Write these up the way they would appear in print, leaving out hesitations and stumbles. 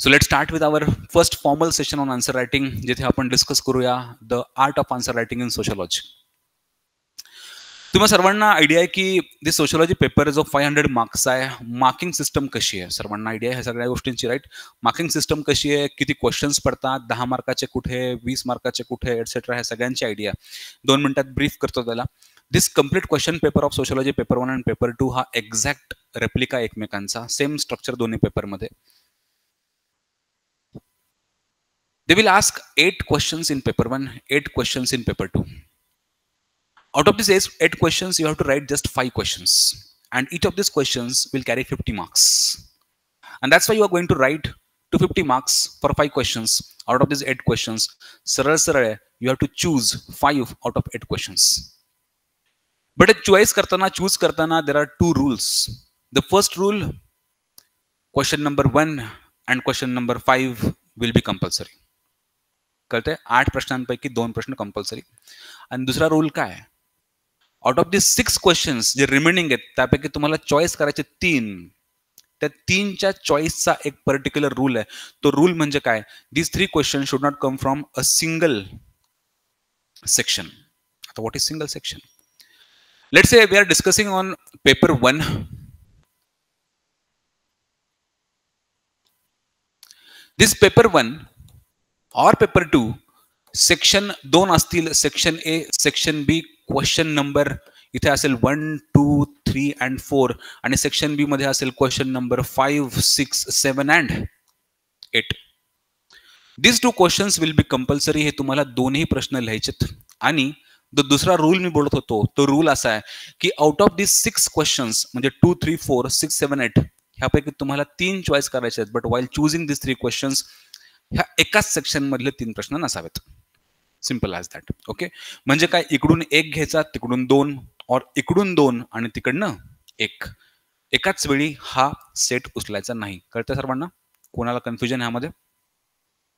So let's start with our first formal session on answer writing, जिथे आपण discuss करूया the art of answer writing in sociology. तुम्हा सर्वांना idea आहे की दिस सोशोलॉजी पेपर जो 500 मार्क्स आहे, मार्किंग सिस्टम कशी आहे, सर्वांना आयडिया आहे ह्या सगळ्या गोष्टींची, राईट? मार्किंग सिस्टम कशी आहे, किती क्वेश्चन्स पडतात, 10 मार्काचे कुठे, 20 मार्काचे कुठे, एटसेट्रा, ह्या सगळ्यांची आयडिया 2 मिनिटात ब्रीफ करतो त्याला. This complete question paper of sociology paper 1 आणि पेपर 2 हा एक्झॅक्ट रेप्लिका एकमेकांचा, सेम स्ट्रक्चर दोन्ही पेपरमध्ये. They will ask 8 questions in paper 1, 8 questions in paper 2. Out of these 8 questions, you have to write just 5 questions. And each of these questions will carry 50 marks. And that's why you are going to write 250 marks for 5 questions. Out of these 8 questions, you have to choose 5 out of 8 questions. But a choice choose kartana, there are 2 rules. The first rule, question number 1 and question number 5 will be compulsory. कळते 8 प्रश्नांपैकी 2 प्रश्न compulsory. आणि दुसरा rule काय, out of this 6 questions जे remaining आहेत त्यापैकी तुम्हाला choice करायचे 3. त्या 3च्या चॉईसचा एक पर्टिक्युलर रूल आहे. तो रूल म्हणजे काय, this 3 question should not come from a single section. आता what is single section? Let's say we are discussing on paper 1. This paper 1 और पेपर 2 सेक्शन 2 असतील, section A, section B, question number इथे असेल 1, 2, 3 and 4, आणि section बी मध्ये असेल question number 5, 6, 7 and 8. This 2 questions will be compulsory. हे तुम्हाला दोन्ही प्रश्न लिहायचेत. आणि दुसरा रूल मी बोलत होतो तो रूल असा आहे की आउट ऑफ दिस 6 क्वेश्चन्स म्हणजे 2, 3, 4, 6, 7, 8 ह्यापैकी तुम्हाला 3 चॉईस करायचे आहेत. But while choosing this 3 questions ह्या एकाच सेक्शन मधले 3 प्रश्न नसावेत. Simple as that. ओके, म्हणजे काय, इकडून 1 घ्यायचा, तिकडून 2, और इकडून 2 आणि तिकडनं 1, एकाच वेळी हा सेट उचलायचा नाही. कळतं सर्वांना? कोणाला कन्फ्युजन ह्यामध्ये?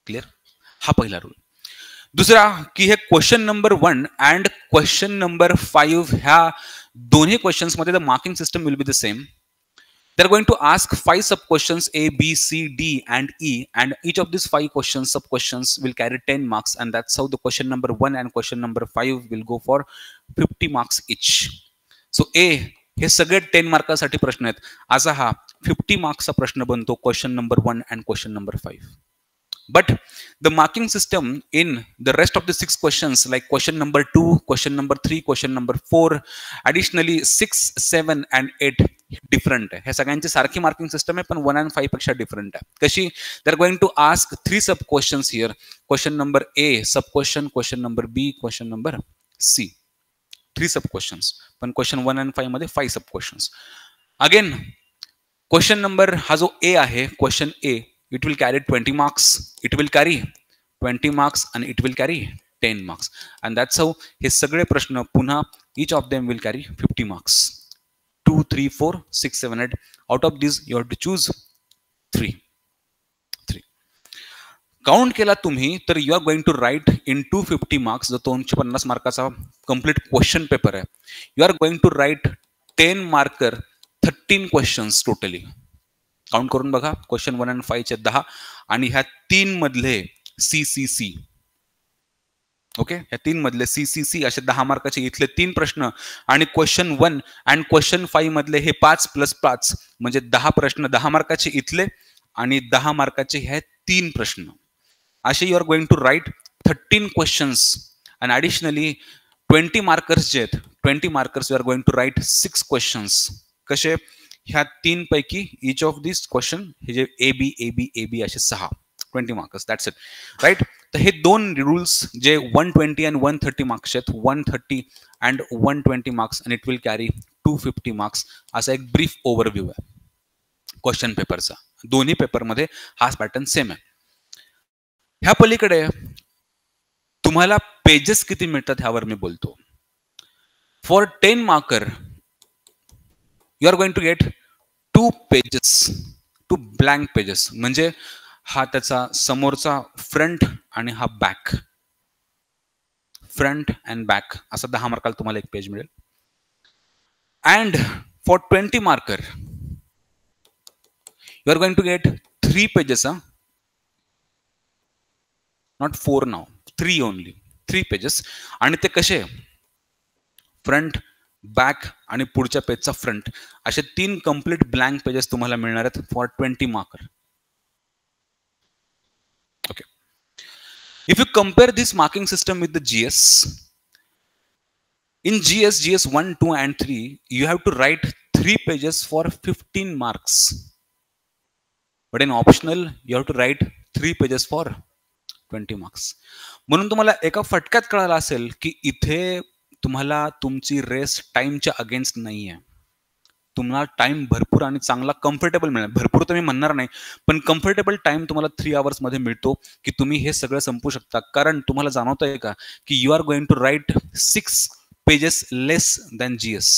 क्लिअर? हा पहिला रूल. दुसरा की हे question number 1 and question number 5 ह्या दोन्ही क्वेश्चन्स मध्ये the marking system will be the same. They're going to ask 5 sub questions A, B, C, D and E, and each of these 5 questions, sub questions will carry 10 marks, and that's how the question number 1 and question number 5 will go for 50 marks each. So A हे सगळे 10 मार्कासाठी प्रश्न आहेत. असा हा 50 मार्क्सचा प्रश्न बनतो question number 1 and question number 5. But the marking system in the rest of the 6 questions, like question number 2, question number 3, question number 4, additionally 6, 7 and 8 different आहे. हे सगळ्यांची सारखी मार्किंग सिस्टम आहे, पण 1 and 5 पेक्षा डिफरंट आहे. कशी? They are going to ask 3 sub questions here. Question number A sub question, question number B, question number C, 3 sub questions. पण क्वेश्चन 1 and 5 मध्ये 5 sub questions. Again question number हा जो A आहे, question A, it will carry 20 marks, it will carry 20 marks and it will carry 10 marks, and that's how हे सगळे प्रश्न पुन्हा each of them will carry 50 marks. 2, 3, 4, 6, 7, 8. Out of these you have to choose 3. Count केला तुम्ही तर you are going to write in 250 marks, जो 250 मार्काचा complete question paper आहे. You are going to write 10 marker 13 questions totally. Count करून बघा, question 1 and 5 चे 10 आणि ह्या 3 मधले CCC. ओके, ह्या 3 मधले CCC असे 10 मार्काचे इथले 3 प्रश्न, आणि क्वेश्चन 1 अँड क्वेश्चन 5 मधले हे 5 + 5 म्हणजे 10 प्रश्न 10 मार्काचे इथले, आणि 10 मार्काचे ह्या 3 प्रश्न. असे you are going to write 13 questions, and additionally 20 markers जे आहेत, 20 markers you are going to write 6 questions. कसे? ह्या 3 पैकी इच ऑफ दिस क्वेश्चन हे जे ए बी असे 6, 20 मार्क्स. That's it, right? तर हे 2 रूल्स जे 120 and 130 मार्क्स आहेत, 130 and 120 मार्क्स, आणि इट विल कॅरी 250 मार्क्स. असा एक ब्रीफ ओव्हरव्ह्यू आहे क्वेश्चन पेपरचा. दोन्ही पेपरमध्ये हाच पॅटर्न सेम आहे. ह्या पलीकडे तुम्हाला पेजेस किती मिळतात ह्यावर मी बोलतो. For 10 marker you are going to get 2 pages, 2 blank pages. म्हणजे हा त्याचा समोरचा फ्रंट आणि हा बॅक, फ्रंट अँड बॅक, असा 10 मार्काला तुम्हाला एक पेज मिळेल. And for 20 marker you are going to get 3 pages. Not 4 नाव, 3 ओनली, 3 पेजेस. आणि ते कसे, फ्रंट, बॅक आणि पुढच्या पेजचा फ्रंट, असे 3 कम्प्लीट ब्लँक पेजेस तुम्हाला मिळणार आहेत for 20 marker. Okay. If you compare this marking system with the GS, in GS 1, 2 and 3, you have to write 3 pages for 15 marks. But in optional, you have to write 3 pages for 20 marks. म्हणून तुम्हाला एका फटक्यात कळालं असेल की इथे तुम्हाला तुमची race टाइमच्या against नाही आहे. तुम्हाला टाइम भरपूर आणि चांगला कम्फर्टेबल मिळेल. भरपूर तर मी म्हणणार नाही, पण कम्फर्टेबल टाइम तुम्हाला 3 आवर्स मध्ये मिळतो की तुम्ही हे सगळं संपू शकता. कारण तुम्हाला जाणवत आहे का की you are going to write 6 pages less than GS.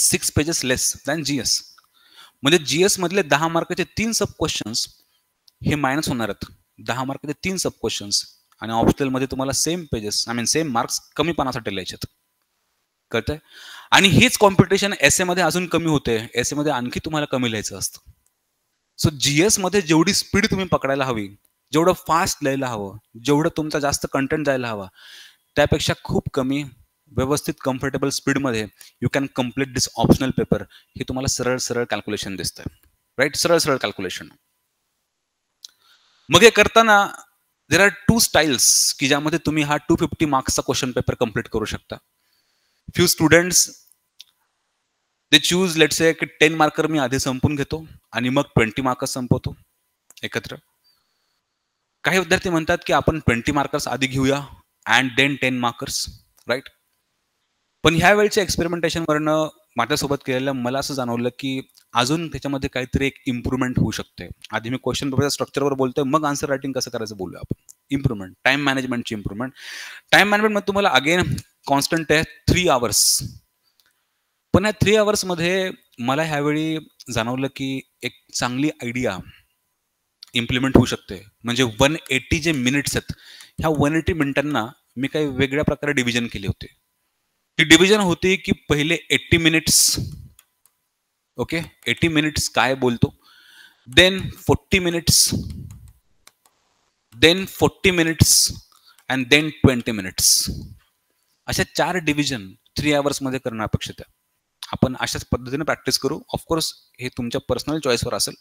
6 pages less than GS. म्हणजे GS मधले 10 मार्काचे 3 सब क्वेश्चन्स हे मायनस होणार आहेत. 10 मार्काचे 3 सब क्वेश्चन्स आणि ऑप्शनल मध्ये तुम्हाला same pages, I mean same marks कमी पानासाठी लिहायचे. कळतंय? आणि हीच कॉम्पिटिशन एसए मध्ये अजून कमी होते. एसए मध्ये आणखी तुम्हाला कमी लिहायचं असतं. सो GS मध्ये जेवढी स्पीड तुम्ही पकडायला हवी, जेवढं फास्ट लिहायला हवं, जेवढं तुमचा जास्त कंटेंट जायला हवा, त्यापेक्षा खूप कमी व्यवस्थित कम्फर्टेबल स्पीडमध्ये you can complete this optional paper. हे तुम्हाला सरळ सरळ कॅल्क्युलेशन दिसतंय, राईट? सरळ सरळ कॅल्क्युलेशन. मग हे करताना देर आर 2 स्टाईल्स की ज्यामध्ये तुम्ही हा 250 मार्क्सचा क्वेश्चन पेपर कम्प्लीट करू शकता. फ्यू स्टुडंट्स ते चूज, लेट्स से की 10 मार्कर मी आधी संपून घेतो आणि मग 20 मार्कर्स संपवतो एकत्र. काही विद्यार्थी म्हणतात की आपण 20 मार्कर्स आधी घेऊया अँड देन 10 मार्कर्स, राईट? पण ह्या वेळच्या एक्सपेरिमेंटेशन वरनं माझ्यासोबत केलेलं मला असं जाणवलं की अजून त्याच्यामध्ये काहीतरी एक इम्प्रुव्हमेंट होऊ शकते. आधी मी क्वेश्चन पेपरच्या स्ट्रक्चरवर बोलतोय, मग आन्सर रायटिंग कसं करायचं बोलूया आपण. इम्प्रुव्हमेंट, टाइम मॅनेजमेंटची इम्प्रुव्हमेंट. टाइम मॅनेजमेंट मध्ये तुम्हाला अगेन कॉन्स्टंट आहे 3 आवर्स. पण या 3 आवर्स मध्ये मला ह्यावेळी जाणवलं की एक चांगली आयडिया इम्प्लिमेंट होऊ शकते. म्हणजे 180 जे मिनिट्स आहेत, ह्या 180 मिनिटांना मी काही वेगळ्या प्रकारे डिव्हिजन केली होती. ती डिव्हिजन होती की पहिले 80 मिनिट्स, ओके, 80 मिनिट्स काय बोलतो, then 40 minutes, then 40 minutes and then 20 minutes. अशा 4 डिव्हिजन 3 आवर्स मध्ये करणं अपेक्षित आहे. आपण अशाच पद्धतीने प्रॅक्टिस करू. ऑफकोर्स हे तुमच्या पर्सनल चॉईसवर असेल,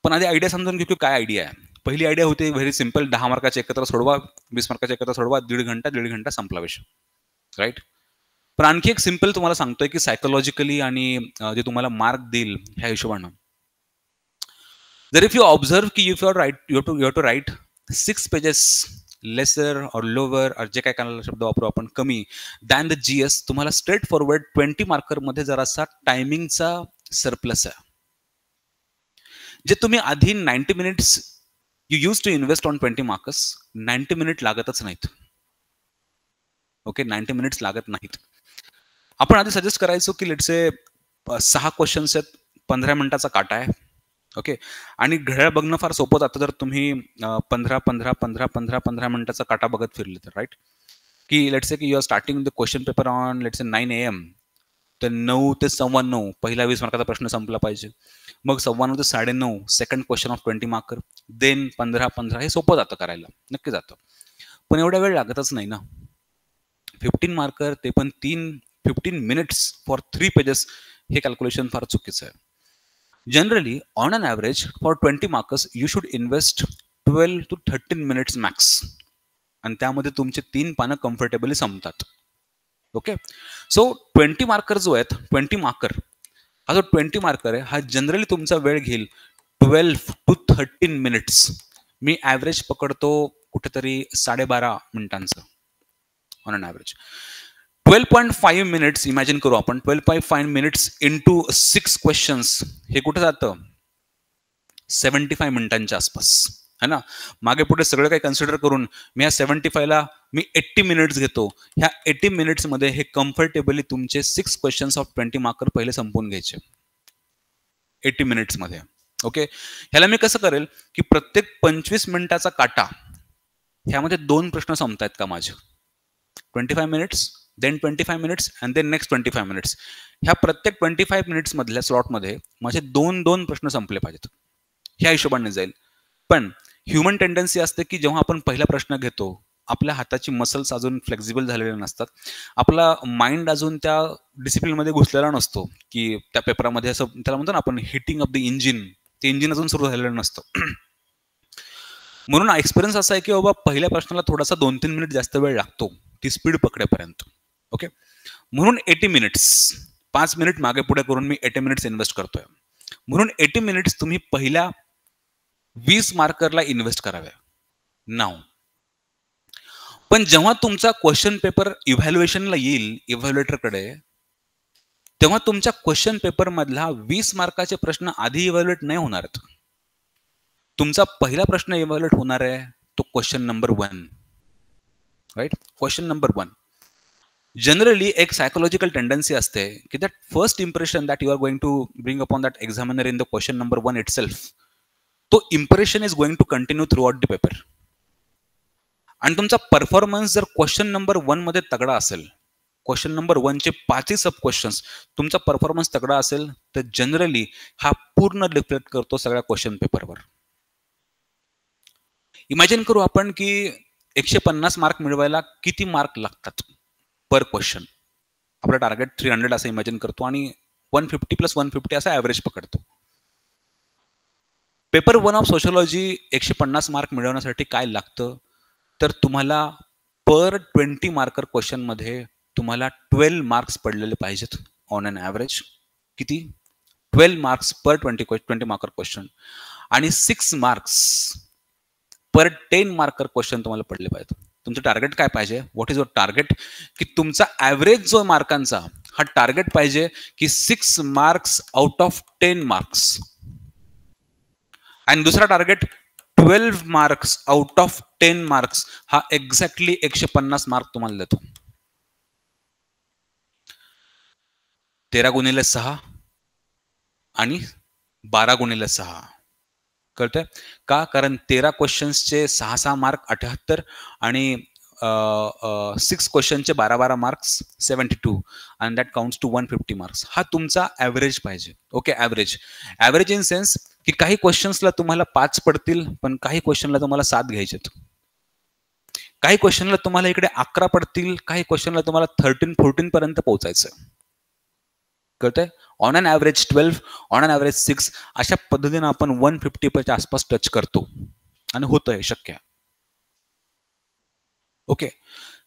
पण आधी आयडिया समजून घेऊ की काय आयडिया आहे. पहिली आयडिया होती व्हेरी सिम्पल, 10 मार्काचे एकत्र सोडवा, 20 मार्काचे एकत्र सोडवा, 1.5 घंटा संपला विषय, राईट? पण आणखी एक सिम्पल तुम्हाला सांगतोय की सायकोलॉजिकली आणि जे तुम्हाला मार्क देईल ह्या हिशोबानं, जर इफ यू ऑब्झर्व की if you have to write 6 pages lesser और लोअर, और जे काय कानाला शब्द वापरू आपण, कमी दॅन द GS, तुम्हाला स्ट्रेट फॉरवर्ड 20 मार्कर मध्ये जरासा टायमिंगचा सरप्लस आहे. जे तुम्ही आधी 90 minutes you use to invest on 20 markers, 90 minute लागतच नाहीत. ओके, 90 मिनिट्स लागत नाहीत. आपण आधी सजेस्ट करायचो की लेट्स से 6 क्वेश्चन्स आहेत, 15 मिनिटाचा काटा आहे. ओके, आणि घड्याळ बघणं फार सोपं जातं जर तुम्ही 15 मिनिटाचा काटा बघत फिरले तर, राईट? की लेट्स से की you are starting the question paper on let's say 9 AM, तर 9 ते 9:15 पहिला 20 मार्काचा प्रश्न संपला पाहिजे. मग 9:15 ते 9:30 second question of 20 marker, then 15 हे सोपं जातं करायला, नक्की जातं. पण एवढा वेळ लागतच नाही ना. 15 मार्कर, ते पण 15 मिनिट्स फॉर 3 पेजेस, हे कॅल्क्युलेशन फार चुकीचं आहे. Generally on an average for 20 markers you should invest 12 to 13 minutes max, आणि त्यामध्ये तुमचे 3 पानं कम्फर्टेबली संपतात. ओके, सो 20 मार्कर जो आहेत, 20 मार्कर हा जो 20 मार्कर आहे, हा जनरली तुमचा वेळ घेईल 12 to 13 मिनिट्स. मी ॲव्हरेज पकडतो कुठेतरी 12.5 मिनिटांचं on an average. 12.5 minutes imagine करू आपण, 12.5 मिनिट्स इंटू 6 क्वेश्चन्स, हे कुठे जातं? 75 मिनिटांच्या आसपास, है ना? मागे पुढे सगळं काही कन्सिडर करून मी ह्या 75ला मी 80 मिनिट्स घेतो. ह्या 80 मिनिट्स मध्ये हे कम्फर्टेबली तुमचे 6 क्वेश्चन्स ऑफ 20 मार्कर पहिले संपवून घ्यायचे 80 मिनिट्स मध्ये. ओके, ह्याला मी कसं करेल की प्रत्येक 25 मिनिटाचा काटा, ह्यामध्ये 2 प्रश्न संपतायत का माझे? 25 minutes, then 25 minutes and then next 25 minutes. ह्या प्रत्येक 25 मिनिट्स मधल्या स्लॉटमध्ये माझे 2 प्रश्न संपले पाहिजेत, ह्या हिशोबाने जाईल. पण ह्युमन टेंडन्सी असते की जेव्हा आपण पहिला प्रश्न घेतो, आपल्या हाताची मसल्स अजून फ्लेक्झिबल झालेले नसतात. आपला माइंड अजून त्या डिसिप्लिनमध्ये घुसलेला नसतो, की त्या पेपरामध्ये असं त्याला म्हणतो ना आपण हिटिंग ऑफ द इंजिन, ते इंजिन अजून सुरू झालेलं नसतं. म्हणून एक्सपिरियन्स असा आहे की बाबा पहिल्या प्रश्नाला थोडासा 2-3 मिनिट जास्त वेळ लागतो ती स्पीड पकडेपर्यंत. ओके, म्हणून 80 मिनिट्स, 5 मिनिट मागे पुढे करून मी 80 मिनिट्स इन्व्हेस्ट करतोय. म्हणून 80 मिनिट्स तुम्ही पहिल्या 20 मार्करला इन्व्हेस्ट कराव्या नाव. पण जेव्हा तुमचा क्वेश्चन पेपर इव्हॅल्युएशनला येईल इव्हॅल्युएटरकडे, तेव्हा तुमच्या क्वेश्चन पेपर मधला 20 मार्काचे प्रश्न आधी इव्हॅल्युएट नाही होणार. तुमचा पहिला प्रश्न इव्हॅल्युएट होणार आहे तो question number 1, right? Question number 1. Generally एक सायकोलॉजिकल टेंडन्सी असते की that first impression that you are going to bring upon that examiner in the question number 1 itself, तो impression is going to continue throughout the paper. आणि तुमचा performance जर question number 1 मध्ये तगडा असेल, question number 1 चे 5 sub questions तुमचा performance तगडा असेल, तर जनरली हा पूर्ण रिफ्लेक्ट करतो सगळ्या क्वेश्चन पेपरवर. इमॅजिन करू आपण की 150 मार्क मिळवायला किती मार्क लागतात पर क्वेश्चन. आपलं टार्गेट 300 असं इमॅजिन करतो आणि 150 + 150 असा ॲव्हरेज पकडतो. पेपर 1 ऑफ सोशॉलॉजी 150 मार्क मिळवण्यासाठी काय लागतं, तर तुम्हाला पर 20 मार्कर क्वेश्चन मध्ये तुम्हाला 12 मार्क्स पडलेले पाहिजेत ऑन एन ॲव्हरेज. किती? 12 मार्क्स पर 20 मार्कर क्वेश्चन, आणि 6 मार्क्स पर 10 मार्कर क्वेश्चन तुम्हाला पडले पाहिजे. तुमचं टार्गेट काय पाहिजे? What is your target? की तुमचा ॲव्हरेज जो मार्कांचा हा टार्गेट पाहिजे की 6 मार्क्स आउट ऑफ 10 मार्क्स, आणि दुसरा target 12 marks out of 10 marks. हा एक्झॅक्टली 150 मार्क तुम्हाला देतो. 13x6 आणि 12x6. कळतंय का? कारण 13 क्वेश्चन्सचे 6 मार्क 78 आणि 6 क्वेश्चनचे 12 मार्क्स 72, आणि दॅट काउंट्स टू 150 मार्क्स. हा तुमचा ॲव्हरेज पाहिजे. ओके, ॲव्हरेज इन सेन्स की काही क्वेश्चन्सला तुम्हाला 5 पडतील, पण काही क्वेश्चनला तुम्हाला 7 घ्यायचेत. काही क्वेश्चनला तुम्हाला इकडे 11 पडतील, काही क्वेश्चनला तुम्हाला 13-14 पर्यंत पोहोचायचं. कळतंय? On an average 12, on an average 6, अशा पद्धतीने आपण 150 आसपास टच करतो आणि होतं हे शक्य. ओके,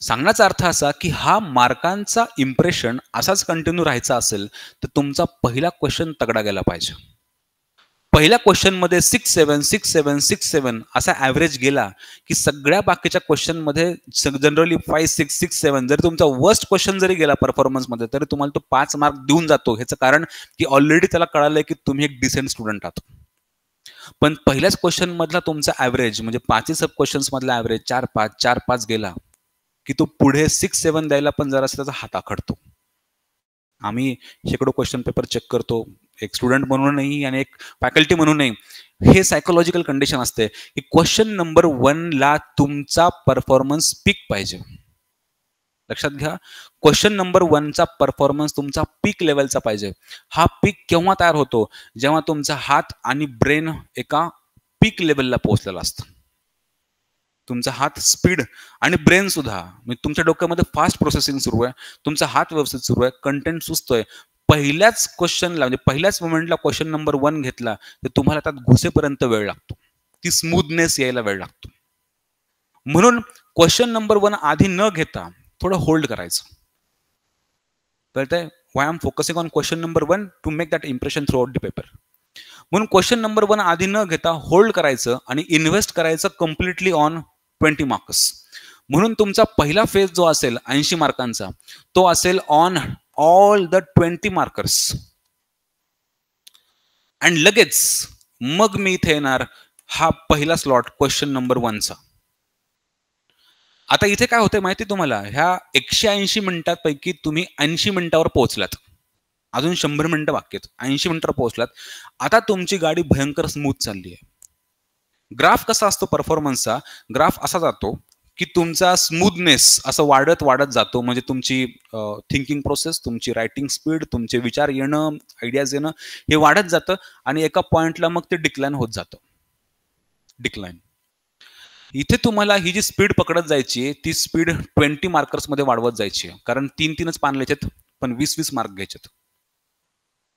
सांगण्याचा अर्थ असा की हा मार्कांचा इम्प्रेशन असाच कंटिन्यू राहायचा असेल तर तुमचा पहिला क्वेश्चन तगडा गेला पाहिजे. पहिल्या क्वेश्चन मध्ये 6-7 6-7 6-7 असा ॲव्हरेज गेला की सगळ्या बाकीच्या क्वेश्चन मध्ये जनरली 5-6 6-7, जरी तुमचा वर्स्ट क्वेश्चन जरी गेला परफॉर्मन्स मध्ये तरी तुम्हाला तो 5 मार्क देऊन जातो. ह्याचं कारण की ऑलरेडी त्याला कळालंय की तुम्ही एक डिसेंट स्टुडंट आहात. पण पहिल्याच क्वेश्चन मधला तुमचा ॲव्हरेज म्हणजे 5 सब क्वेश्चन्स मधला ॲव्हरेज 4-5 गेला की तो पुढे 6-7 द्यायला पण जरासा त्याचा हात आखडतो. आम्ही शेकडो क्वेश्चन पेपर चेक करतो, एक स्टुडंट म्हणूनही आणि एक फॅकल्टी म्हणूनही. हे सायकोलॉजिकल कंडिशन असते की क्वेश्चन नंबर 1 ला तुमचा परफॉर्मन्स पीक पाहिजे. लक्षात घ्या, क्वेश्चन नंबर 1 चा परफॉर्मन्स तुमचा पीक लेवलचा पाहिजे. हा पीक केव्हा तयार होतो? जेव्हा तुमचा हात आणि ब्रेन एका पीक लेवलला पोहोचलेला असतं. तुमचा हात स्पीड आणि ब्रेन सुद्धा, म्हणजे तुमच्या डोक्यामध्ये फास्ट प्रोसेसिंग सुरू आहे, तुमचा हात व्यवस्थित सुरू आहे, कंटेंट सुचतोय. पहिल्याच क्वेश्चनला म्हणजे पहिल्याच मोमेंटला क्वेश्चन नंबर 1 घेतला तर तुम्हाला त्यात घुसेपर्यंत वेळ लागतो, ती स्मूथनेस यायला वेळ लागतो. म्हणून क्वेश्चन नंबर 1 आधी न घेता थोडं होल्ड करायचं. कळतंय? Why I am focusing on question number 1 to make that impression throughout the paper. म्हणून क्वेश्चन नंबर 1 आधी न घेता होल्ड करायचं आणि इन्व्हेस्ट करायचं कम्प्लिटली ऑन 20 मार्क्स. म्हणून तुमचा पहिला फेज जो असेल 80 मार्कांचा तो असेल ऑन ऑल द 20 मार्कर्स. आणि लगेच मग मी इथे येणार हा पहिला स्लॉट क्वेश्चन नंबर 1 चा. आता इथे काय होतंय माहिती तुम्हाला, ह्या 180 मिनिटांपैकी तुम्ही 80 मिनिटावर पोहोचलात, अजून 100 मिनिटं बाकी आहेत, 80 मिनिटावर पोहोचलात. आता तुमची गाडी भयंकर स्मूथ चालली आहे. ग्राफ कसा असतो परफॉर्मन्सचा? ग्राफ असा जातो की तुमचा स्मूथनेस असं वाढत वाढत जातो, म्हणजे तुमची थिंकिंग प्रोसेस, तुमची रायटिंग स्पीड, तुमचे विचार येणं, आयडियाज येणं हे वाढत जातं आणि एका पॉइंटला मग ते डिक्लाइन होत जातं. डिक्लाइन. इथे तुम्हाला ही जी स्पीड पकडत जायची ती स्पीड 20 मार्कर्स मध्ये वाढवत जायची, कारण 3-3च पान लिहायचेत पण 20-20 मार्क घ्यायचेत.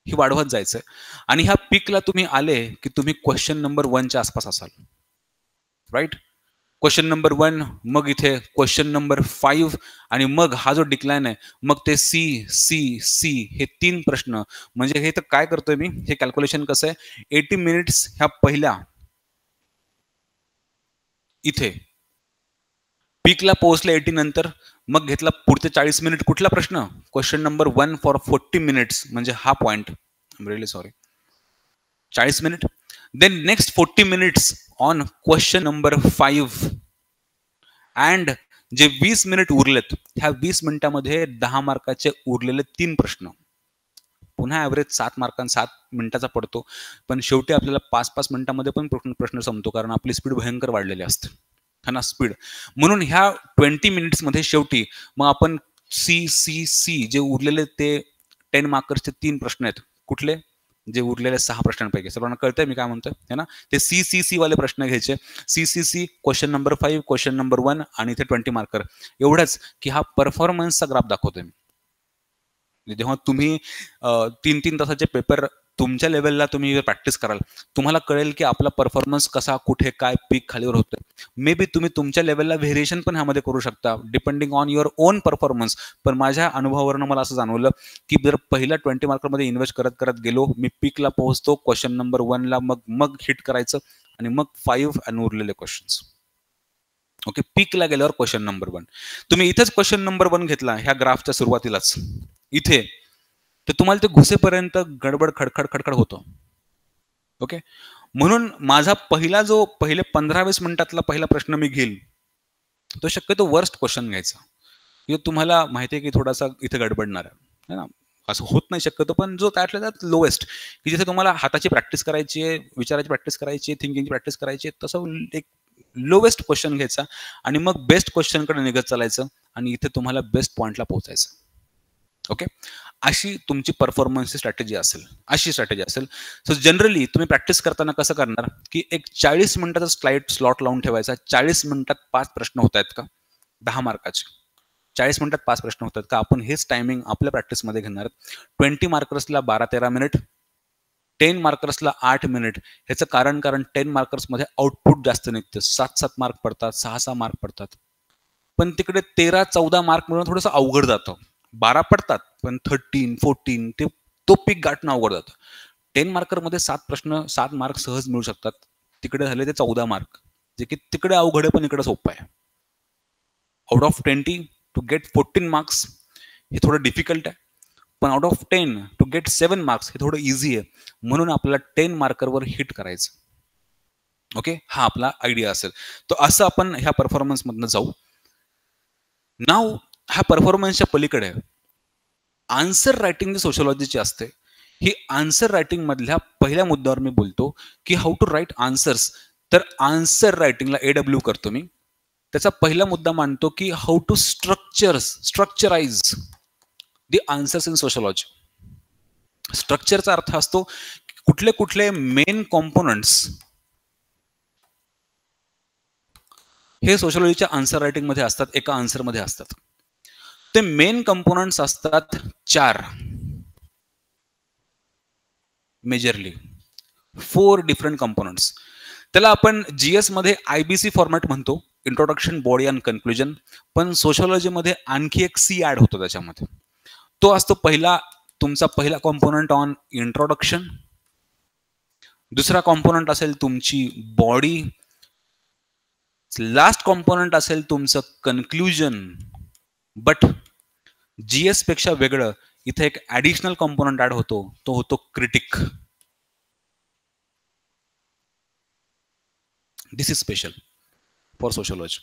ही वाढवत जायचंय आणि ह्या पीकला तुम्ही आले की तुम्ही क्वेश्चन नंबर 1च्या आसपास असाल, राईट. क्वेश्चन नंबर 1, मग इथे क्वेश्चन नंबर 5 आणि मग हा जो डिक्लाइन आहे मग ते सी सी सी हे 3 प्रश्न. म्हणजे हे तर काय करतोय मी, हे कॅल्क्युलेशन कसं आहे, 80 मिनिट्स ह्या पहिल्या इथे पीकला पोहोचले 80 नंतर, मग घेतला पुढचे 40 मिनिट कुठला प्रश्न, क्वेश्चन नंबर 1 फॉर 40 मिनिट्स, म्हणजे हा point, I am really sorry, 40 minute. Then next 40 minutes on question number 5 and जे 20 मिनिट उरलेत ह्या 20 मिनिटामध्ये 10 मार्काचे उरलेले 3 प्रश्न. पुन्हा ॲव्हरेज 7 मार्कांचा 7 मिनिटाचा पडतो, पण शेवटी आपल्याला 5-5 मिनिटांमध्ये पण प्रश्न संपतो, कारण आपली स्पीड भयंकर वाढलेली असते, है ना, स्पीड. म्हणून ह्या 20 मिनिट्समध्ये शेवटी मग आपण सी सी सी जे उरलेले ते 10 मार्कर्सचे 3 प्रश्न आहेत, कुठले, जे उरलेले 6 प्रश्नांपैकी. सर्वांना कळतंय मी काय म्हणतोय, है ना, ते सी सी सी वाले प्रश्न घ्यायचे. C C C question number 5, question number 1 आणि इथे 20 मार्कर. एवढंच की हा परफॉर्मन्सचा ग्राफ दाखवतोय मी. जेव्हा तुम्ही 3-3 तासाचे पेपर तुमच्या लेवलला तुम्ही प्रॅक्टिस कराल, तुम्हाला कळेल की आपला परफॉर्मन्स कसा, कुठे काय पीक खालीवर होतोय. मे बी तुम्ही तुमच्या लेवलला व्हेरिएशन पण ह्यामध्ये करू शकता depending on your on performance. पण माझ्या अनुभवावरून मला असं जाणवलं की जर पहिल्या 20 मार्कमध्ये इन्व्हेस्ट करत करत गेलो, मी पीकला पोहोचतो क्वेश्चन नंबर 1ला, मग हिट करायचं आणि मग 5 आणि उरलेले क्वेश्चन्स. ओके, पीकला गेल्यावर क्वेश्चन नंबर 1. तुम्ही इथेच क्वेश्चन नंबर 1 घेतला ह्या ग्राफच्या सुरुवातीलाच इथे, तर तुम्हाला ते घुसेपर्यंत गडबड खडखड खडखड होतो. ओके, म्हणून माझा पहिला जो पहिले 15-20 मिनिटातला पहिला प्रश्न मी घेईल तो शक्यतो वर्स्ट क्वेश्चन घ्यायचा. तुम्हाला माहिती आहे की थोडासा इथे गडबडणार आहे ना, असं होत नाही शक्यतो, पण जो त्यातल्या त्यात लोएस्ट, की जिथे तुम्हाला हाताची प्रॅक्टिस करायची आहे, विचाराची प्रॅक्टिस करायची आहे, थिंकिंगची प्रॅक्टिस करायची आहे, तसं एक लोएस्ट क्वेश्चन घ्यायचा आणि मग बेस्ट क्वेश्चनकडे निघत चालायचं आणि इथे तुम्हाला बेस्ट पॉइंटला पोहोचायचं. ओके, अशी तुमची परफॉर्मन्सची स्ट्रॅटेजी असेल, अशी स्ट्रॅटेजी असेल. सो जनरली तुम्ही प्रॅक्टिस करताना कसं करणार की एक 40 मिनिटाचा स्लॉट लावून ठेवायचा. 40 मिनिटात 5 प्रश्न होत आहेत का, 10 मार्काचे 40 मिनिटात 5 प्रश्न होतात का, आपण हेच टायमिंग आपल्या प्रॅक्टिसमध्ये घेणार. 20 मार्कर्सला 12-13 मिनिट, 10 मार्कर्सला 8 मिनिट. ह्याचं कारण 10 मार्कर्समध्ये आउटपुट जास्त निघतं, 7-7 मार्क पडतात, 6-6 मार्क पडतात. पण तिकडे 13-14 मार्क मिळून थोडंसं अवघड जातं. 12 पडतात पण 13-14 ते तो पीक गाठणं अवघड जातं. 10 मार्करमध्ये 7 मार्क सहज मिळू शकतात. तिकडे झाले ते 14 मार्क, जे की तिकडे अवघड आहे पण इकडे सोपं आहे. Out of 20 to get 14 marks हे थोडं डिफिकल्ट आहे, पण out of 10 to get 7 marks हे थोडं इझी आहे. म्हणून आपल्याला 10 मार्करवर हिट करायचं. ओके, हा आपला आयडिया असेल. तर असं आपण ह्या परफॉर्मन्समधनं जाऊ. नाव ह्या परफॉर्मन्सच्या पलीकडे आन्सर रायटिंग जी सोशोलॉजीची असते, ही आन्सर रायटिंग मधल्या पहिल्या मुद्द्यावर मी बोलतो की हाऊ टू राईट आन्सर्स. तर आन्सर रायटिंगला AW करतो मी. त्याचा पहिला मुद्दा मांडतो की how to structurise the answers in sociology. स्ट्रक्चरचा अर्थ असतो कुठले कुठले मेन कॉम्पोनंट्स हे सोशोलॉजीच्या आन्सर रायटिंग मध्ये असतात, एका आन्सर मध्ये असतात. ते मेन कंपोनंट्स असतात 4, मेजरली 4 डिफरंट कंपोनंट्स. त्याला आपण GS मध्ये IBC फॉर्मॅट म्हणतो, इंट्रोडक्शन, बॉडी अँड कन्क्लुजन. पण सोशोलॉजी मध्ये आणखी एक C ऍड होतो त्याच्यामध्ये. तो असतो तुमचा पहिला कॉम्पोनंट ऑन इंट्रोडक्शन. दुसरा कॉम्पोनंट असेल तुमची बॉडी. लास्ट कॉम्पोनंट असेल तुमचं कन्क्लुजन. बट GS पेक्षा वेगळं इथे एक ऍडिशनल कॉम्पोनंट ऍड होतो, तो होतो critic. This is special for sociology.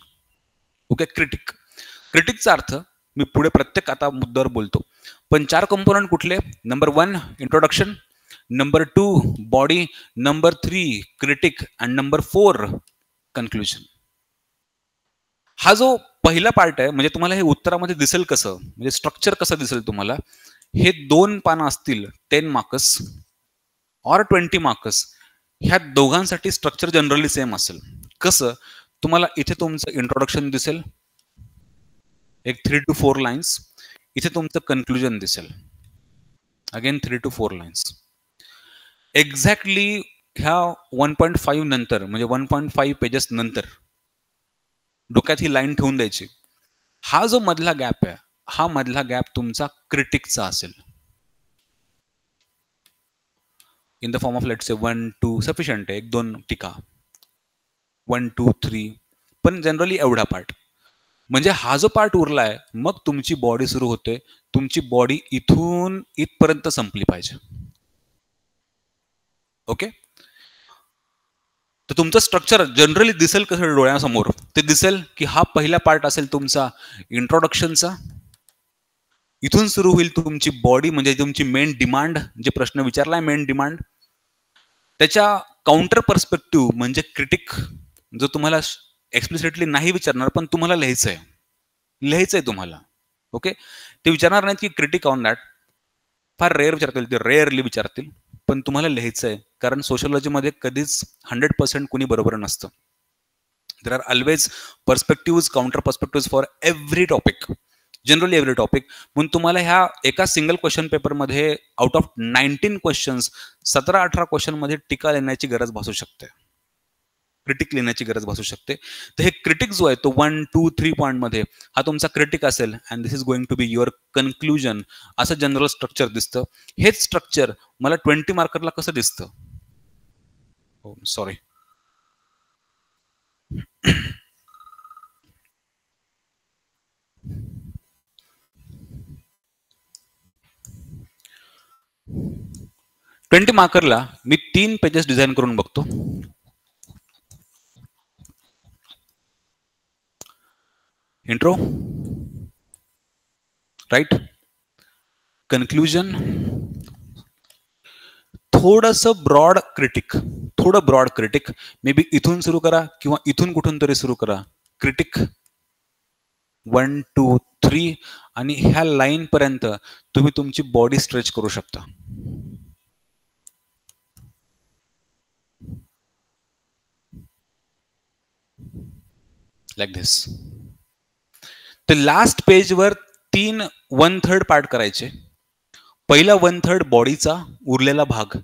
Okay, क्रिटिकचा अर्थ मी पुढे प्रत्येक आता मुद्द्यावर बोलतो. पण 4 कंपोनंट कुठले, number 1 introduction, number 2 body, number 3 critic आणि नंबर 4 कन्क्लुजन. हा जो पहिला पार्ट आहे, म्हणजे तुम्हाला हे उत्तरामध्ये दिसेल कसं, म्हणजे स्ट्रक्चर कसं दिसेल तुम्हाला, हे 2 पानं असतील 10 मार्क्स और 20 मार्क्स, ह्या दोघांसाठी स्ट्रक्चर जनरली सेम असेल. कसं? तुम्हाला इथे तुमचं इंट्रोडक्शन दिसेल, एक 3 to 4 लाईन्स. इथे तुमचं कन्क्लुजन दिसेल, अगेन 3 to 4 लाईन्स. एक्झॅक्टली ह्या 1.5 नंतर, म्हणजे 1.5 पेजेस नंतर डोक्यात ही लाईन ठेवून द्यायची. हा जो मधला गॅप आहे, हा मधला गॅप तुमचा क्रिटिकचा असेल. In the form of let's say 1 2 sufficient आहे, 1-2 टीका, 1 2 3, पण जनरली एवढा पार्ट. म्हणजे हा जो पार्ट उरलाय, मग तुमची बॉडी सुरू होते. तुमची बॉडी इथून इथपर्यंत संपली पाहिजे. ओके. तर तुमचं स्ट्रक्चर जनरली दिसेल कसं डोळ्यासमोर? ते दिसेल की हा पहिला पार्ट असेल तुमचा इंट्रोडक्शनचा. इथून सुरू होईल तुमची बॉडी, म्हणजे तुमची मेन डिमांड, जे प्रश्न विचारलाय मेन डिमांड. त्याच्या काउंटर पर्स्पेक्टिव्ह म्हणजे क्रिटिक, जो तुम्हाला एक्सप्लिसिटली नाही विचारणार, पण तुम्हाला लिहायचंय तुम्हाला. ओके. ते विचारणार नाहीत की क्रिटिक ऑन दॅट, फार रेअर विचारतील, ते रेअरली विचारतील, पण तुम्हाला लिहायचंय. कारण सोशलॉजीमध्ये कधीच 100% कुणी बरोबर नसतं. There are always perspective, counter perspective for every topic, generally every topic. म्हणून तुम्हाला ह्या एका सिंगल क्वेश्चन पेपरमध्ये आउट ऑफ 19 क्वेश्चन्स 17-18 क्वेश्चनमध्ये टीका लिहिण्याची गरज भासू शकते, क्रिटिक लिहिण्याची गरज भासू शकते. तर हे क्रिटिक जो आहे तो 1 2 3 पॉईंटमध्ये हा तुमचा क्रिटिक असेल, and this is going to be your conclusion. असं जनरल स्ट्रक्चर दिसतं. हेच स्ट्रक्चर मला 20 मार्करला कसं दिसतं? सॉरी, ट्वेंटी मार्करला मी 3 पेजेस डिझाईन करून बघतो. इंट्रो, राईट, कन्क्लुजन, थोडंसं ब्रॉड क्रिटिक, मे बी इथून सुरू करा किंवा इथून कुठून तरी सुरू करा. क्रिटिक 1 2 3, आणि ह्या लाईन पर्यंत तुम्ही तुमची बॉडी स्ट्रेच करू शकता. लाईक दिस. तर लास्ट पेजवर 3 1/3 पार्ट करायचे. पहिला 1/3 बॉडीचा उरलेला भाग,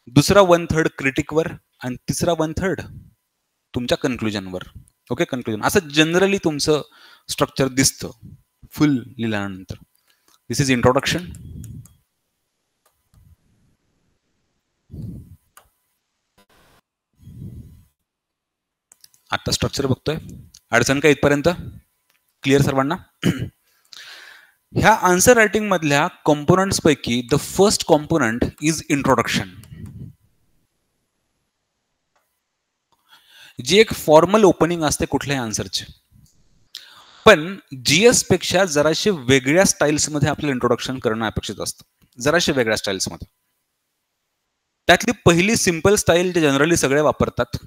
दुसरा 1/3 क्रिटिकवर, आणि तिसरा 1/3 तुमच्या कन्क्लुजनवर. Okay, conclusion. असं जनरली तुमचं स्ट्रक्चर दिसतं फुल लिहिल्यानंतर. This is introduction. आता स्ट्रक्चर बघतोय, अडचण काय इथपर्यंत? क्लिअर सर्वांना? ह्या आन्सर रायटिंग मधल्या कॉम्पोनंट्स पैकी the first component is introduction, जी एक फॉर्मल ओपनिंग असते कुठल्याही आन्सरचे. पण जीएस पेक्षा जराशे वेगळ्या स्टाईल्स मध्ये आपलं इंट्रोडक्शन करणं अपेक्षित असतं, जराशे वेगळ्या स्टाईल्स मध्ये. त्यातली पहिली सिंपल स्टाईल जे जनरली सगळे वापरतात,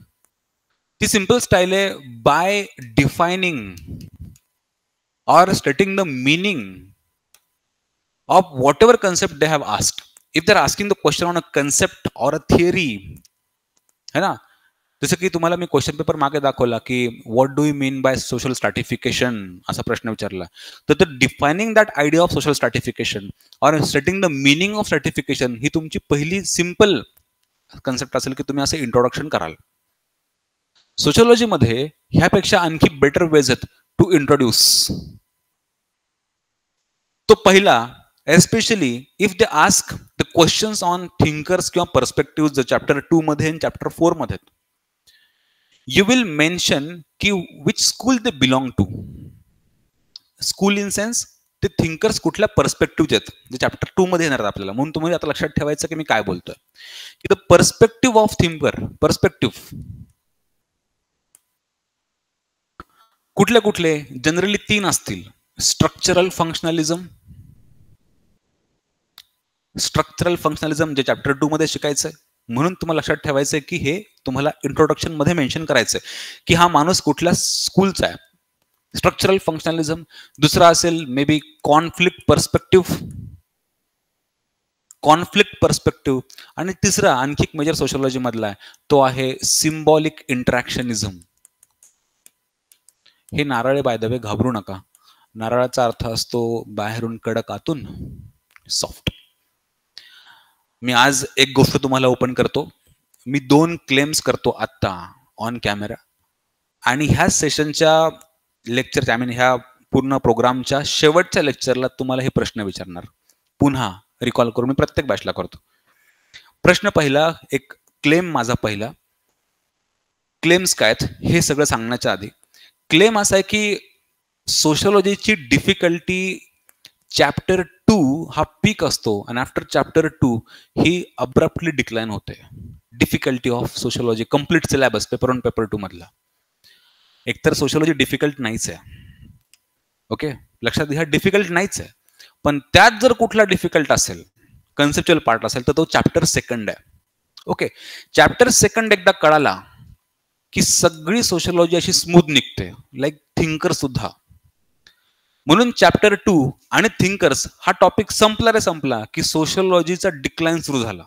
ती सिंपल स्टाईल आहे bye defining or stating the meaning of whatever concept they have asked. If they're asking the question on a concept or a theory, है ना, जसं की तुम्हाला मी क्वेश्चन पेपर मागे दाखवला की what do you mean by social stratification, असा प्रश्न विचारला. तर defining that idea of social stratification और stating the meaning of stratification ही तुमची पहिली सिंपल कन्सेप्ट असेल की तुम्ही असं इंट्रोडक्शन कराल. सोशिओलॉजीमध्ये ह्यापेक्षा आणखी बेटर वेज आहेत टू इंट्रोड्यूस. तो पहिला, especially if they ask the questions on thinkers किंवा पर्स्पेक्टिव्ह, जर चॅप्टर 2 मध्ये आणि चॅप्टर 4 मध्ये, यू विल मेन्शन की which school they belong to. School in sense ते थिंकर्स कुठल्या पर्स्पेक्टिव्ह आहेत, जे चॅप्टर 2 मध्ये येणार आपल्याला. म्हणून तुम्ही आता लक्षात ठेवायचं की मी काय बोलतोय, की the perspective of thinker, perspective कुठले कुठले, जनरली 3 असतील. स्ट्रक्चरल फंक्शनलिझम, जे चॅप्टर 2 मध्ये शिकायचंय. म्हणून तुम्हाला लक्षात ठेवायचंय की हे तुम्हाला इंट्रोडक्शन मध्ये मेन्शन करायचंय की हा माणूस कुठल्या स्कूलचा आहे. Structural functionalism. दुसरा असेल मे बी कॉन्फ्लिक्ट पर्स्पेक्टिव्ह, आणि तिसरा आणखी एक मेजर सोशिओलॉजी मधला आहे, तो आहे सिम्बॉलिक इंटरॅक्शनिझम. हे नारळ आहे बाय द वे, घाबरू नका. नारळाचा अर्थ असतो बाहेरून कडक आतून सॉफ्ट. मी आज एक गोष्ट तुम्हाला ओपन करतो. मी 2 क्लेम्स करतो आत्ता ऑन कॅमेरा, आणि ह्या सेशनच्या लेक्चरच्या ह्या पूर्ण प्रोग्रामच्या शेवटच्या लेक्चरला तुम्हाला हे प्रश्न विचारणार. पुन्हा रिकॉल करून मी प्रत्येक बॅचला करतो. प्रश्न पहिला, एक क्लेम माझा पहिला. क्लेम्स काय आहेत हे सगळं सांगण्याच्या आधी क्लेम असा आहे की सोशलॉजीची डिफिकल्टी चॅप्टर 2 हा पीक असतो आणि आफ्टर चॅप्टर 2 ही अब्रप्टली डिक्लाइन होते. Difficulty of sociology complete syllabus paper 1 paper 2 मधला. एकतर सोशलॉजी डिफिकल्ट नाहीच आहे. ओके, लक्षात घ्या, डिफिकल्ट नाहीच आहे. पण त्यात जर कुठला डिफिकल्ट असेल, कन्सेप्च्युअल पार्ट असेल, तर तो चॅप्टर 2 आहे. ओके, चॅप्टर 2 एकदा कळाला की सगळी सोशलॉजी अशी स्मूथ निघते, लाईक थिंकर सुद्धा. म्हणून चॅप्टर 2 आणि थिंकर्स हा टॉपिक संपला रे संपला की सोशलॉजीचा डिक्लाइन सुरू झाला.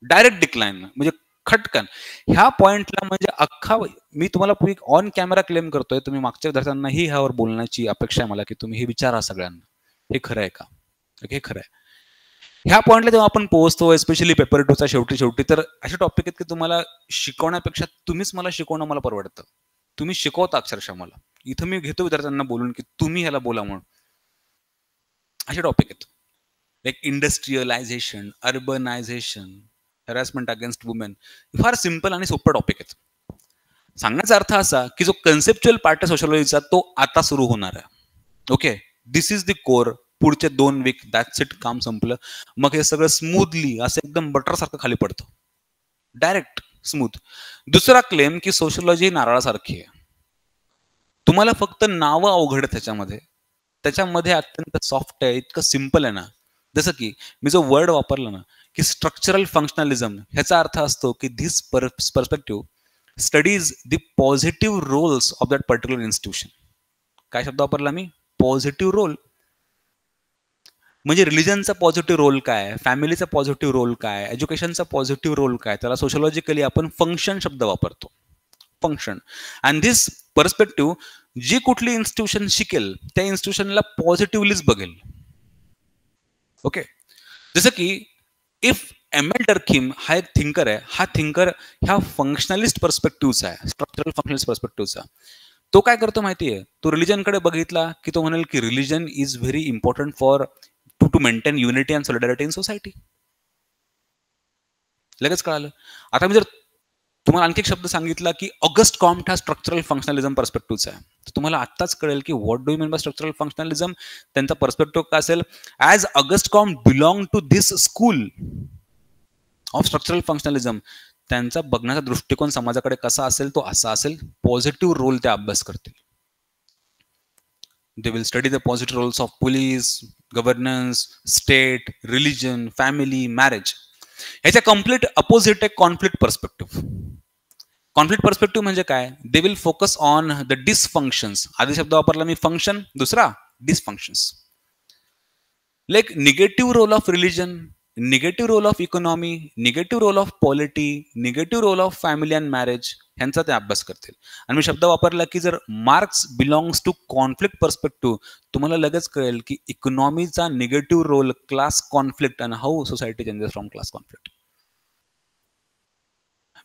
डायरेक्ट डिक्लाइन, म्हणजे खटकन ह्या पॉइंटला. म्हणजे अख्खा मी तुम्हाला ऑन कॅमेरा क्लेम करतोय, तुम्ही मागच्या विद्यार्थ्यांनाही ह्यावर बोलण्याची अपेक्षा आहे मला की तुम्ही हे विचारा सगळ्यांना, हे खरं आहे का? हे खरं आहे. ह्या पॉइंटला जेव्हा आपण पोहोचतो, एस्पेशली पेपर 2चा शेवटी, तर असे टॉपिक आहेत की तुम्हाला शिकवण्यापेक्षा तुम्हीच मला शिकवणं मला परवडतं. तुम्ही शिकवता अक्षरशः मला. इथं मी घेतो विद्यार्थ्यांना बोलून की तुम्ही ह्याला बोला म्हणून. असे टॉपिक आहेत like industrialisation, urbanisation, harassment against women. फार सिंपल आणि सोपं टॉपिक आहेत. सांगण्याचा अर्थ असा की जो कन्सेप्च्युअल पार्ट आहे सोशलॉजीचा तो आता सुरू होणार आहे. Okay, this is the core. पुढचे 2 वीक दॅट्स इट, काम संपलं. मग हे सगळं स्मूथली असं एकदम बटर सारखं खाली पडतं, डायरेक्ट स्मूथ. दुसरा क्लेम की सोशलॉजी नारळासारखी आहे. तुम्हाला फक्त नावं अवघड आहे त्याच्यामध्ये अत्यंत सॉफ्ट आहे, इतकं सिंपल आहे ना. जसं की मी जो वर्ड वापरला ना की स्ट्रक्चरल फंक्शनलिझम, ह्याचा अर्थ असतो की this perspective studies the positive roles of that particular institution. काय शब्द वापरला मी? Positive role. म्हणजे रिलिजनचा पॉझिटिव्ह रोल काय, फॅमिलीचा पॉझिटिव्ह रोल काय, एज्युकेशनचा पॉझिटिव्ह रोल काय, त्याला सोशलॉजिकली आपण फंक्शन शब्द वापरतो, फंक्शन. अँड धिस पर्स्पेक्टिव्ह जी कुठली इन्स्टिट्यूशन शिकेल त्या इन्स्टिट्यूशनला पॉझिटिव्हलीच बघेल. ओके, जसं की इफ एम.एल. डर्किम हा एक थिंकर आहे, हा थिंकर ह्या फंक्शनलिस्ट पर्स्पेक्टिव्हचा आहे, स्ट्रक्चरल फंक्शनलिस्ट पर्स्पेक्टिव्हचा. तो काय करतो माहितीये? तो रिलिजनकडे बघितला की तो म्हणेल की religion is very important for to maintain unity and solidarity in society. लगेच कळालं. आता मी जर तुम्हाला आणखी एक शब्द सांगितला की ऑगस्ट कॉम्ट हा स्ट्रक्चरल फंक्शनलिझम पर्स्पेक्टिव्हचा आहे, तर तुम्हाला आत्ताच कळेल की what do you mean by structural functionalism. त्यांचा पर्स्पेक्टिव्ह काय असेल? As August Comte belong to this school of structural functionalism, त्यांचा बघण्याचा दृष्टिकोन समाजाकडे कसा असेल तो असा असेल. पॉझिटिव्ह रोल ते अभ्यास करतील. They will study the positive roles of police, governance, state, religion, family, marriage. ह्याच्या कम्प्लीट अपोजिट आहे कॉन्फ्लिक्ट पर्स्पेक्टिव्ह. कॉन्फ्लिक्ट पर्स्पेक्टिव्ह म्हणजे काय? They will focus on the dysfunctions. आधी शब्द वापरला मी फंक्शन, दुसरा dysfunctions. Like negative role of religion, negative role of economy, negative role of polity, negative role of family and marriage, ह्यांचा ते अभ्यास करतील. आणि मी शब्द वापरला की जर Marx belongs to conflict perspective, तुम्हाला लगेच कळेल की इकॉनॉमीचा negative role class conflict and how society changes from class conflict.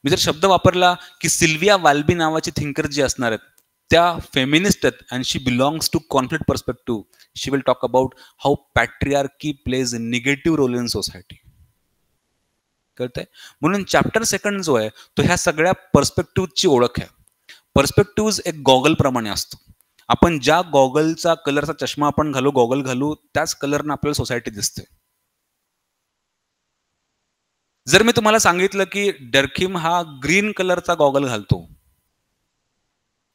मी जर शब्द वापरला की सिल्विया वाल्बी नावाची थिंकर जी असणार आहेत त्या फेमिनिस्ट आहेत and she belongs to conflict perspective, she will talk about how patriarchy plays negative role in society. कळतंय? म्हणून चॅप्टर 2 जो आहे तो ह्या सगळ्या पर्स्पेक्टिव्हची ओळख आहे. पर्स्पेक्टिव्ह एक गॉगल प्रमाणे असतो. आपण ज्या गॉगलचा कलरचा चष्मा आपण घालू, गॉगल घालू, त्याच कलरनं आपल्याला सोसायटी दिसते. जर मी तुम्हाला सांगितलं की डर्किम हा ग्रीन कलरचा गॉगल घालतो,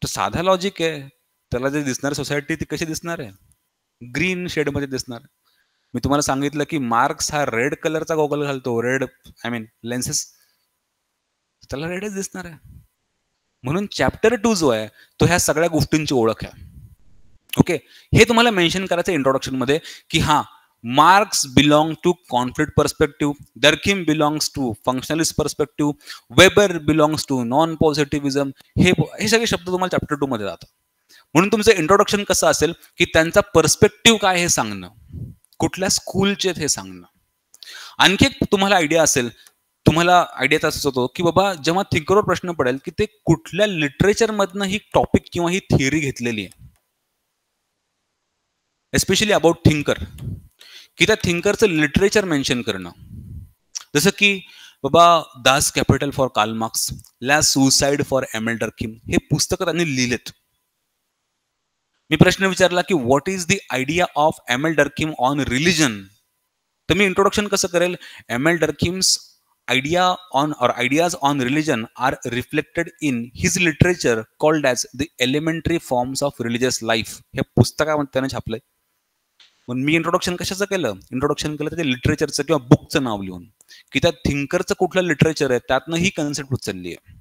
तर साधा लॉजिक आहे, त्याला जे दिसणार सोसायटी ती कशी दिसणार आहे? ग्रीन शेडमध्ये दिसणार. मी तुम्हाला सांगितलं की मार्क्स हा रेड कलरचा गॉगल घालतो, रेड लेन्सेस, त्याला रेडच दिसणार आहे. म्हणून चॅप्टर 2 जो आहे तो ह्या सगळ्या गोष्टींची ओळख आहे. ओके, हे तुम्हाला मेन्शन करायचं इंट्रोडक्शन मध्ये की हा Marx belong to conflict perspective, Durkheim belongs to functionalist perspective, Weber belongs to non positivism. हे सगळे शब्द तुम्हाला चॅप्टर 2 मध्ये जातात. म्हणून तुमचं इंट्रोडक्शन कसं असेल की त्यांचा पर्स्पेक्टिव्ह काय हे सांगणं, कुठल्या स्कूलचे हे सांगणं. आणखी एक तुम्हाला आयडिया असेल, तुम्हाला आयडिया असंच होतो की बाबा जेव्हा थिंकरवर प्रश्न पडेल की ते कुठल्या लिटरेचरमधनं ही टॉपिक किंवा ही थिअरी घेतलेली आहे, एस्पेशली अबाउट थिंकर, की त्या थिंकरचं लिटरेचर मेन्शन करणं. जसं की बाबा Das Kapital for Karl Marx, Le Suicide for Emile Durkheim, हे पुस्तकं त्यांनी लिहिलेत. मी प्रश्न विचारला की what is the idea of Emile Durkheim on religion, तर मी इंट्रोडक्शन कसं करेल, एमेल डर्किम्स idea on or ideas on religion are reflected in his literature called as the elementary forms of religious life. हे पुस्तकामध्ये त्याने छापलंय. पण मी इंट्रोडक्शन कशाचं केलं, इंट्रोडक्शन केलं त्या लिटरेचरचं किंवा बुकचं नाव लिहून, की त्या थिंकरचं कुठलं लिटरेचर आहे त्यातनं ही कन्सेप्ट उचलली आहे.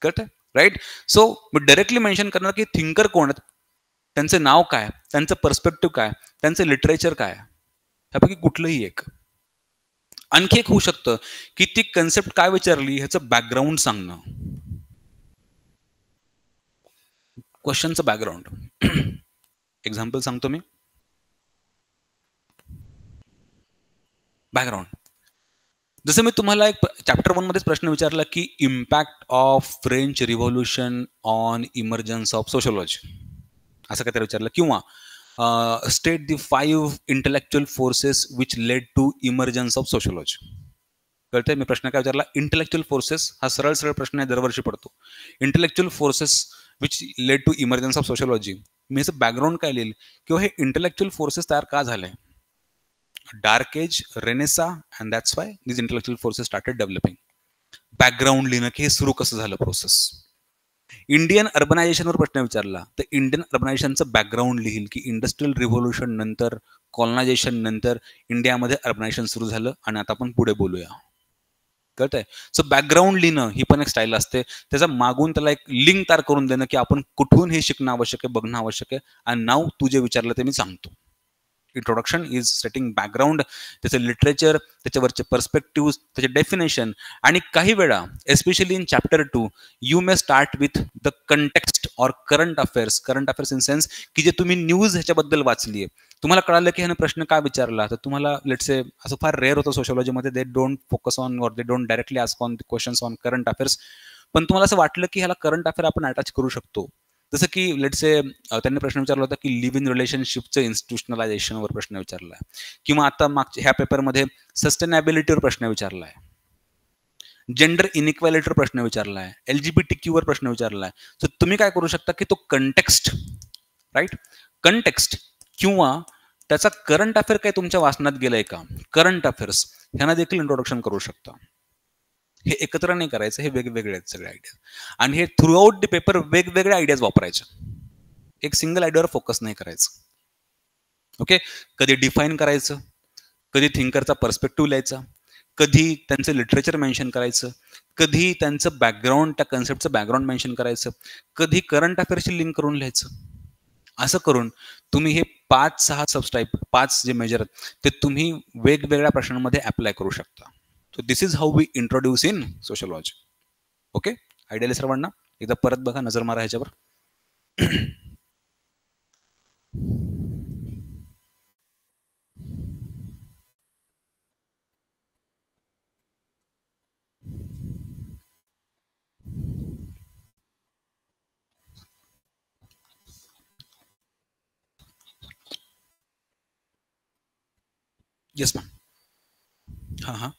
कळतंय, राईट? सो मी डायरेक्टली मेन्शन करणार की थिंकर कोण आहेत, त्यांचं नाव काय, त्यांचं पर्स्पेक्टिव्ह काय, त्यांचं लिटरेचर काय, ह्यापैकी कुठलंही एक. आणखी एक होऊ शकतं की ती कन्सेप्ट काय विचारली ह्याचं बॅकग्राऊंड सांगणं, क्वेश्चनचं बॅकग्राऊंड. एक्झाम्पल सांगतो मी. बॅकग्राऊंड, जसं मी तुम्हाला एक चॅप्टर 1 मध्येच प्रश्न विचारला की impact of French revolution on emergence of sociology, असं काहीतरी विचारलं. किंवा state the 5 intellectual forces which led to emergence of sociology. कळतंय मी प्रश्न काय विचारला, इंटेलेक्च्युअल फोर्सेस, हा सरळ सरळ प्रश्न आहे, दरवर्षी पडतो. Intellectual forces which led to emergence of sociology, मी याचं बॅकग्राऊंड काय लिहिलं किंवा हे इंटेलेक्च्युअल फोर्सेस तयार का झाले, dark age, renaissance, and that's why this intellectual forces started developing. Background लिहिणं की हे सुरू कसं झालं प्रोसेस. इंडियन अर्बनायझेशनवर प्रश्न विचारला तर इंडियन अर्बनायझेशनचं बॅकग्राऊंड लिहिल की इंडस्ट्रियल रिव्होल्युशन नंतर, कॉलनायझेशन नंतर इंडियामध्ये अर्बनायझेशन सुरू झालं आणि आता आपण पुढे बोलूया. कळतंय? सो बॅकग्राऊंड लिहिणं ही पण एक स्टाईल असते, त्याचा मागून त्याला एक लिंक तयार करून देणं की आपण कुठून हे शिकणं आवश्यक आहे, बघणं आवश्यक आहे. आणि नाव तू जे विचारलं ते मी सांगतो. इंट्रोडक्शन इज सेटिंग बॅकग्राऊंड, त्याचं लिटरेचर, त्याच्यावरचे पर्स्पेक्टिव्ह, त्याचे डेफिनेशन. आणि काही वेळा especially in chapter 2 you may start with the context or current affairs. Current affairs in sense की जे तुम्ही न्यूज ह्याच्याबद्दल वाचली आहे, तुम्हाला कळालं की ह्याने प्रश्न काय विचारला, तर तुम्हाला लेट्स से असं फार रेअर होतं सोशोलॉजीमध्ये, they don't focus on or they don't directly ask on the questions on current affairs. पण तुम्हाला असं वाटलं की ह्याला करंट अफेअर आपण अटॅच करू शकतो. जसं की लेट्स से त्यांनी प्रश्न विचारला होता की लिव्ह इन रिलेशनशिपचं इन्स्टिट्यूशनलायझेशनवर प्रश्न विचारला आहे. किंवा आता मागच्या ह्या पेपरमध्ये सस्टेनेबिलिटीवर प्रश्न विचारला आहे, जेंडर इनइक्वॅलिटीवर प्रश्न विचारला आहे, LGBTQ वर प्रश्न विचारला आहे. तर तुम्ही काय करू शकता की तो कंटेक्स्ट, राईट, कंटेक्स्ट किंवा त्याचा करंट अफेअर काय तुमच्या वाचनात गेलाय का, करंट अफेअर्स ह्यांना देखील इंट्रोडक्शन करू शकता. हे एकत्र नाही करायचं, हे वेगवेगळे आहेत सगळे आयडिया. आणि हे थ्रू आउट द पेपर वेगवेगळे आयडियाज वापरायचे, एक सिंगल आयडियावर फोकस नाही करायचं. ओके, कधी डिफाईन करायचं, कधी थिंकरचा पर्स्पेक्टिव्ह लिहायचा, कधी त्यांचं लिटरेचर मेन्शन करायचं, कधी त्यांचं बॅकग्राऊंड, त्या कन्सेप्टचं बॅकग्राऊंड मेन्शन करायचं, कधी करंट अफेअर्सची लिंक करून लिहायचं. असं करून तुम्ही हे 5-6 सबटाईप, 5 जे मेजर आहेत ते तुम्ही वेगवेगळ्या प्रश्नांमध्ये अप्लाय करू शकता. So this is how we introduce in sociology. Okay, idea सर्वांना एकदा परत बघा, नजर मारा ह्याच्यावर. Yes ma'am. हां हां.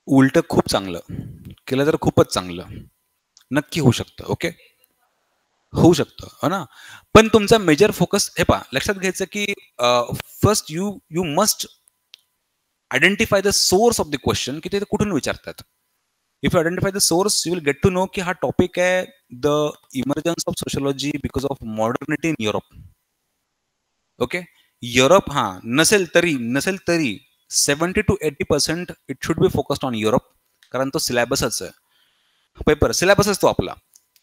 उलट खूप चांगलं केलं तर खूपच चांगलं, नक्की होऊ शकतं. ओके, होऊ शकतं, हो ना. पण तुमचा मेजर फोकस हे पहा, लक्षात घ्यायचं की first you must identify the source of the question, की ते कुठून विचारतात. If you identify the source you will get to know की हा टॉपिक आहे the emergence of sociology because of modernity in Europe. Okay, Europe हा नसेल तरी 70 to 80% it should be focused on Europe, कारण तो सिलेबसच आहे, पेपर सिलेबसच तो आपला,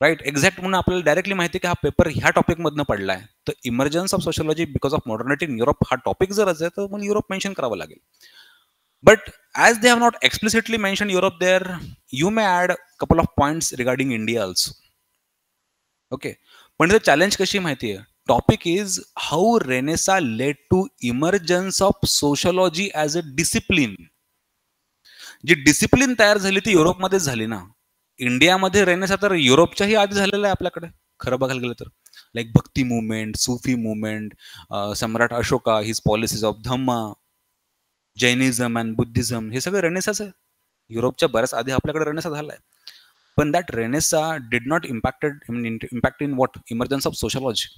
राईट. एक्झॅक्ट म्हणून आपल्याला डायरेक्टली माहिती आहे की हा पेपर ह्या टॉपिक मधनं पडलाय, तर emergence of sociology because of modernity in Europe हा टॉपिक जर असेल तर मग युरोप मेन्शन करावं लागेल. But as they have not explicitly mention Europe there, you may add couple of points regarding India also. Okay, पण इथं चॅलेंज कशी माहिती आहे, topic is how renaissance led to emergence of sociology as a discipline. जी discipline तयार झाली ती युरोपमध्येच झाली ना. इंडियामध्ये रेनेसा तर युरोपच्याही आधी झालेला आहे आपल्याकडे खरं बघायला गेलं तर. Like Bhakti movement, Sufi movement, Samrat Ashoka, his policies of Dhamma, Jainism and Buddhism, हे सगळं रेनेसाच आहे. युरोपच्या बऱ्याच आधी आपल्याकडे रेनेसा झालाय. पण that Renaissance did not impact in what emergence of sociology.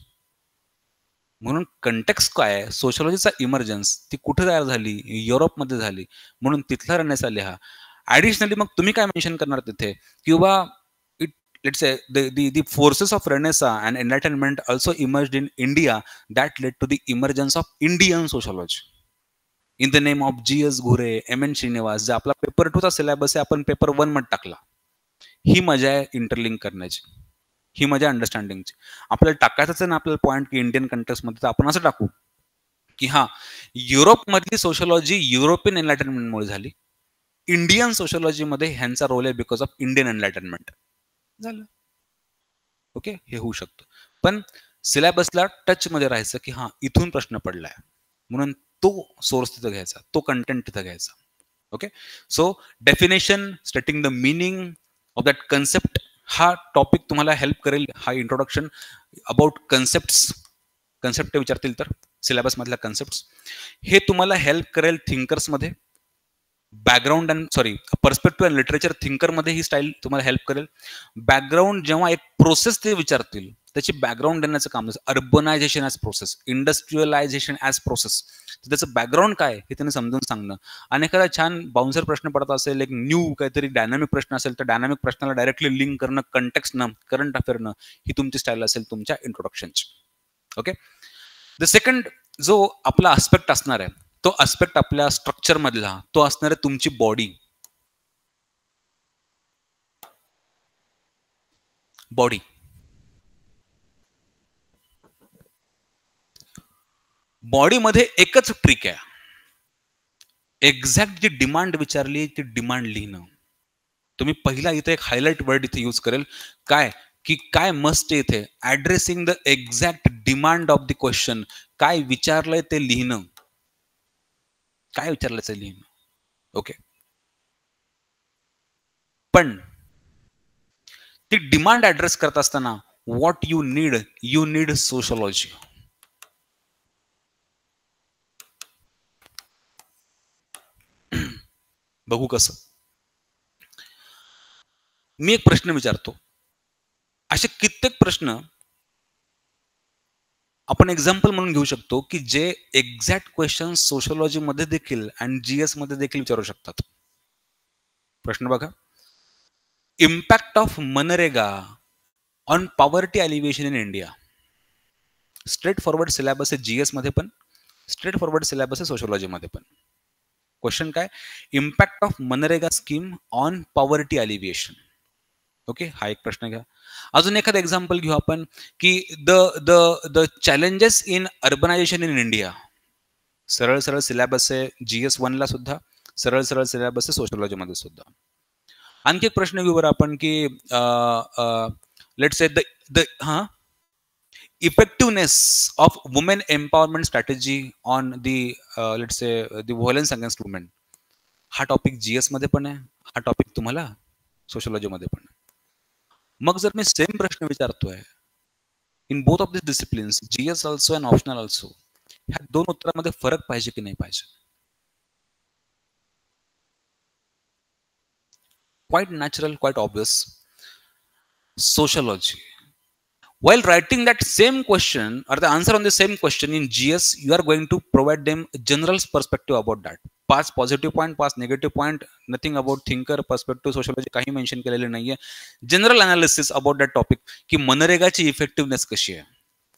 म्हणून कंटेक्स्ट काय आहे, सोशलॉजीचा इमर्जन्स ती कुठे तयार झाली, युरोपमध्ये झाली, म्हणून तिथला रेनेसा लिहा. ॲडिशनली मग तुम्ही काय मेन्शन करणार तिथे, किंवा let's say the forces of Renaissance and Enlightenment also emerged in India that led to the emergence of Indian sociology. In the name of G.S. Ghure, M.N. Srinivas, जे आपला paper 2 चा syllabus आहे आपण paper 1 मध्ये टाकला. ही मजा आहे interlink करण्याची, ही मजा अंडरस्टँडिंगची. आपल्याला टाकायचंच आहे ना आपल्याला पॉईंट की इंडियन कंटेक्स्टमध्ये, तर आपण असं टाकू की हा युरोपमधली सोशलॉजी युरोपियन एनलायटनमेंटमुळे झाली, इंडियन सोशलॉजीमध्ये ह्यांचा रोल आहे बिकॉज ऑफ इंडियन एनलायटनमेंट झालं. ओके, हे होऊ शकतं. पण सिलेबसला टच मध्ये राहायचं की हा इथून प्रश्न पडलाय, म्हणून तो सोर्स तिथं घ्यायचा, तो कंटेंट तिथं घ्यायचा. Okay, so definition, stating the meaning of that concept, हा टॉपिक तुम्हाला हेल्प करेल. हा इंट्रोडक्शन अबाउट कन्सेप्ट विचारतील तर सिलेबस मधल्या कन्सेप्ट, हे तुम्हाला हेल्प करेल थिंकर्समध्ये. Background and perspective and literature थिंकरमध्ये ही स्टाईल तुम्हाला हेल्प करेल. बॅकग्राऊंड जेव्हा एक प्रोसेस ते विचारतील त्याची बॅकग्राऊंड देण्याचं काम, urbanisation as process, industrialisation as process, त्याचं बॅकग्राऊंड काय हे त्यांनी समजून सांगणं. आणि एखादा छान बाउन्सर प्रश्न पडत असेल, एक न्यू काहीतरी डायनामिक प्रश्न असेल तर डायनामिक प्रश्नाला डायरेक्टली लिंक करणं, कंटेक्स्टनं, करंट अफेअरनं, ही तुमची स्टाईल असेल तुमच्या इंट्रोडक्शनची. ओके, द सेकंड जो आपला आस्पेक्ट असणार आहे, तो आस्पेक्ट आपल्या स्ट्रक्चर मधला तो असणार आहे तुमची बॉडी. बॉडीमध्ये एकच ट्रिक आहे, एक्झॅक्ट जी डिमांड विचारली ती डिमांड लिहिणं. तुम्ही पहिला इथे एक हायलाइट वर्ड इथे यूज करेल, काय की काय मस्ट इथे addressing the exact demand of the question. काय विचारलंय ते लिहिणं, काय विचारलंय ते लिहिणं. ओके, पण ती डिमांड ऍड्रेस करत असताना व्हॉट यू नीड सोशलॉजी. बघू कसं. मी एक प्रश्न विचारतो, असे कित्येक प्रश्न आपण एक्झाम्पल म्हणून घेऊ शकतो की जे एक्झॅक्ट क्वेश्चन सोशलॉजी मध्ये देखील आणि जीएस मध्ये देखील विचारू शकतात. प्रश्न बघा, इम्पॅक्ट ऑफ मनरेगा on poverty alleviation in India. Straightforward syllabus आहे जीएस मध्ये पण, स्ट्रेट फॉरवर्ड सिलेबस आहे सोशलॉजी मध्ये पण. क्वेश्चन काय, इम्पॅक्ट ऑफ मनरेगा scheme on poverty alleviation. Okay, हा एक प्रश्न घ्या. अजून एखादं एक्झाम्पल घेऊ आपण की the the the challenges in urbanisation in India. सरळ सरळ सिलेबस आहे जीएस 1 ला सुद्धा, सरळ सरळ सिलेबस आहे सोशलॉजी मध्ये सुद्धा. आणखी एक प्रश्न घेऊ बरं आपण की let's say the effectiveness of women empowerment strategy on the let's say the violence against women. हा टॉपिक जीएस मध्ये पण आहे, हा टॉपिक तुम्हाला सोशलॉजी मध्ये पण आहे. मग जर मी सेम प्रश्न विचारतोय in both of this disciplines, GS also and optional also, ह्या दोन उत्तरामध्ये फरक पाहिजे की नाही पाहिजे. Quite natural, quite obvious. Sociology. While writing that same question or the answer on the same question in GS, you are going to provide them general perspective about that. Past positive point, past negative point, nothing about thinker, perspective, sociology काही mention केलेले नाहीये. General analysis about that topic की मनरेगाची effectiveness कशी आहे.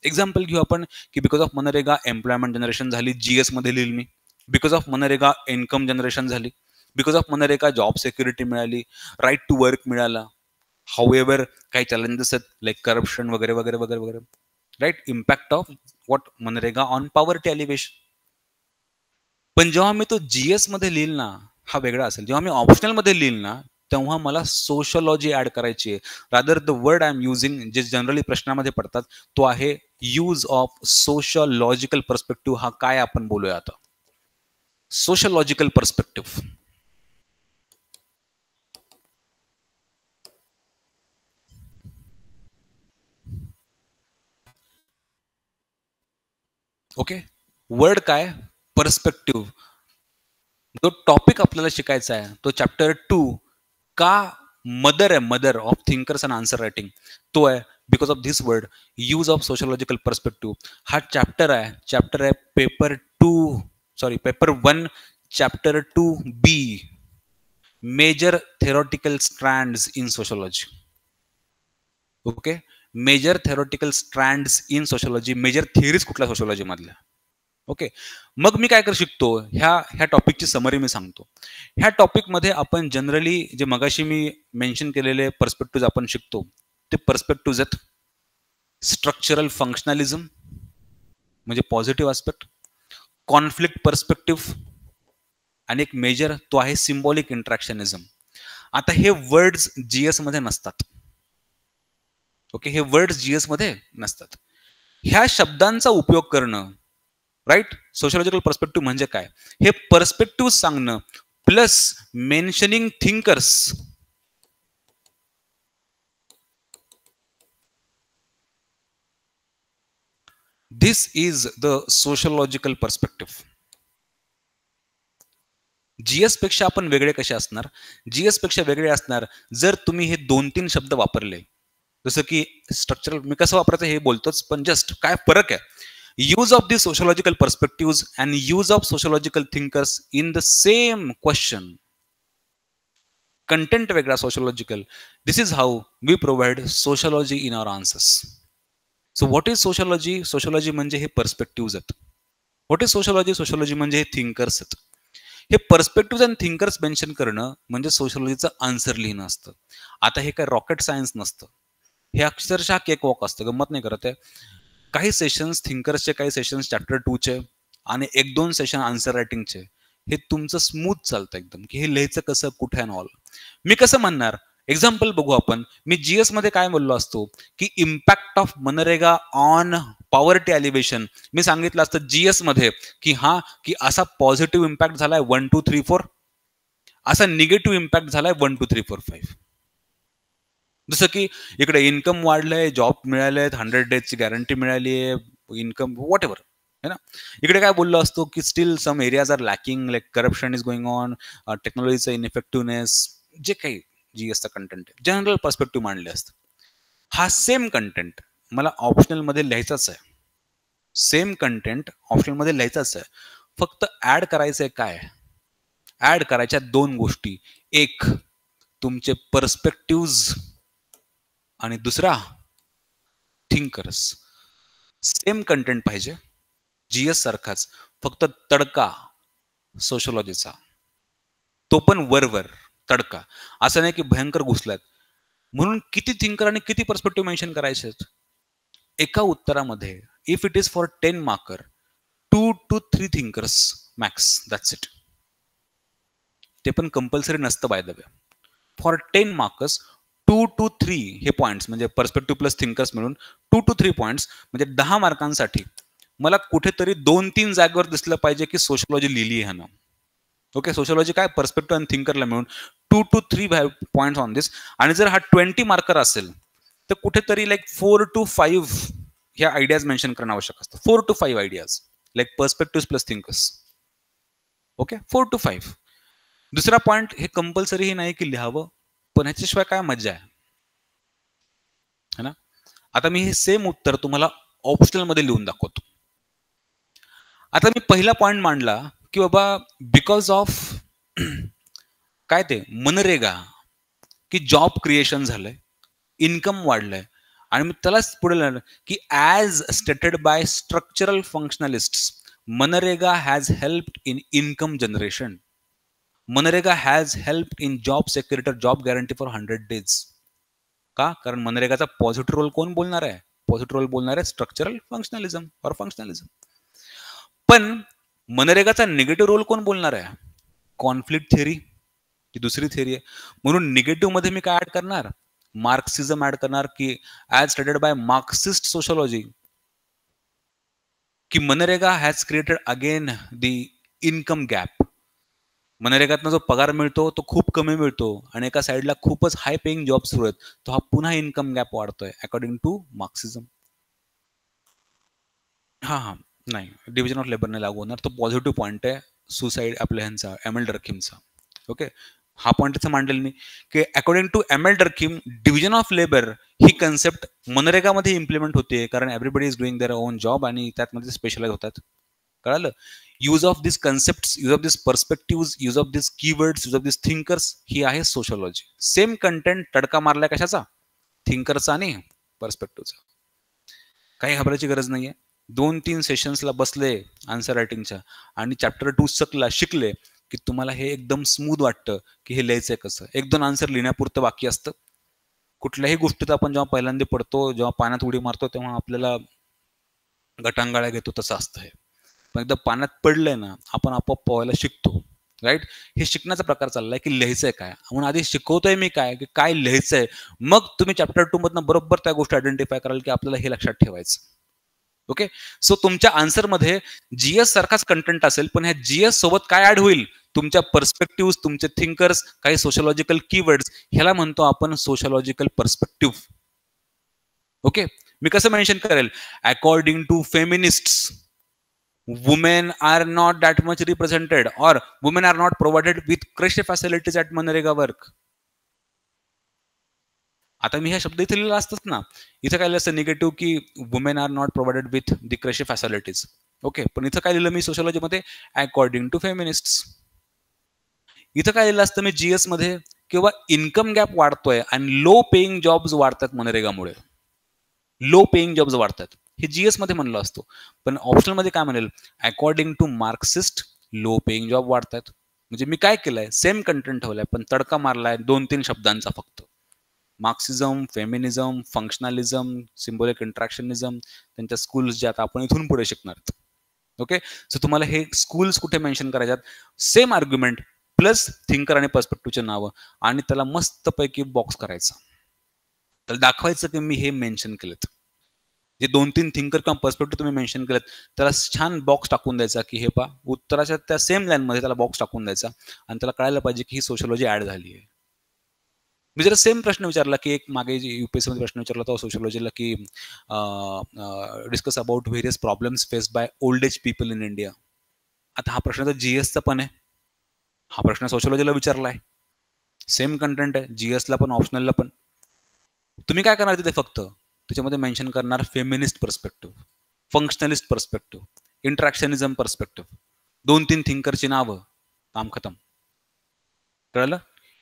Example घेऊ आपण की बिकॉज ऑफ मनरेगा एम्प्लॉयमेंट जनरेशन झाली, जीएस मध्ये लिहिल मी. बिकॉज ऑफ मनरेगा इन्कम जनरेशन झाली, बिकॉज ऑफ मनरेगा जॉब सिक्युरिटी मिळाली, राईट टू वर्क मिळाला. हाऊएव्हर काही चॅलेंजेस आहेत लाईक करप्शन वगैरे वगैरे वगैरे वगैरे. Right, impact of what MNREGA on poverty alleviation. पण जेव्हा मी तो जीएस मध्ये लिहिल ना, हा वेगळा असेल. जेव्हा मी ऑप्शनल मध्ये लिहिल ना, तेव्हा मला सोशलॉजी ऍड करायची आहे. Rather the word I am using, जे जनरली प्रश्नामध्ये पडतात, तो आहे यूज ऑफ सोशलॉजिकल पर्स्पेक्टिव्ह. हा काय आपण बोलूया आता, सोशलॉजिकल पर्स्पेक्टिव्ह. ओके, वर्ड काय, पर्स्पेक्टिव्ह. जो टॉपिक आपल्याला शिकायचा आहे तो चॅप्टर 2 का मदर आहे, mother of thinkers and answer writing, तो आहे because of this word, use of sociological perspective. हा चॅप्टर आहे paper 2, sorry paper 1 chapter 2B, major theoretical strands in sociology. Okay, major theoretical strands in sociology, major theories कुठल्या sociology मधल्या. Okay, मग मी काय करू शिकतो, ह्या टॉपिकची समरी मी सांगतो. ह्या टॉपिकमध्ये आपण जनरली जे मगाशी मी मेन्शन केलेले पर्स्पेक्टिव्ह आपण शिकतो, ते पर्स्पेक्टिव्ह आहेत स्ट्रक्चरल फंक्शनलिझम म्हणजे पॉझिटिव्ह आस्पेक्ट, कॉन्फ्लिक्ट पर्स्पेक्टिव्ह, आणि एक मेजर तो आहे सिम्बॉलिक इंट्रॅक्शनिझम. आता हे वर्ड्स जीएस मध्ये नसतात. ओके, हे वर्ड्स जीएस मध्ये नसतात. ह्या शब्दांचा उपयोग करणं, राईट, सोशलॉजिकल पर्स्पेक्टिव्ह म्हणजे काय, हे पर्स्पेक्टिव्ह सांगणं plus mentioning thinkers, this is the sociological perspective. GS पेक्षा आपण वेगळे कसे असणार, जीएस पेक्षा वेगळे असणार जर तुम्ही हे 2-3 शब्द वापरले, जसं की स्ट्रक्चरल, मी कसं वापरायचं हे बोलतोच, पण जस्ट काय फरक आहे, use of the sociological perspectives and use of sociological thinkers in the same question. Content वेगळा sociological. This is how we provide sociology in our answers. So what is sociology? Sociology म्हणजे हे perspective आहेत. What is sociology? Sociology म्हणजे हे thinkers आहेत. हे perspective आणि thinkers mention करणं म्हणजे सोशलॉजीचं आन्सर लिहिणं असतं. आता हे काय रॉकेट सायन्स नसतं, हे अक्षरशः केक वॉक असतं. गंमत नाही करत आहे. काही सेशन्स थिंकर्सचे, काही सेशन्स चॅप्टर 2चे आणि 1-2 सेशन आन्सर रायटिंगचे, हे तुमचं स्मूथ चालतं एकदम, की हे लिहायचं कसं, कुठे अँड ऑल. मी कसं म्हणणार, एक्झाम्पल बघू आपण. मी जीएस मध्ये काय बोललो असतो की इम्पॅक्ट ऑफ मनरेगा ऑन पॉवर्टी एलिव्हेशन, मी सांगितलं असतं जीएस मध्ये की हा, की असा पॉझिटिव्ह इम्पॅक्ट झालाय 1 2 3 4, असा निगेटिव्ह इम्पॅक्ट झालाय 1 2 3 4 5. जसं की इकडे इन्कम वाढलंय, जॉब मिळाले, 100 डेजची गॅरंटी मिळाली आहे, इन्कम व्हॉट एव्हर, है ना. इकडे काय बोललो असतो की still some areas are lacking, like corruption is going on, टेक्नॉलॉजीचा इनइफेक्टिव्हनेस, जे काही जीएसचा कंटेंट आहे, जनरल पर्स्पेक्टिव्ह मांडले असतं. हा सेम कंटेंट मला ऑप्शनल मध्ये लिहायचाच आहे, सेम कंटेंट ऑप्शनल मध्ये लिहायचाच आहे, फक्त ऍड करायचंय काय, ऍड करायच्या 2 गोष्टी, एक तुमचे पर्स्पेक्टिव्ह आणि दुसरा थिंकर्स. सेम कंटेंट पाहिजे, जीएस सारखाच, फक्त तडका सोशलॉजीचा, तो पण वरवर तडका. असं नाही की भयंकर घुसलात. म्हणून किती थिंकर आणि किती पर्स्पेक्टिव्ह मेन्शन करायचे एका उत्तरामध्ये. If it is for 10 marker, 2 to 3 thinkers max, that's it. ते पण कंपल्सरी नसतं by the way. For 10 markers 2 to 3 हे पॉइंट्स, म्हणजे पर्स्पेक्टिव्ह प्लस थिंकर्स मिळून 2 to 3 पॉइंट्स, म्हणजे 10 मार्कांसाठी मला कुठेतरी 2-3 जागेवर दिसलं पाहिजे की सोशलॉजी लिहिली आहे ना. ओके, सोशलॉजी काय, पर्स्पेक्टिव्ह आणि थिंकरला मिळून 2 to 3 पॉइंट्स ऑन दिस. आणि जर हा 20 मार्कर असेल तर कुठेतरी लाईक 4 to 5 ह्या आयडियाज मेन्शन करणं आवश्यक असतं. 4 to 5 ideas, like perspective plus thinkers. Okay, 4 to 5. दुसरा पॉइंट, हे कंपल्सरी ही नाही की लिहावं, पण ह्याच्याशिवाय काय मजा आहे, है ना. आता मी हे सेम उत्तर तुम्हाला ऑप्शनल मध्ये लिहून दाखवतो. आता मी पहिला पॉइंट मांडला की बाबा बिकॉज ऑफ काय ते मनरेगा, की जॉब क्रिएशन झालंय, इन्कम वाढलंय, आणि मी त्यालाच पुढे लिहिलं की as stated by structural functionalist, MNREGA has helped in income generation. MNREGA has helped in job security, job guarantee for 100 days. का, कारण मनरेगाचा पॉझिटिव्ह रोल कोण बोलणार आहे, पॉझिटिव्ह रोल बोलणार आहे स्ट्रक्चरल फंक्शनलिझम और फंक्शनलिझम. पण मनरेगाचा निगेटिव्ह रोल कोण बोलणार आहे? कॉन्फ्लिक्ट थिअरी, ही दुसरी थिअरी आहे. म्हणून निगेटिव्ह मध्ये मी काय ऍड करणार? मार्क्सिझम ऍड करणार, की as studied by Marxist sociology, की मनरेगा has created again the income gap. मनरेगातनं जो पगार मिळतो तो खूप कमी मिळतो आणि एका साईडला खूपच हाय पेईंग जॉब सुरू आहेत, तो हा पुन्हा इन्कम गॅप वाढतोय अकॉर्डिंग टू मार्क्सिझम. हा नाही, डिव्हिजन ऑफ लेबर नाही लागू होणार. तो पॉझिटिव्ह पॉईंट आहे सुसाईड आपल्या ह्यांचा, एमएल डर्किमचा. ओके, हा पॉईंट त्याचा मांडेल मी, की according to Emile Durkheim division of labour ही कन्सेप्ट मनरेगामध्ये इम्प्लिमेंट होते, कारण everybody is doing their own job आणि त्यामध्ये स्पेशलाइज होतात. कळालं? Use of this concept, use of this perspective, use of this keywords, use of this thinkers, ही आहे सोशोलॉजी. सेम कंटेंट तडका मारलाय कशाचा? थिंकरचा आणि पर्स्पेक्टिव्हचा. काही घाबरायची गरज नाहीये. 2-3 सेशन्सला बसले आन्सर रायटिंगच्या आणि चॅप्टर 2 शिकले की तुम्हाला हे एकदम स्मूथ वाटतं की हे लिहायचंय कसं. 1-2 आन्सर लिहिण्यापुरतं बाकी असतं. कुठल्याही गोष्टीत आपण जेव्हा पहिल्यांदा पडतो, जेव्हा पाण्यात उडी मारतो, तेव्हा आपल्याला गटांगाळ्या घेतो, तसं असतं हे. पण एकदा पाण्यात पडलंय ना, आपण आपोआप पोहायला शिकतो. राईट? हे शिकण्याचा प्रकार चाललाय की लिहायचंय काय. म्हणून आधी शिकवतोय मी काय, की काय लिहायचंय, मग तुम्ही चॅप्टर 2 मधनं बरोबर त्या गोष्टी आयडेंटिफाय कराल की आपल्याला हे लक्षात ठेवायचं. ओके, सो तुमच्या आन्सरमध्ये जीएस सारखाच कंटेंट असेल, पण ह्या जीएस सोबत काय ऍड होईल? तुमच्या पर्स्पेक्टिव्ह, तुमचे थिंकर्स, काही सोशोलॉजिकल कीवर्ड्स, ह्याला म्हणतो आपण सोशोलॉजिकल पर्स्पेक्टिव्ह. ओके, मी कसं मेन्शन करेल? According to feminists, women are not that much represented or women are not provided with creche facilities at MNREGA work. आता मी हा शब्द इथे लिहिला असताच ना, इथं काय लिहिलं असतं निगेटिव्ह, की women are not provided with the creche facilities. Okay, पण इथं काय लिहिलं मी सोशोलॉजीमध्ये? According to feminists. इथं काय लिहिलं असतं मी जीएस मध्ये? किंवा इन्कम गॅप वाढतोय आणि लो पेईंग जॉब्स वाढतात मनरेगामुळे. लो पेईंग जॉब्स वाढतात, हे जीएस मध्ये म्हणलं असतो. पण ऑप्शनल मध्ये काय म्हणेल? According to Marxist low paying job वाढतात. म्हणजे मी काय केलंय? सेम कंटेंट ठेवलाय, पण तडका मारलाय 2-3 शब्दांचा फक्त. मार्क्सिझम, फेमिनिझम, फंक्शनलिझम, सिम्बॉलिक इंट्रॅक्शनिझम, त्यांच्या स्कूल्स ज्या आता आपण इथून पुढे शिकणार. ओके, सो तुम्हाला हे स्कूल्स कुठे मेन्शन करायच्यात? सेम आर्ग्युमेंट प्लस थिंकर आणि पर्स्पेक्टिव्हचे नावं, आणि त्याला मस्तपैकी बॉक्स करायचा. त्याला दाखवायचं की मी हे मेन्शन केलेत. जे 2-3 थिंकर किंवा पर्स्पेक्टिव्ह तुम्ही मेन्शन केलेत, त्याला छान बॉक्स टाकून द्यायचा की हे पहा, उत्तराच्या त्या सेम लाईन मध्ये त्याला बॉक्स टाकून द्यायचा आणि त्याला कळायला पाहिजे की ही सोशोलॉजी ऍड झाली आहे. मी जरा सेम प्रश्न विचारला की एक मागे युपीएससी मध्ये प्रश्न विचारला होता सोशोलॉजीला, की discuss about various problems faced by old age people in India. आता हा प्रश्न तर जीएसचा पण आहे, हा प्रश्न सोशोलॉजीला विचारलाय, सेम कंटेंट आहे, जीएसला पण ऑप्शनलला पण. तुम्ही काय करणार तिथे? फक्त त्याच्यामध्ये मेन्शन करणार feminist perspective, functionalist perspective, interactionism perspective, 2-3 थिंकरची नावं, काम खतम. कळलं?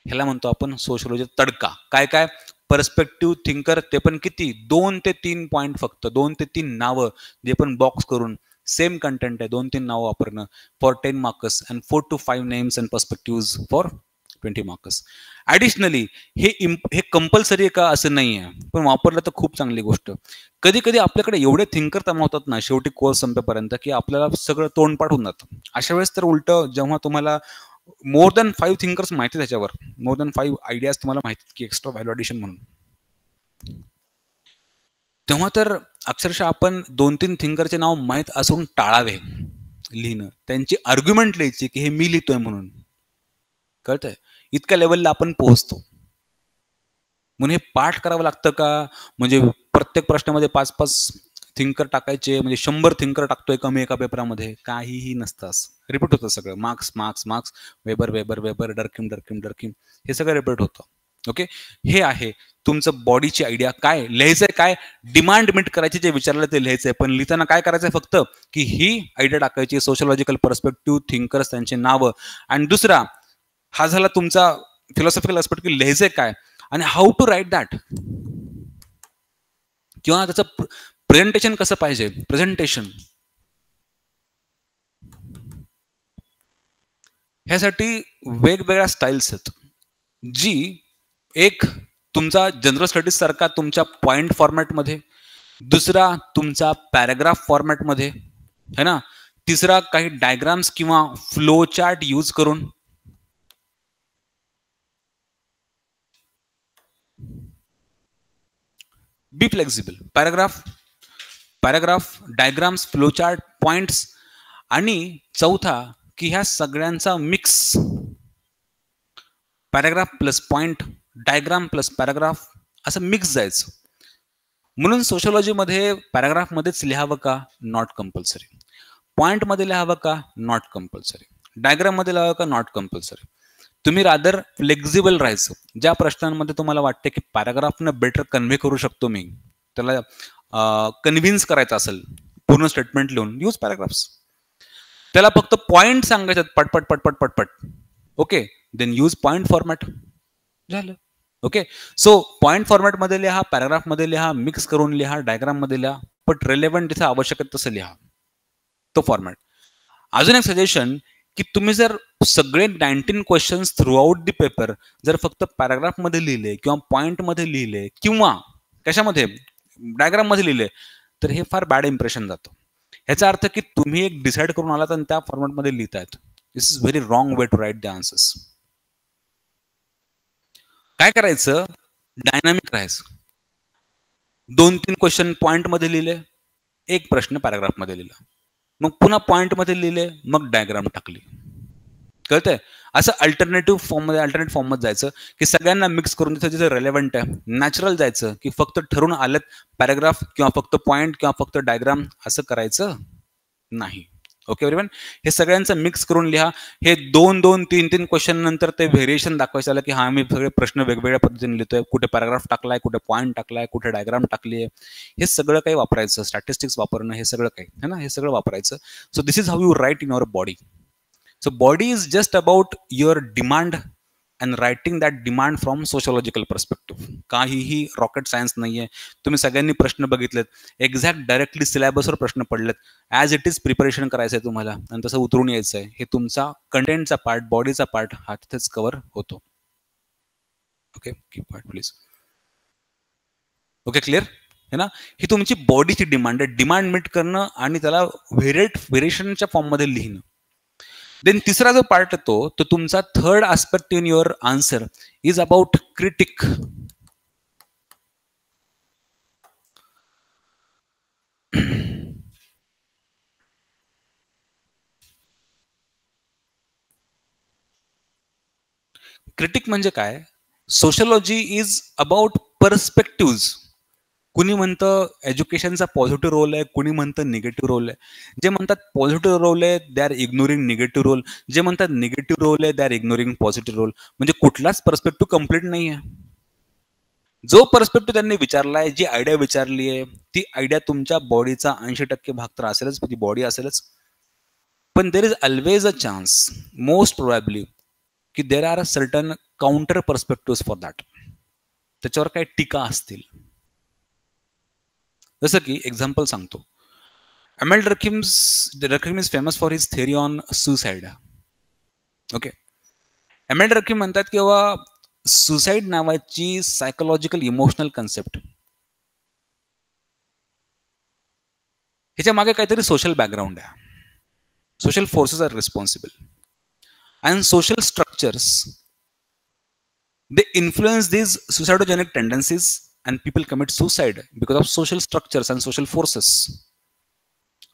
ह्याला म्हणतो आपण सोशोलॉजी तडका. काय काय? पर्स्पेक्टिव्ह, थिंकर, ते पण किती? 2 ते 3 पॉईंट फक्त, 2 ते 3 नावं, जे पण बॉक्स करून सेम कंटेंट आहे, 2-3 नावं वापरणं for 10 marks and 4 to 5 names and perspective for 20 marks. Additionally हे कंपल्सरी का असं नाही आहे, पण वापरलं तर खूप चांगली गोष्ट. कधी कधी आपल्याकडे एवढे थिंकर होतात ना शेवटी कोर्स संपेपर्यंत, की आपल्याला सगळं तोंडपाठ होऊन जातं. अशा वेळेस तर उलट, जेव्हा तुम्हाला मोर दॅन 5 थिंकर्स माहिती, त्याच्यावर मोर दॅन 5 आयडियाज तुम्हाला माहिती की एक्स्ट्रा व्हॅल्यू ॲडिशन म्हणून, तेव्हा तर अक्षरशः आपण 2-3 थिंकरचे नाव माहीत असून टाळावे लिहिणं, त्यांची आर्ग्युमेंट लिहायची की हे मी लिहितोय म्हणून. कळतंय? इतक्या लेवलला आपण पोहोचतो. म्हणून हे पाठ करावं लागतं का? म्हणजे प्रत्येक प्रश्नामध्ये 5-5 थिंकर टाकायचे, म्हणजे 100 थिंकर टाकतोय कमी एका पेपरामध्ये? काहीही नसतं, असं रिपीट होतं सगळं. Marx Marx Marx, Weber Weber Weber, Durkheim Durkheim Durkheim, हे सगळं रिपीट होतं. ओके, हे आहे तुमचं बॉडीची आयडिया. काय लिहायचंय? काय डिमांड मीट करायची, जे विचारलं ते लिहायचंय. पण लिहिताना काय करायचंय? फक्त की ही आयडिया टाकायची, सोशोलॉजिकल पर्स्पेक्टिव्ह, थिंकर्स, त्यांचे नावं. आणि दुसरा हा झाला तुमचा फिलॉसॉफिकल आस्पेक्ट, की लिहायचंय काय आणि हाऊ टू राईट दॅट, किंवा त्याचं प्रेझेंटेशन कसं पाहिजे. प्रेझेंटेशन ह्यासाठी वेगवेगळ्या स्टाईल्स आहेत, जी एक तुमचा जनरल स्टडीज सारखा तुमच्या पॉइंट फॉर्मॅटमध्ये, दुसरा तुमचा पॅराग्राफ फॉर्मॅटमध्ये है ना. तिसरा काही डायग्राम्स किंवा फ्लो चार्ट यूज करून. Be flexible. Paragraph, diagrams, flow chart, points, आणि चौथा की ह्या सगळ्यांचा mix, paragraph plus point, diagram plus paragraph, असं मिक्स जायचं. म्हणून सोशोलॉजीमध्ये पॅराग्राफमध्येच लिहावं का? Not compulsory. पॉइंटमध्ये लिहावं का? Not compulsory. डायग्राममध्ये लिहावं का? Not compulsory. तुम्ही रादर फ्लेक्झिबल राहायचं. ज्या प्रश्नांमध्ये तुम्हाला वाटते की पॅराग्राफनं बेटर कन्व्हे करू शकतो मी, त्याला कन्व्हिन्स करायचं असेल पूर्ण स्टेटमेंट लिहून, यूज पॅराग्राफ्स. त्याला फक्त पॉइंट सांगायचे पटपट पटपट पटपट, okay, then use point format. झालं. ओके. सो पॉइंट फॉर्मॅटमध्ये लिहा, पॅराग्राफमध्ये लिहा, मिक्स करून लिहा, डायग्राममध्ये लिहा, पण रेलेव्हंट तिथे आवश्यक तसं लिहा, तो फॉर्मॅट. अजून एक सजेशन की तुम्ही जर सगळे 19 questions through out the paper जर फक्त पॅराग्राफमध्ये लिहिले किंवा पॉइंटमध्ये लिहिले किंवा कशामध्ये डायग्राममध्ये लिहिले, तर हे फार बॅड इम्प्रेशन जातं. ह्याचा अर्थ की तुम्ही एक डिसाईड करून आलात आणि त्या फॉर्मॅटमध्ये लिहितायत. This is very wrong way to write the answers. काय करायचं? डायनामिक राहायचं. 2-3 क्वेश्चन पॉइंटमध्ये लिहिले, एक प्रश्न पॅराग्राफमध्ये लिहिला, मग पुन्हा पॉइंटमध्ये लिहिले, मग डायग्राम टाकली. कळतंय? असं अल्टरनेटिव्ह फॉर्ममध्ये जायचं की सगळ्यांना मिक्स करून तिथे जिथे रेलेव्हंट आहे नॅचरल जायचं, की फक्त ठरून आलेत पॅराग्राफ किंवा फक्त पॉइंट किंवा फक्त डायग्राम, असं करायचं नाही. ओके एव्हरीवन, हे सगळ्यांचं मिक्स करून लिहा. हे 2-2, 3-3 क्वेश्चन नंतर ते व्हेरिएशन दाखवायचं आलं की हा मी सगळे प्रश्न वेगवेगळ्या पद्धतीने लिहितोय, कुठे पॅराग्राफ टाकलाय, कुठे पॉइंट टाकलाय, कुठे डायग्राम टाकली आहे, हे सगळं काही वापरायचं. स्टॅटिस्टिक्स वापरणं, हे सगळं काही है ना, हे सगळं वापरायचं. So this is how you write in your body. So body is just about your demand and writing that demand from sociological perspective. काहीही रॉकेट सायन्स नाहीये. तुम्ही सगळ्यांनी प्रश्न बघितलेत, एक्झॅक्ट डायरेक्टली सिलेबसवर प्रश्न पडलेत, ॲज इट इज प्रिपरेशन करायचं आहे तुम्हाला आणि तसं उतरून यायचं आहे. हे तुमचा कंटेंटचा पार्ट, बॉडीचा पार्ट हा तिथेच कव्हर होतो. Okay, keep part please. Okay, clear है ना. ही तुमची बॉडीची डिमांड आहे. डिमांड मीट करणं आणि त्याला व्हेरिएशनच्या फॉर्ममध्ये लिहिणं. देन तिसरा जो पार्ट येतो तो तुमचा third aspect in your answer is about critic. Critic म्हणजे काय? Sociology is about perspective. कुणी म्हणतं एज्युकेशनचा पॉझिटिव्ह रोल आहे, कुणी म्हणतं निगेटिव्ह रोल आहे. जे म्हणतात पॉझिटिव्ह रोल आहे they are ignoring negative role, जे म्हणतात निगेटिव्ह रोल आहे they are ignoring positive role. म्हणजे कुठलाच पर्स्पेक्टिव्ह कम्प्लीट नाही आहे. जो पर्स्पेक्टिव्ह त्यांनी विचारलाय, जी आयडिया विचारली आहे, ती आयडिया तुमच्या बॉडीचा 80% भाग तर असेलच, ती बॉडी असेलच. पण there is always a chance, most probably, की there are a certain counter perspective for that. त्याच्यावर काही टीका असतील. जसं की एक्झाम्पल सांगतो. Emile Durkheim is famous for his theory on suicide. Okay, Emile Durkheim म्हणतात की बाबा सुसाइड नावाची सायकोलॉजिकल इमोशनल कन्सेप्ट, ह्याच्या मागे काहीतरी सोशल बॅकग्राऊंड आहे. Social forces are responsible and social structures they influence these suicidogenic tendencies and people commit suicide because of social structures and social forces.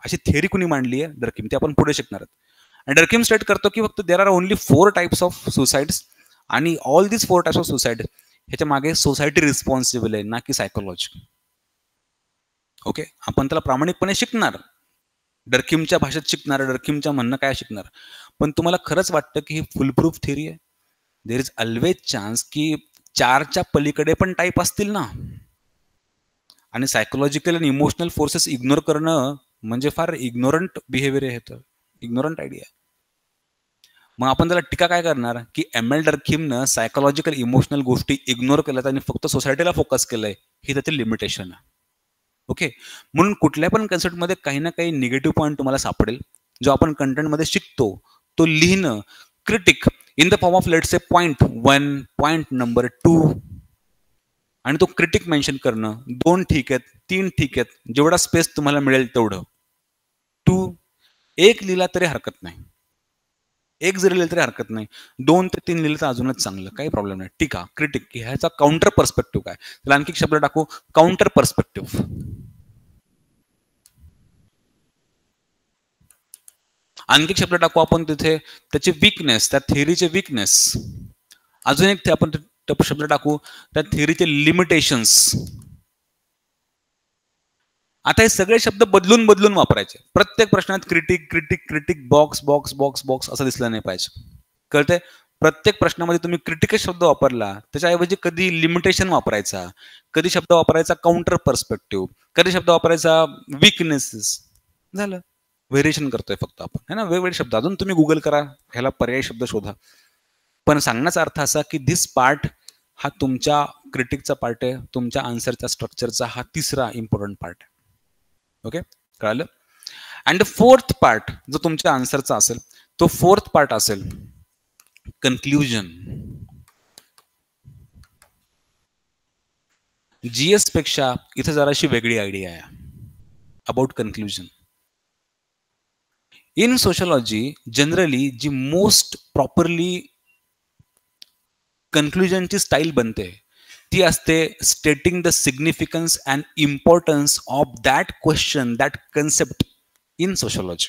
अशी theory कुणी मांडली आहे? डर्खिम. ते आपण पुढे शिकणार आहोत. आणि डर्खिम स्टेट करतो की फक्त there are only 4 types of suicides आणि all this 4 types of suicide ह्याच्या मागे सोसायटी रिस्पॉन्सिबल आहे, ना की सायकोलॉजी. ओके, आपण त्याला प्रामाणिकपणे शिकणार, डर्खिमच्या भाषेत शिकणार, डर्खिमच्या म्हणणं काय शिकणार. पण तुम्हाला खरंच वाटतं की ही फुल प्रूफ थिअरी आहे? देर इज ऑलवेज चान्स की 4च्या पलीकडे पण टाईप असतील ना. आणि सायकोलॉजिकल आणि इमोशनल फोर्सेस इग्नोर करणं म्हणजे फार इग्नोरंट बिहेवियर आहे, तर इग्नोरंट आयडिया. मग आपण त्याला टीका काय करणार की एमेल डर्खिमनं सायकोलॉजिकल इमोशनल गोष्टी इग्नोर केल्यात आणि फक्त सोसायटीला फोकस केलंय, ही त्यातील लिमिटेशन आहे. ओके, म्हणून कुठल्या पण कन्सेप्टमध्ये काही ना काही निगेटिव्ह पॉईंट तुम्हाला सापडेल. जो आपण कंटेंटमध्ये शिकतो तो लिहिणं, critic in the form of let's say point 1, point number 2, आणि तो क्रिटिक मेन्शन करणं. 2 ठीक आहेत, 3 ठीक आहेत, जेवढा स्पेस तुम्हाला मिळेल तेवढं. 2 1 लिहिला तरी हरकत नाही. 1 जरी लिहिलं तरी हरकत नाही. 2 ते 3 लिहिलं तर अजूनच चांगलं, काही प्रॉब्लेम नाही. टीका, क्रिटिक ह्याचा काउंटर पर्स्पेक्टिव्ह काय? त्याला आणखी एक शब्द टाकू, काउंटर पर्स्पेक्टिव्ह. आणखी एक शब्द टाकू आपण तिथे, त्याचे वीकनेस, त्या थेअरीचे वीकनेस. अजून एक आपण शब्द टाकू, त्या थेअरीचे लिमिटेशन्स. आता हे सगळे शब्द बदलून बदलून वापरायचे. प्रत्येक प्रश्नात critic critic critic box box box box असं दिसलं नाही पाहिजे. कळतंय? प्रत्येक प्रश्नामध्ये तुम्ही क्रिटिकल शब्द वापरला, त्याच्याऐवजी कधी लिमिटेशन वापरायचा, कधी शब्द वापरायचा काउंटर पर्स्पेक्टिव्ह, कधी शब्द वापरायचा वीकनेसेस. झालं. व्हेरिएशन करतोय फक्त आपण, है ना. वेगवेगळे शब्द अजून तुम्ही गुगल करा, ह्याला पर्यायी शब्द शोधा. पण सांगण्याचा अर्थ असा की दिस पार्ट हा तुमच्या क्रिटिकचा पार्ट आहे, तुमच्या आन्सरच्या स्ट्रक्चरचा हा तिसरा इम्पॉर्टंट पार्ट आहे. ओके, कळालं? अँड फोर्थ पार्ट जो तुमच्या आन्सरचा असेल, तो फोर्थ पार्ट असेल कन्क्ल्युजन. जीएस पेक्षा इथे जराशी वेगळी आयडिया आहे about conclusion. In sociology generally जी मोस्ट प्रॉपरली कन्क्ल्युजनची स्टाईल बनते ती असते stating the significance and importance of that question, that concept in sociology.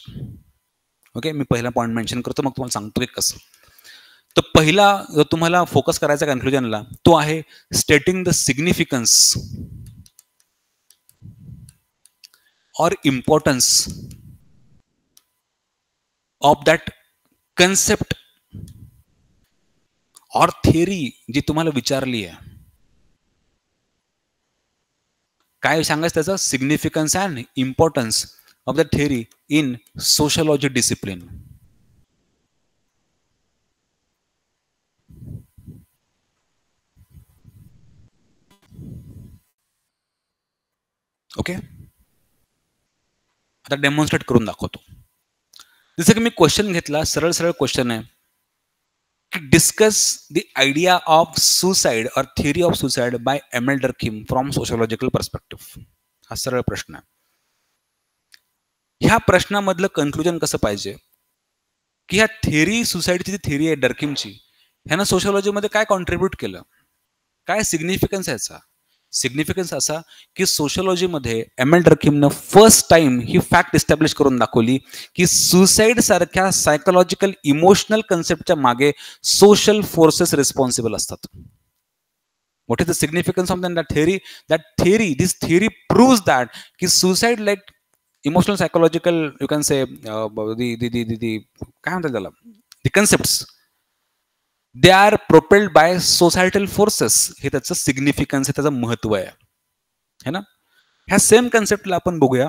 Okay, मी पहिला पॉईंट मेन्शन करतो, मग तुम्हाला सांगतो की कसं. तर पहिला जो तुम्हाला फोकस करायचा कन्क्ल्युजनला तो आहे स्टेटिंग द सिग्निफिकन्स और इम्पॉर्टन्स ऑफ दॅट कन्सेप्ट और थेरी जी तुम्हाला विचारली आहे. काय सांगायचं त्याचं? Significance and importance of the theory in sociology discipline. Okay, आता डेमॉन्स्ट्रेट करून दाखवतो. जसं की मी क्वेश्चन घेतला, सरळ सरळ क्वेश्चन आहे की discuss the idea of suicide और theory of suicide by Emile Durkheim from sociological perspective. हा सरळ प्रश्न आहे. ह्या प्रश्नामधलं कन्क्लुजन कसं पाहिजे की ह्या थेअरी, सुसाइडची जी थेअरी आहे डर्किमची, ह्यानं सोशोलॉजीमध्ये काय कॉन्ट्रीब्यूट केलं, काय सिग्निफिकन्स याचा. सिग्निफिकन्स असा की सोशोलॉजीमध्ये एमएल डर्किमनं फर्स्ट टाइम ही फॅक्ट इस्टॅब्लिश करून दाखवली की सुसाइड सारख्या सायकोलॉजिकल इमोशनल कन्सेप्टच्या मागे सोशल फोर्सेस रिस्पॉन्सिबल असतात. What is the significance of that theory? That theory, this theory proves that की suicide like emotional psychological you can say काय म्हणतात त्याला, the concepts they are propelled by societal forces. हे त्याचं significance आहे, त्याचं महत्व आहे, है ना. ह्या सेम कन्सेप्टला आपण बघूया.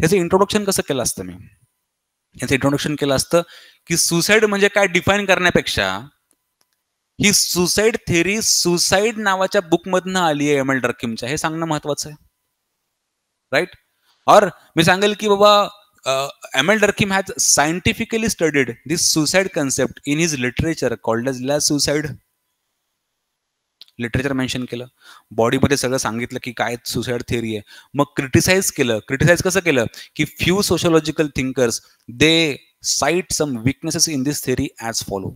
ह्याचं इंट्रोडक्शन कसं केलं असतं मी? ह्याचं इंट्रोडक्शन केलं असतं की सुसाइड म्हणजे काय डिफाईन करण्यापेक्षा ही सुसाइड थेअरी सुसाइड नावाच्या बुकमधनं आली आहे एमएल डर्किमच्या, हे सांगणं महत्वाचं आहे, राईट. और मी सांगेल की बाबा ML डर्किम has scientifically studied this suicide concept in his literature called as La Suicide. Literature mention केलं, बॉडीमध्ये सगळं सांगितलं की काय सुसाइड थेअरी आहे. मग क्रिटिसाइज केलं. क्रिटिसाइज कसं केलं की few sociological thinkers they cite some weaknesses in this theory as follow.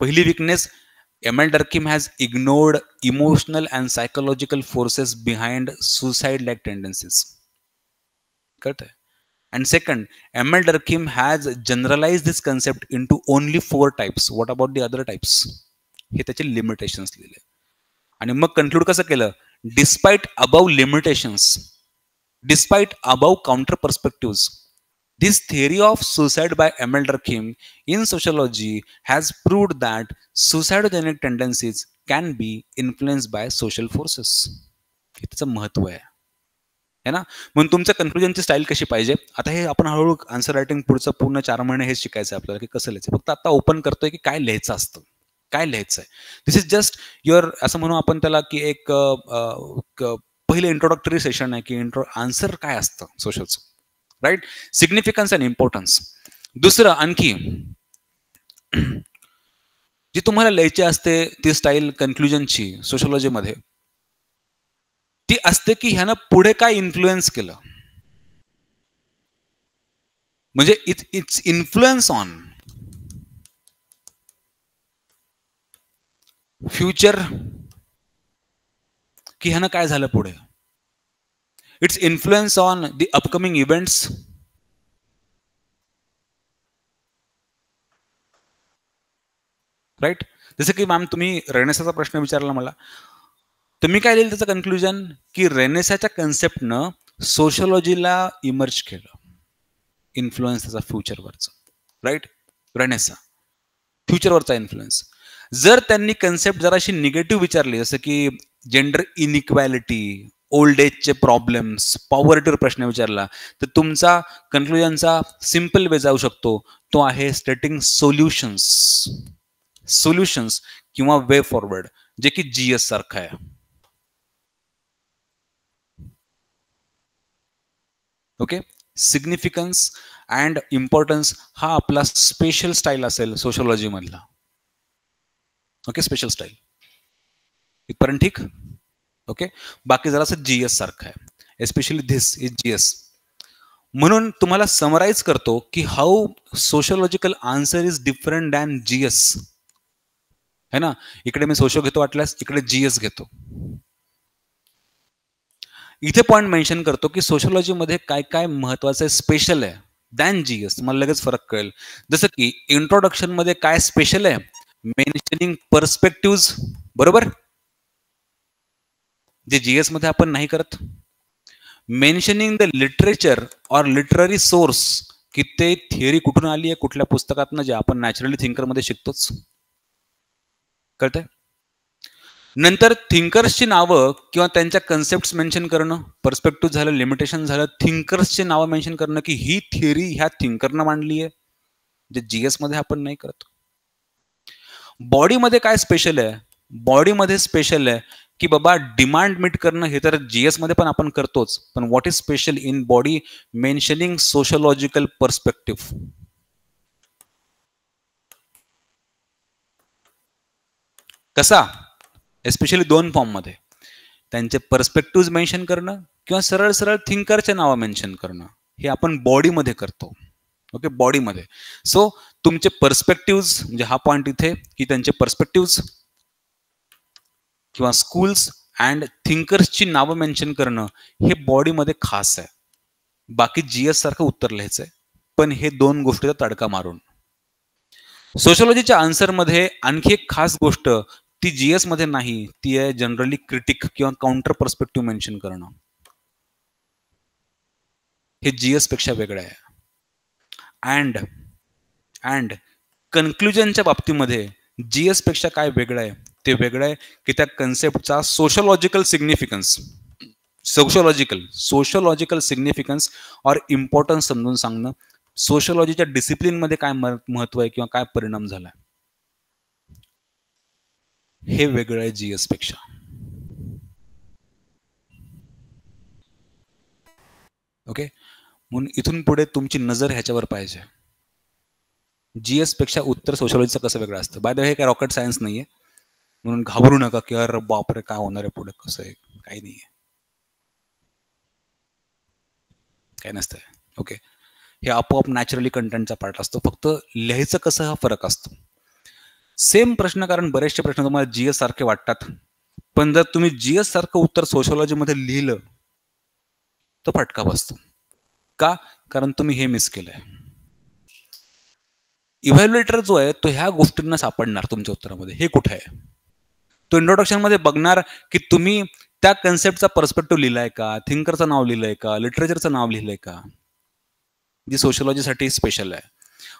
पहिली weakness, Emile Durkheim has ignored emotional and psychological forces behind suicide like tendencies. कळतंय? And second, M.L. Durkheim has generalized this concept into only 4 types. What about the other types? हे त्याचे limitations लिहिले. आणि मग conclude कसं केलं? Despite above limitations, despite above counter पर्स्पेक्टिव्स, this theory of suicide by M.L. Durkheim in sociology has proved that suicidogenic tendencies can be influenced by social forces. हे त्याचं महत्व आहे, है ना. म्हणून तुमच्या कन्क्लुजनची स्टाईल कशी पाहिजे? आता हे आपण हळूहळू आन्सर रायटिंग पुढचं पूर्ण 4 महिने हेच शिकायचं आहे आपल्याला की कसं लिहायचं. फक्त आता ओपन करतोय की काय लिहायचं असतं, काय लिहायचं आहे. दिस इज जस्ट युअर, असं म्हणू आपण त्याला की एक पहिलं इंट्रोडक्टरी सेशन आहे की आन्सर काय असतं सोशलचं, राईट. Significance and importance. दुसरं आणखी जी तुम्हाला लिहायची असते ती स्टाईल कन्क्लुजनची सोशोलॉजीमध्ये, ती असते की ह्यानं पुढे काय इन्फ्लुएन्स केलं, म्हणजे इट्स इन्फ्लुएन्स ऑन फ्युचर, की ह्यानं काय झालं पुढे. It's influence on the upcoming events, right. जसं की मॅम तुम्ही रेनेसाचा प्रश्न विचारला मला, तर मी काय लिहिलं त्याचं कन्क्लुजन, की रेनेसाच्या कन्सेप्टनं सोशलॉजीला इमर्ज केलं, इन्फ्लुएन्स त्याचा फ्युचरवरचा, राईट. रेनेसा फ्युचरवरचा इन्फ्लुएन्स. जर त्यांनी कन्सेप्ट जराशी निगेटिव्ह विचारली, जसं की जेंडर इनइक्वॅलिटी, ओल्ड एजचे प्रॉब्लेम्स, पॉवर्टीवर प्रश्न विचारला, तर तुमचा कन्क्लुजनचा सिम्पल वे जाऊ शकतो, तो आहे स्टेटिंग सोल्युशन्स किंवा वे फॉरवर्ड, जे की जीएस सारखं आहे. ओके. सिग्निफिकन्स अँड इम्पॉर्टन्स हा आपला स्पेशल स्टाईल असेल सोशोलॉजी मधला. ओके, स्पेशल स्टाईल इथपर्यंत ठीक. ओके, बाकी जरासं जीएस सारखं आहे, एस्पेशली धिस इज जीएस. म्हणून तुम्हाला समराईज करतो की how sociological answer is different than GS, है ना. इकडे मी सोशो घेतो वाटल्यास, इकडे जीएस घेतो. इथे पॉइंट मेन्शन करतो की सोशोलॉजी मध्ये काय काय महत्वाचं स्पेशल आहे दॅन जीएस, तुम्हाला लगेच फरक कळेल. जसं की इंट्रोडक्शन मध्ये काय स्पेशल आहे, मेन्शनिंग पर्स्पेक्टिव्ह, बरोबर, जे जीएस मध्ये आपण नाही करत. Mentioning the literature or literary source, की ते थिअरी कुठून आली आहे, कुठल्या पुस्तकातनं, जे आपण नॅचरली थिंकर मध्ये शिकतोच, कळतंय. नंतर थिंकर्सची नावं किंवा त्यांच्या कन्सेप्ट मेन्शन करणं, पर्स्पेक्टिव्ह झालं, लिमिटेशन झालं, थिंकर्सची नावं मेन्शन करणं की ही थिअरी ह्या थिंकरनं मांडली आहे, जे जीएस मध्ये आपण नाही करत. बॉडीमध्ये काय स्पेशल आहे, बॉडीमध्ये स्पेशल आहे की बाबा डिमांड मीट करणं, हे तर जीएस मध्ये पण आपण करतोच, पण what is special in body, mentioning sociological perspective. कसा, एस्पेशली दोन फॉर्म मध्ये, त्यांचे पर्स्पेक्टिव्ह मेन्शन करणं किंवा सरळ सरळ थिंकरचे नावं मेन्शन करणं, हे आपण बॉडीमध्ये करतो. ओके, बॉडीमध्ये. सो तुमचे पर्स्पेक्टिव्ह, म्हणजे हा पॉइंट इथे की त्यांचे पर्स्पेक्टिव्ह किंवा स्कूल्स अँड थिंकर्सची नावं मेन्शन करणं, हे बॉडीमध्ये खास आहे. बाकी जीएस सारखं उत्तर लिहायचंय, पण हे दोन गोष्टीचा तडका मारून. सोशोलॉजीच्या आन्सरमध्ये आणखी एक खास गोष्ट, ती जीएस मध्ये नाही, ती आहे जनरली क्रिटिक किंवा काउंटर पर्स्पेक्टिव्ह मेन्शन करणं. हे जीएस पेक्षा वेगळं आहे. अँड कन्क्लुजनच्या बाबतीमध्ये जीएस पेक्षा काय वेगळं आहे, ते वेगळं आहे की त्या कन्सेप्टचा सोशोलॉजिकल सिग्निफिकन्स और इम्पॉर्टन्स समजून सांगणं, सोशोलॉजीच्या डिसिप्लिन मध्ये काय महत्व आहे किंवा काय परिणाम झाला, हे वेगळं आहे जीएस पेक्षा. ओके, म्हणून इथून पुढे तुमची नजर ह्याच्यावर पाहिजे, जीएस पेक्षा उत्तर सोशोलॉजीचं कसं वेगळं असतं. बाय द वे, हे काय रॉकेट सायन्स नाहीये, म्हणून घाबरू नका की अरे बापरे काय होणार आहे पुढे, कसं आहे, काही नाहीये, काय नसतंय. ओके, हे आपोआप नॅचरली कंटेंटचा पार्ट असतो, फक्त लिहायचं कसं हा फरक असतो. सेम प्रश्न, कारण बरेचसे प्रश्न तुम्हाला जीएस सारखे वाटतात, पण जर तुम्ही जीएस सारखं उत्तर सोशोलॉजी मध्ये लिहिलं तर फटका बसतो. का, कारण तुम्ही हे मिस केलंय. इव्हॅल्युएटर जो आहे तो ह्या गोष्टींना सापडणार तुमच्या उत्तरामध्ये, हे कुठे आहे. तो इंट्रोडक्शन मध्ये बघणार की तुम्ही त्या कन्सेप्टचा पर्स्पेक्टिव्ह लिहिलाय का, थिंकरचं नाव लिहिलंय का, लिटरेचरचं नाव लिहिलंय का, जी सोशोलॉजीसाठी स्पेशल आहे.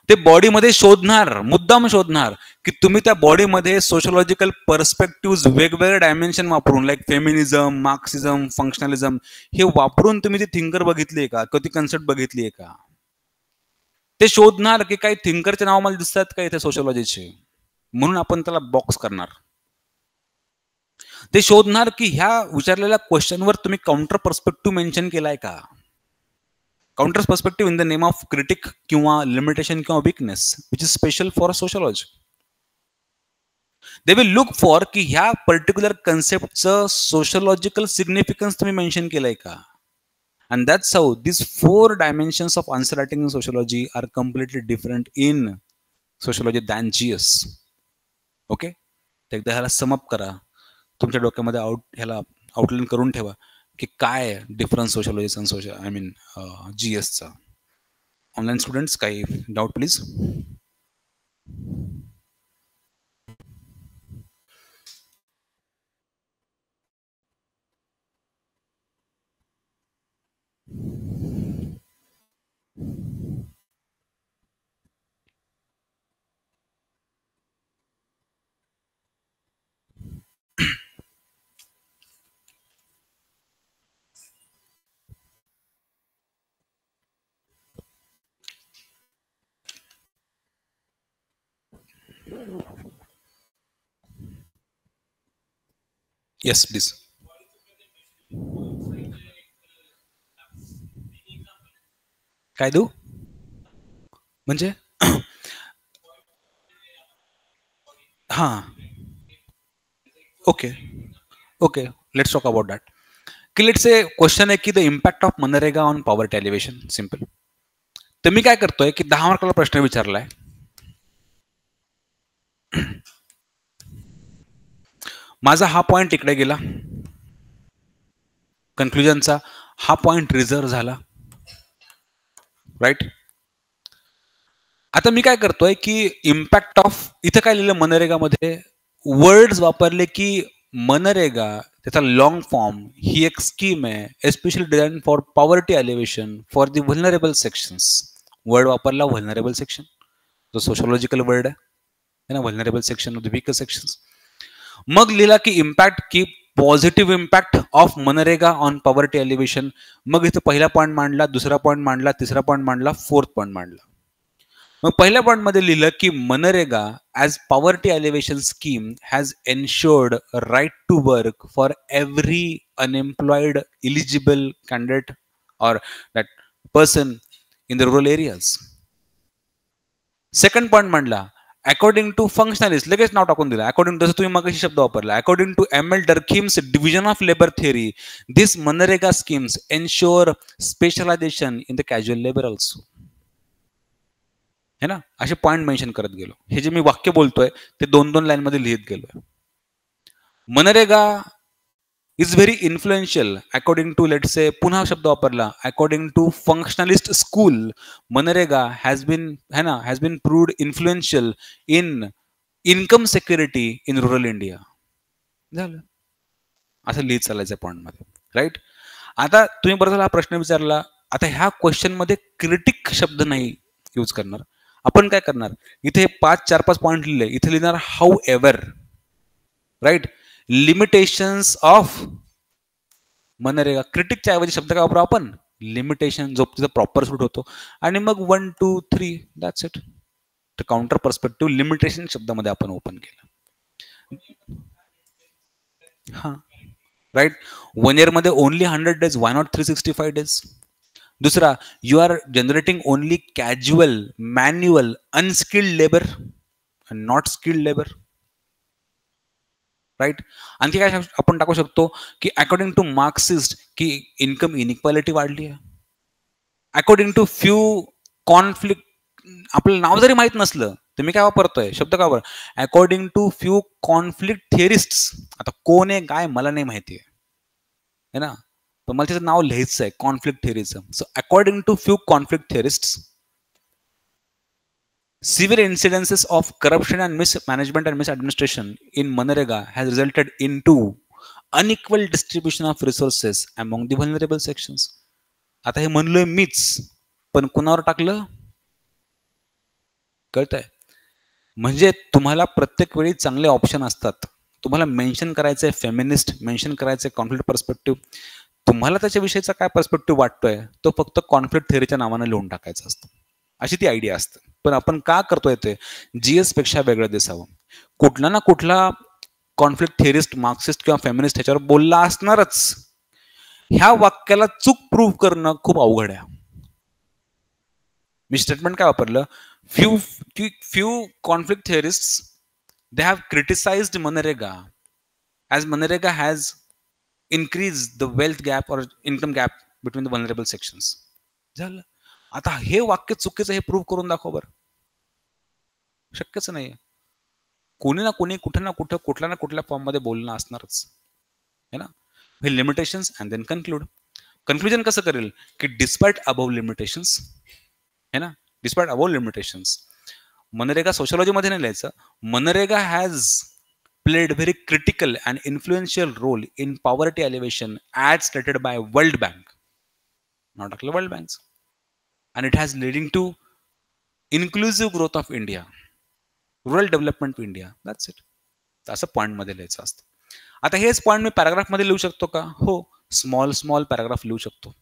ते बॉडीमध्ये शोधणार, मुद्दाम शोधणार की तुम्ही त्या बॉडीमध्ये सोशोलॉजिकल पर्स्पेक्टिव्ह वेगवेगळे डायमेन्शन वापरून, लाईक फेमिनिझम, मार्क्सिझम, फंक्शनलिझम, हे वापरून तुम्ही ती थिंकर बघितली आहे का, कधी कन्सेप्ट बघितली आहे का, ते शोधणार की काही थिंकरचे नाव मला दिसतात का इथे सोशोलॉजीचे, म्हणून आपण त्याला बॉक्स करणार. ते शोधणार की ह्या विचारलेल्या क्वेश्चनवर तुम्ही काउंटर पर्स्पेक्टिव्ह मेन्शन केलाय का, counter perspective in the name of critic किंवा लिमिटेशन किंवा weakness, which is special for sociology. They will look for की ह्या पर्टिक्युलर कन्सेप्टचं सोशोलॉजिकल सिग्निफिकन्स तुम्ही मेन्शन केलंय का. And that's how these 4 dimensions of answer writing in sociology are completely different in sociology than GS. Okay, एकदा ह्याला sum up करा, तुमच्या डोक्यामध्ये ह्याला आउटलाईन करून ठेवा की काय डिफरन्स सोशलॉजीचा आणि आय मीन GSचा. ऑनलाईन स्टुडंट्स काही डाऊट प्लीज. Yes please. काय देऊ म्हणजे हां okay okay let's talk about that. की लेट्स से क्वेश्चन आहे की द इम्पॅक्ट ऑफ मनरेगा ऑन पॉवर्टी एलिव्हेशन. सिम्पल. तर मी काय करतोय की 10 मार्काला प्रश्न विचारलाय, माझा हा पॉइंट इकडे गेला, कन्क्लुजनचा हा पॉइंट रिझर्व झाला, राईट. आता मी काय करतोय की इम्पॅक्ट ऑफ इथं काय लिहिलं मनरेगामध्ये वर्ड्स वापरले की मनरेगा त्याचा लॉंग फॉर्म ही एक स्कीम आहे especially design for poverty elevation for the vulnerable sections. Word वापरला व्हलनरेबल सेक्शन, जो सोशोलॉजिकल वर्ड आहे ना, vulnerable section of the weaker sections. मग लिहिला की इम्पॅक्ट की पॉझिटिव्ह इम्पॅक्ट ऑफ मनरेगा ऑन पॉवर्टी एलिव्हेशन. मग इथं पहिला पॉईंट मांडला, दुसरा पॉईंट मांडला, तिसरा पॉईंट मांडला, फोर्थ पॉईंट मांडला. मग पहिल्या पॉईंट मध्ये लिहिलं की मनरेगा as poverty alleviation scheme has ensured right to work for every unemployed eligible candidate or that person in the rural areas. Second point मांडला अकॉर्डिंग टू फंक्शनलिस्ट, लगेच नाव टाकून दिलं. अकॉर्डिंग जसं तुम्ही मग शब्द वापरला, according to ML Durkheim's division of labour theory this मनरेगा schemes ensure specialisation in the casual labour also. है ना, असे पॉइंट मेन्शन करत गेलो. हे जे मी वाक्य बोलतोय ते 2-2 लाईन मध्ये लिहित गेलोय. MNREGA is very influential according to let's say, पुन्हा शब्द वापरला, according to functionalist school MNREGA has been proved influential in income security in rural India. झालं, असं लिहित चालायचं पॉइंट मध्ये, राईट. आता तुम्ही बरं झाला हा प्रश्न विचारला. आता ह्या क्वेश्चन मध्ये क्रिटिक शब्द नाही यूज करणार. आपण काय करणार, इथे 4-5 पॉइंट लिहिले, इथे लिहिणार however, right. Limitations of मनरेगा. क्रिटिकच्या ऐवजी शब्द काय वापरू आपण, लिमिटेशन, जो तिचा प्रॉपर सूट होतो. आणि मग 1, 2, 3 that's it. Counter perspective limitation शब्दामध्ये आपण ओपन केलं. हा राईट. 1 year मध्ये only 100 days, why not 365 days. दुसरा, you are generating only casual, manual, unskilled labour, not skilled labour, right. आणखी काय आपण टाकू शकतो की अकॉर्डिंग टू मार्क्सिस्ट की इन्कम इनइक्वालिटी वाढली आहे. अकॉर्डिंग टू फ्यू कॉन्फ्लिक्ट, आपलं नाव जरी माहित नसलं तर मी काय वापरतोय शब्द, काय वापर, अकॉर्डिंग टू फ्यू कॉन्फ्लिक्ट थिअरिस्ट्स. आता कोण आहे काय मला नाही माहिती आहे ना, पण मला त्याचं नाव लिहायचं आहे, कॉन्फ्लिक्ट थिअरीचं. So according to few conflict theorists, severe incidences of corruption and mismanagement and misadministration in Manrega has resulted into unequal distribution of resources among the vulnerable sections. आता हे म्हणलोय मीच, पण कुणावर टाकलं कळतंय. म्हणजे तुम्हाला प्रत्येक वेळी चांगले ऑप्शन असतात. तुम्हाला मेन्शन करायचंय फेमिनिस्ट, मेन्शन करायचंय कॉन्फ्लिक्ट पर्स्पेक्टिव्ह. तुम्हाला त्याच्याविषयीचा काय पर्स्पेक्टिव्ह वाटतोय तो फक्त कॉन्फ्लिक्ट थिअरीच्या नावानं लिहून टाकायचं असतं, अशी ती आयडिया असते. पण आपण का करतोय ते GS पेक्षा वेगळं दिसावं. कुठला ना कुठला कॉन्फ्लिक्ट थिअरिस्ट, मार्क्सिस्ट किंवा फेमिनिस्ट ह्याच्यावर बोलला असणारच. ह्या वाक्याला चूक प्रूव्ह करणं खूप अवघड आहे. मी स्टेटमेंट काय वापरलं, few conflict theorist they have criticized Manrega as Manrega has increased the wealth gap or income gap between the vulnerable sections. झालं. आता हे वाक्य चुकीचं हे प्रूव्ह करून दाखव बरं. शक्यच नाही. कोणी ना कोणी कुठे ना कुठं कुठल्या ना कुठल्या फॉर्म मध्ये बोलणं असणारच है ना. हे limitations and then conclude. Conclusion कसं करेल की डिस्पाइट अबव लिमिटेशन्स है ना, despite above limitations. MNREGA sociology मध्ये नाही लिहायचं. MNREGA has played very critical and influential role in poverty alleviation as stated by World Bank, not actually World Banks, and it has leading to inclusive growth of India, rural development of India. That's it. असं point मध्ये लिहायचं असतं. आता हेच point मी paragraph मध्ये लिहू शकतो का? हो, स्मॉल स्मॉल पॅराग्राफ लिहू शकतो.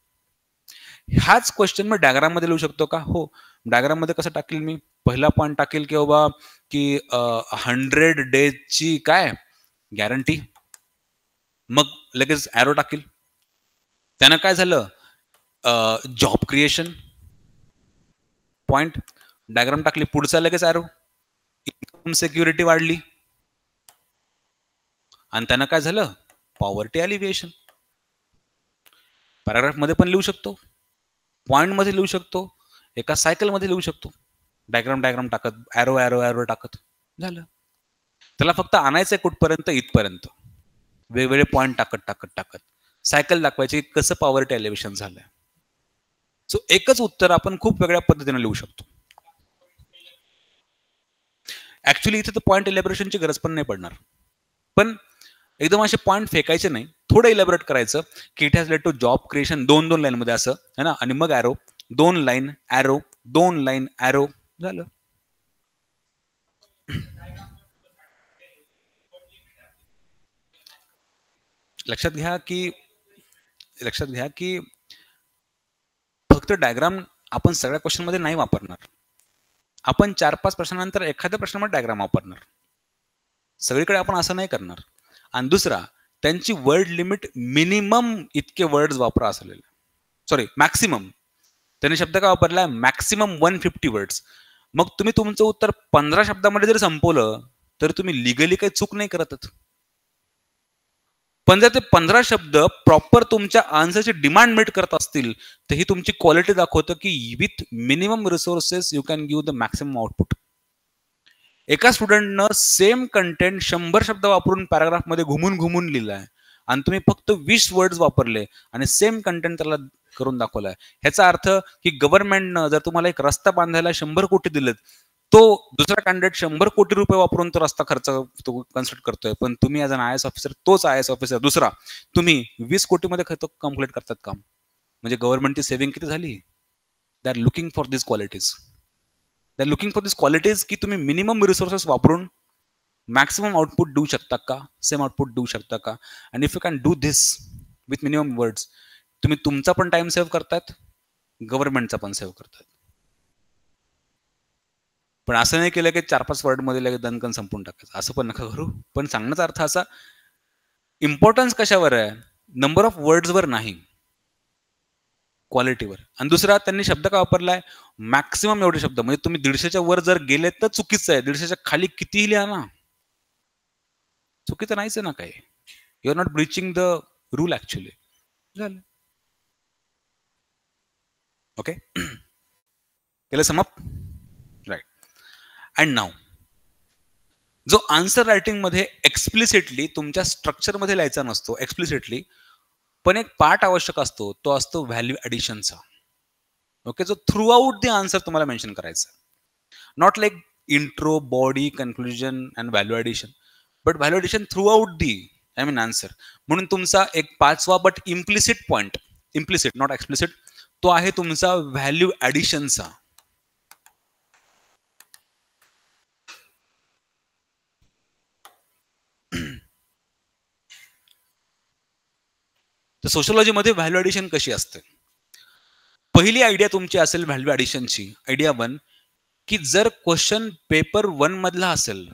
हाच क्वेश्चन मी डायग्राम मध्ये लिहू शकतो का? हो. डायग्राम मध्ये कसं टाकेल मी? पहिला पॉइंट टाकेल की बाबा की 100 डेजची काय गॅरंटी, मग लगेच ॲरो टाकेल. त्यानं काय झालं? जॉब क्रिएशन पॉइंट, डायग्राम टाकली, पुढचा लगेच ॲरो, इन्कम सिक्युरिटी वाढली, आणि त्यानं काय झालं? पॉवर्टी अलिव्हिएशन. पॅराग्राफ मध्ये पण लिहू शकतो, पॉइंट मध्ये लिहू शकतो, एका सायकल मध्ये लिहू शकतो. डायग्राम डायग्राम टाकत, ॲरो ॲरो ॲरो टाकत झालं. त्याला फक्त आणायचंय कुठपर्यंत? इथपर्यंत. वेगवेगळे पॉइंट टाकत टाकत टाकत सायकल दाखवायची कसं पॉवर्टी एलिव्हेशन झालंय. सो एकच उत्तर आपण खूप वेगळ्या पद्धतीने लिहू शकतो. ऍक्च्युली इथे तर पॉइंट इलॅबोरेशनची गरज पण नाही पडणार, पण एकदम असे पॉइंट फेकायचे नाही, थोडं इलॅबोरेट करायचं की it has led to job creation 2-2 line मध्ये असं है ना, आणि मग arrow 2 line arrow 2 line arrow झालं. लक्षात घ्या की फक्त डायग्राम आपण सगळ्या क्वेश्चन मध्ये नाही वापरणार. आपण 4-5 प्रश्नानंतर एखाद्या प्रश्नामध्ये डायग्राम वापरणार. सगळीकडे आपण असं नाही करणार. आणि दुसरा, त्यांची वर्ड लिमिट मिनिमम इतके वर्ड्स वापरा असलेले, सॉरी मॅक्सिमम. त्यांनी शब्द काय वापरलाय? Maximum 150 words. मग तुम्ही तुमचं उत्तर 15 शब्दामध्ये जर संपवलं तर तुम्ही लिगली काही चूक नाही करत. पण जर ते 15 शब्द प्रॉपर तुमच्या आन्सरची डिमांड मीट करत असतील तर ही तुमची क्वालिटी दाखवतं की with minimum resources you can give the maximum output. एका स्टुडंटनं सेम कंटेंट 100 शब्द वापरून पॅराग्राफ मध्ये घुमून घुमून लिहिलाय आणि तुम्ही फक्त 20 वर्ड्स वापरले आणि सेम कंटेंट त्याला करून दाखवलाय. ह्याचा अर्थ की गव्हर्नमेंटनं जर तुम्हाला एक रस्ता बांधायला 100 कोटी दिलेत, तो दुसरा कॅन्डिडेट 100 कोटी रुपये वापरून तो रस्ता खर्च तो कन्सिडर करतोय, पण तुम्ही ॲज अन IAS ऑफिसर, तोच IAS ऑफिसर दुसरा, तुम्ही 20 कोटी मध्ये कम्प्लीट करतात काम. म्हणजे गव्हर्नमेंटची सेव्हिंग किती झाली? They are looking for this qualities. They are looking for this qualities की तुम्ही मिनिमम रिसोर्सेस वापरून मॅक्सिमम आउटपुट देऊ शकता का, सेम आउटपुट देऊ शकता का. And if you can do this with minimum words, तुम्ही तुमचा पण टाइम सेव्ह करतात, गव्हर्नमेंटचा पण सेव्ह करतात. पण असं नाही केलं की 4-5 वर्ड मध्ये लगेच दणकन संपून टाकायचं, असं पण नका करू. पण सांगण्याचा अर्थ असा, इम्पॉर्टन्स कशावर आहे? नंबर ऑफ वर्ड्स वर नाही, क्वालिटीवर. आणि दुसरा, त्यांनी शब्द का वापरलाय? मॅक्सिमम एवढे शब्द. म्हणजे तुम्ही 150च्या वर जर गेले तर चुकीचं आहे, 150च्या खाली कितीही लिहा ना, चुकीचं नाहीच आहे ना काही. You are not breaching the rule actually. झालं. ओके, केलं समप? राईट. अँड नाव, जो आन्सर रायटिंग मध्ये एक्सप्लिसिटली तुमच्या स्ट्रक्चर मध्ये लिहायचा नसतो एक्सप्लिसिटली, पण एक पार्ट आवश्यक असतो, तो असतो व्हॅल्यू ॲडिशनचा. ओके, जो थ्रू आउट द आन्सर तुम्हाला मेन्शन करायचा. Not like intro, body, conclusion and value addition, but value addition throughout the answer. म्हणून तुमचा एक 5वा but implicit point, implicit not explicit, तो आहे तुमचा व्हॅल्यू ॲडिशनचा. तर सोशोलॉजीमध्ये व्हॅल्यू ॲडिशन कशी असते? पहिली आयडिया तुमची असेल व्हॅल्यू ॲडिशनची, आयडिया 1, की जर क्वेश्चन पेपर 1 मधला असेल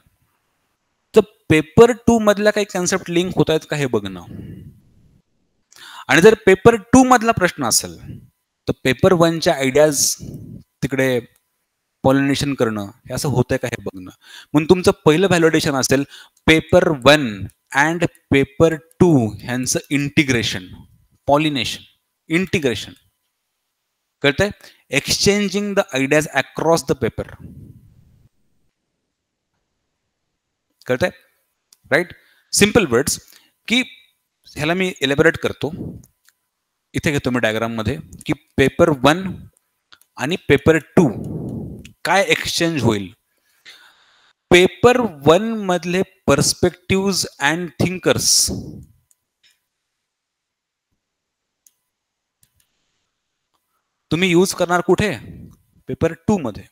तर पेपर 2 मधल्या काही कन्सेप्ट लिंक होत आहेत का हे बघणं. आणि जर पेपर 2 मधला प्रश्न असेल तर पेपर 1च्या आयडियाज तिकडे पॉलिनेशन करणं, हे असं होतंय का हे बघणं. म्हणून तुमचं पहिलं व्हॅलिडेशन असेल पेपर 1 अँड पेपर 2 ह्यांचं इंटिग्रेशन, पॉलिनेशन, इंटिग्रेशन. कळतंय? Exchanging the ideas across the paper. कळतंय? राईट? सिम्पल वर्ड्स की ह्याला मी एलेबरेट करतो. इथे घेतो मी डायग्राम मध्ये की पेपर 1 आणि पेपर 2 काय एक्सचेंज होईल. पेपर 1 मधले पर्स्पेक्टिव्ह अँड थिंकर्स तुम्ही यूज करणार कुठे? पेपर 2 मध्ये.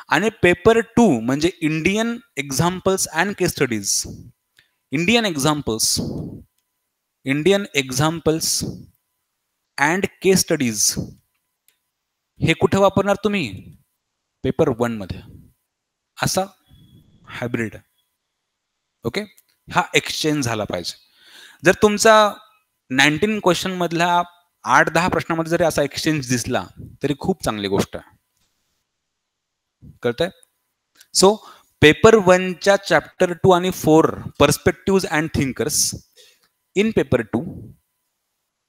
आणि पेपर 2 म्हणजे Indian examples and case studies. Indian examples and case studies हे कुठे वापरणार तुम्ही? पेपर 1 मध्ये. असा हायब्रिड. ओके, हा एक्सचेंज झाला पाहिजे. जर तुमचा 19 क्वेश्चन मधला 8-10 प्रश्नामध्ये जरी असा एक्सचेंज दिसला तरी खूप चांगली गोष्ट आहे. कळतंय? सो पेपर 1च्या चॅप्टर 2 आणि 4 perspective and thinkers in paper 2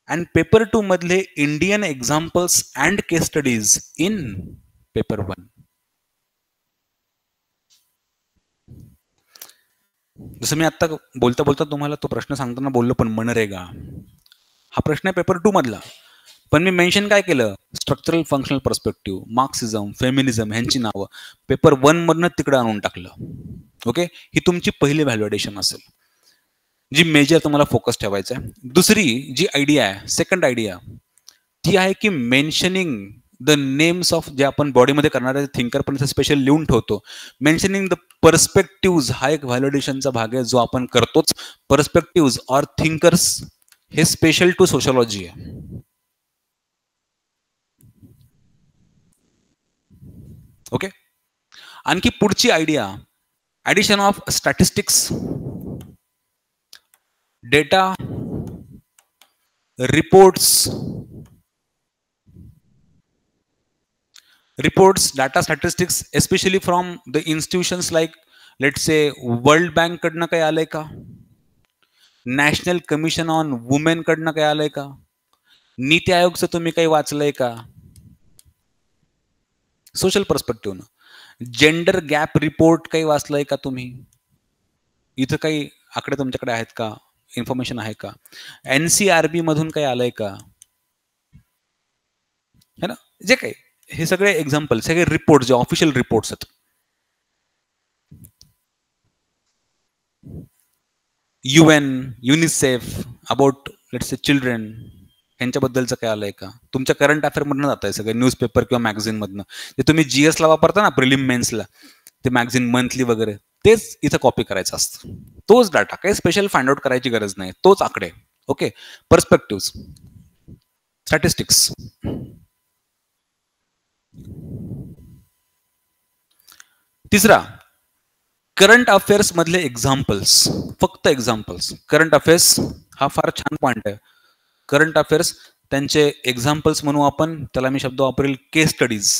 and paper 2 मधले Indian examples and case studies in paper 1. जसं मी आता बोलता बोलता तुम्हाला तो प्रश्न सांगताना बोललो पण मनरेगा हा प्रश्न आहे पेपर 2 मधला. पण मी मेन्शन काय केलं? स्ट्रक्चरल फंक्शनल पर्स्पेक्टिव्ह, मार्क्सिझम, फेमिनिझम ह्यांची नावं पेपर 1 मधनं तिकडे आणून टाकलं. ओके, ही तुमची पहिली व्हॅल्युएशन असेल जी मेजर तुम्हाला फोकस ठेवायचं आहे. दुसरी जी आयडिया आहे, सेकंड आयडिया, ती आहे की मेन्शनिंग द नेम्स ऑफ जे आपण बॉडीमध्ये करणारे थिंकर पण स्पेशल लिहून ठेवतो. मेन्शनिंग द पर्स्पेक्टिव्ह हा एक व्हॅलिडेशनचा भाग आहे जो आपण करतोच. पर्स्पेक्टिव्ह ऑर थिंकर्स हे स्पेशल टू सोशॉलॉजी आहे. ओके, आणखी पुढची idea addition of statistics, data, reports, data, statistics especially from the institutions like let's say world bank कडनं काही आलंय का? नॅशनल कमिशन ऑन वुमेन कडनं काही आलंय का? नीती आयोगचं तुम्ही काही वाचलंय का? Social perspective. Gender gap report काही वाचलंय का तुम्ही? इथं काही आकडे तुमच्याकडे आहेत का? इन्फॉर्मेशन आहे का? NCRB मधून काही आलंय का? है ना, जे काही हे सगळे एक्झाम्पल, सगळे रिपोर्ट जे ऑफिशियल रिपोर्ट्स आहेत. UN, UNICEF about let's say children ह्यांच्याबद्दलचं काय आलंय का? तुमच्या करंट अफेअर मधनं जात आहे सगळं, न्यूजपेपर किंवा मॅगझिन मधनं. जे तुम्ही GS ला वापरता ना प्रिलिम मेन्सला, ते मॅगझिन मंथली वगैरे, तेच इथं कॉपी करायचं असतं. तोच डाटा, काही स्पेशल फाइंड आउट करायची गरज नाही, तोच आकडे. Okay, perspective, statistics. तिसरा, करंट अफेअर्स मधले एक्झाम्पल्स, फक्त एक्झाम्पल्स. करंट अफेअर्स हा फार छान पॉइंट आहे. करंट अफेअर्स त्यांचे एक्झाम्पल्स म्हणू आपण, त्याला मी शब्द वापरेल केस स्टडीज.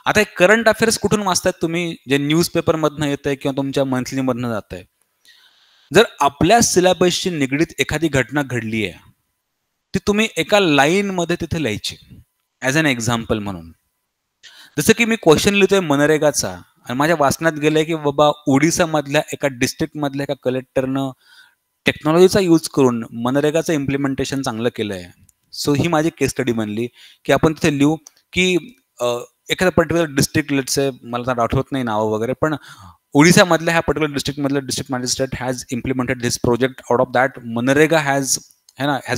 आता हे करंट अफेअर्स कुठून वाचतायत तुम्ही? जे न्यूजपेपर मधनं येत आहे किंवा तुमच्या मंथली मधनं जात आहे. जर आपल्या सिलेबसशी निगडीत एखादी घटना घडली आहे ती तुम्ही एका लाईन मध्ये तिथे लिहायची ऍज अन एक्झाम्पल म्हणून. जसं की मी क्वेश्चन लिहितोय मनरेगाचा आणि माझ्या वाचनात गेलंय की बाबा ओडिसा मधल्या एका डिस्ट्रिक्ट मधल्या एका कलेक्टरनं टेक्नॉलॉजीचा यूज करून मनरेगाचं इम्प्लिमेंटेशन चांगलं केलंय. सो ही माझी केस स्टडी बनली की आपण तिथे लिहू की एखाद्या पर्टिक्युलर डिस्ट्रिक्ट, लेट्स से मला तर आठवत नाही नाव वगैरे, पण ओडिसा मधल्या ह्या पर्टिक्युलर डिस्ट्रिक्ट मधलं district magistrate has implemented this project. Out of that MNREGA has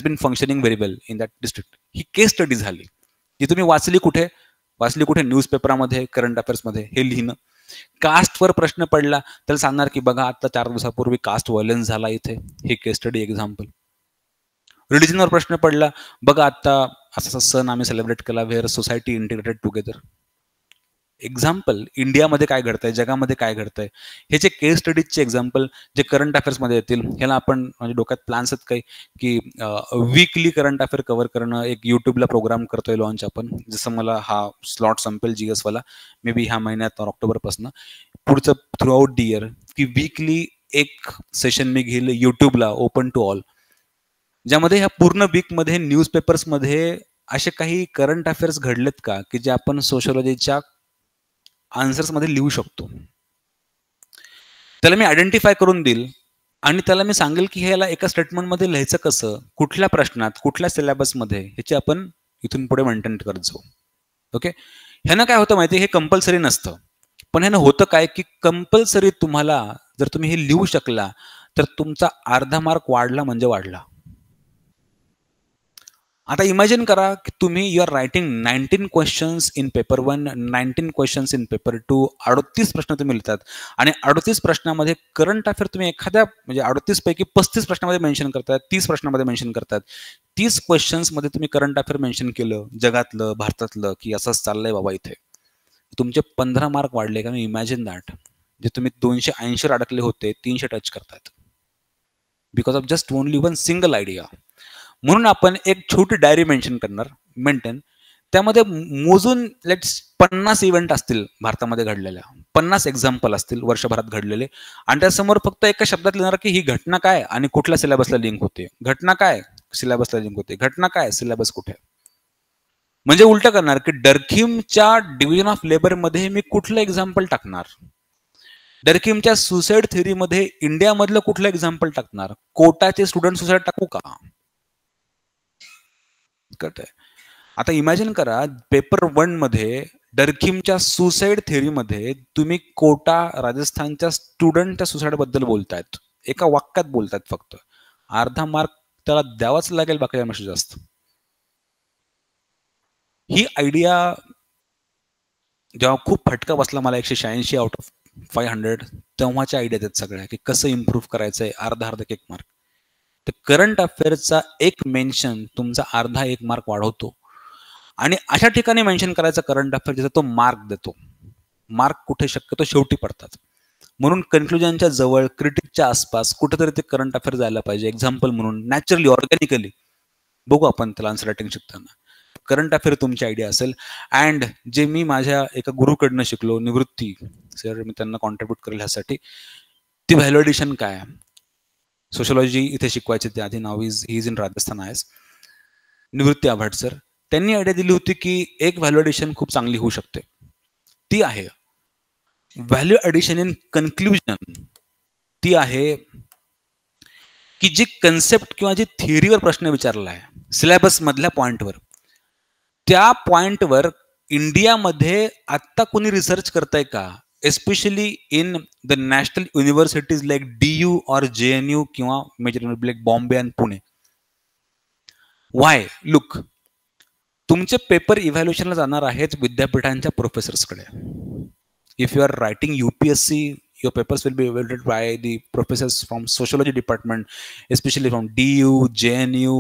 been functioning very well in that district. ही केस स्टडी झाली. जी तुम्ही वाचली कुठे? न्यूजपेपरामध्ये, करंट अफेअर्समध्ये. हे लिहिणं. कास्टवर प्रश्न पडला तर सांगणार की बघा आता 4 दिवसापूर्वी कास्ट व्हायलन्स झाला इथे, हे केस स्टडी एक्झाम्पल. रिलिजनवर प्रश्न पडला, बघा आता असा सण आम्ही सेलिब्रेट केला where society integrated together. Example इंडियामध्ये काय घडतंय, जगामध्ये काय घडतंय, हे जे केस स्टडीजचे एक्झाम्पल जे करंट अफेअर्समध्ये येतील, ह्याला आपण म्हणजे डोक्यात प्लॅन्स आहेत काही की वीकली करंट अफेअर कव्हर करणं. एक युट्यूबला प्रोग्राम करतोय लॉन्च आपण, जसं मला हा स्लॉट संपेल GS वाला मे बी ह्या महिन्यात ऑक्टोबरपासून पुढचं थ्रू आउट दी इयर, की वीकली एक सेशन मी घेईल युट्यूबला ओपन टू ऑल, ज्यामध्ये ह्या पूर्ण वीकमध्ये न्यूजपेपर्समध्ये असे काही करंट अफेअर्स घडलेत का की जे आपण सोशॉलॉजीच्या आन्सर्समध्ये लिहू शकतो. त्याला मी आयडेंटिफाय करून देईल आणि त्याला मी सांगेल की ह्याला एका स्टेटमेंटमध्ये लिहायचं कसं, कुठल्या प्रश्नात, कुठल्या सिलेबसमध्ये, ह्याची आपण इथून पुढे मेंटेन करत जाऊ. ओके, ह्यानं काय होतं माहिती, हे कंपल्सरी नसतं, पण ह्यानं होतं काय की कंपल्सरी तुम्हाला जर तुम्ही हे लिहू शकला तर तुमचा अर्धा मार्क वाढला म्हणजे वाढला. आता इमॅजिन करा की तुम्ही you are writing 19 questions in paper 1, 19 questions in paper 2, 38 प्रश्न तुम्ही लिहितात आणि 38 प्रश्नामध्ये करंट अफेअर तुम्ही एखाद्या म्हणजे 38 पैकी 35 प्रश्नामध्ये मेन्शन करतात, 30 प्रश्नामध्ये मेन्शन करतात. 30 क्वेश्चन्समध्ये तुम्ही करंट अफेअर मेन्शन केलं, जगातलं, भारतातलं, की असंच चाललंय बाबा इथे, तुमचे 15 मार्क वाढले का. मी इमॅजिन दॅट, जे तुम्ही 280 अडकले होते 300 टच करतात because of just only one single idea. म्हणून आपण एक छोटी डायरी मेन्शन करणार, मेंटेन, त्यामध्ये मोजून लेट्स 50 इव्हेंट असतील भारतामध्ये घडलेल्या, 50 एक्झाम्पल असतील वर्षभरात घडलेले, आणि त्यासमोर फक्त एका शब्दात लिहिणार की ही घटना काय आणि कुठल्या सिलेबसला लिंक होते, घटना काय सिलेबसला लिंक होते, घटना काय सिलेबस कुठे. म्हणजे उलट करणार की डर्खिमच्या डिव्हिजन ऑफ लेबर मध्ये मी कुठलं एक्झाम्पल टाकणार, डर्खिमच्या सुसाईड थेअरीमध्ये इंडियामधलं कुठलं एक्झाम्पल टाकणार, कोटाचे स्टुडंट सुसाईड टाकू का. आता इमॅजिन करा पेपर 1 मध्ये डर्खिमच्या सुसाईड थेअरीमध्ये तुम्ही कोटा राजस्थानच्या स्टुडंटच्या सुसाईड बद्दल बोलतायत, एका वाक्यात बोलतायत, फक्त अर्धा मार्क त्याला द्यावाच लागेल बाकीच्या जास्त. ही आयडिया जेव्हा खूप फटका बसला मला 186 आउट ऑफ 500, तेव्हाच्या आयडिया आहेत सगळ्या की कसं इम्प्रूव्ह करायचंय अर्धा एक मार्क. तर करंट अफेअर्सचा एक मेन्शन तुमचा अर्धा एक मार्क वाढवतो. आणि अशा ठिकाणी मेन्शन करायचा करंट अफेअर जिथे तो मार्क देतो. मार्क कुठे शक्यतो शेवटी पडतात, म्हणून कन्क्लुजनच्या जवळ, क्रिटिकच्या आसपास कुठेतरी ते करंट अफेअर जायला पाहिजे. एक्झाम्पल म्हणून नॅचरली, ऑर्गॅनिकली बघू आपण त्याला आन्सर रायटिंग शिकताना. करंट अफेअर तुमची आयडिया असेल. अँड जे मी माझ्या एका गुरुकडनं शिकलो, निवृत्ती सर, मी त्यांना कॉन्ट्रीब्यूट करेल ह्यासाठी, ती व्हॅल्युएडिशन काय. सोशॉलॉजी इथे शिकवायचे ते आधी, नाव he is in Rajasthan IAS, Nivrutti Avhad sir. त्यांनी आयडिया दिली होती की एक व्हॅल्युएडिशन खूप चांगली होऊ शकते, ती आहे व्हॅल्यू ॲडिशन इन कन्क्लुजन. ती आहे की जी कन्सेप्ट किंवा जी थिअरीवर प्रश्न विचारला आहे सिलेबस मधल्या पॉइंटवर, त्या पॉइंटवर इंडियामध्ये आत्ता कोणी रिसर्च करताय का, especially in the national universities like DU और JNU किंवा मेजर लाईक बॉम्बे आणि पुणे. वाय, लुक, तुमचे पेपर इव्हॅल्युएशनला जाणार आहेत विद्यापीठांच्या प्रोफेसर्सकडे. If you are writing UPSC, your papers will be evaluated by the professors from sociology department, especially from DU, JNU,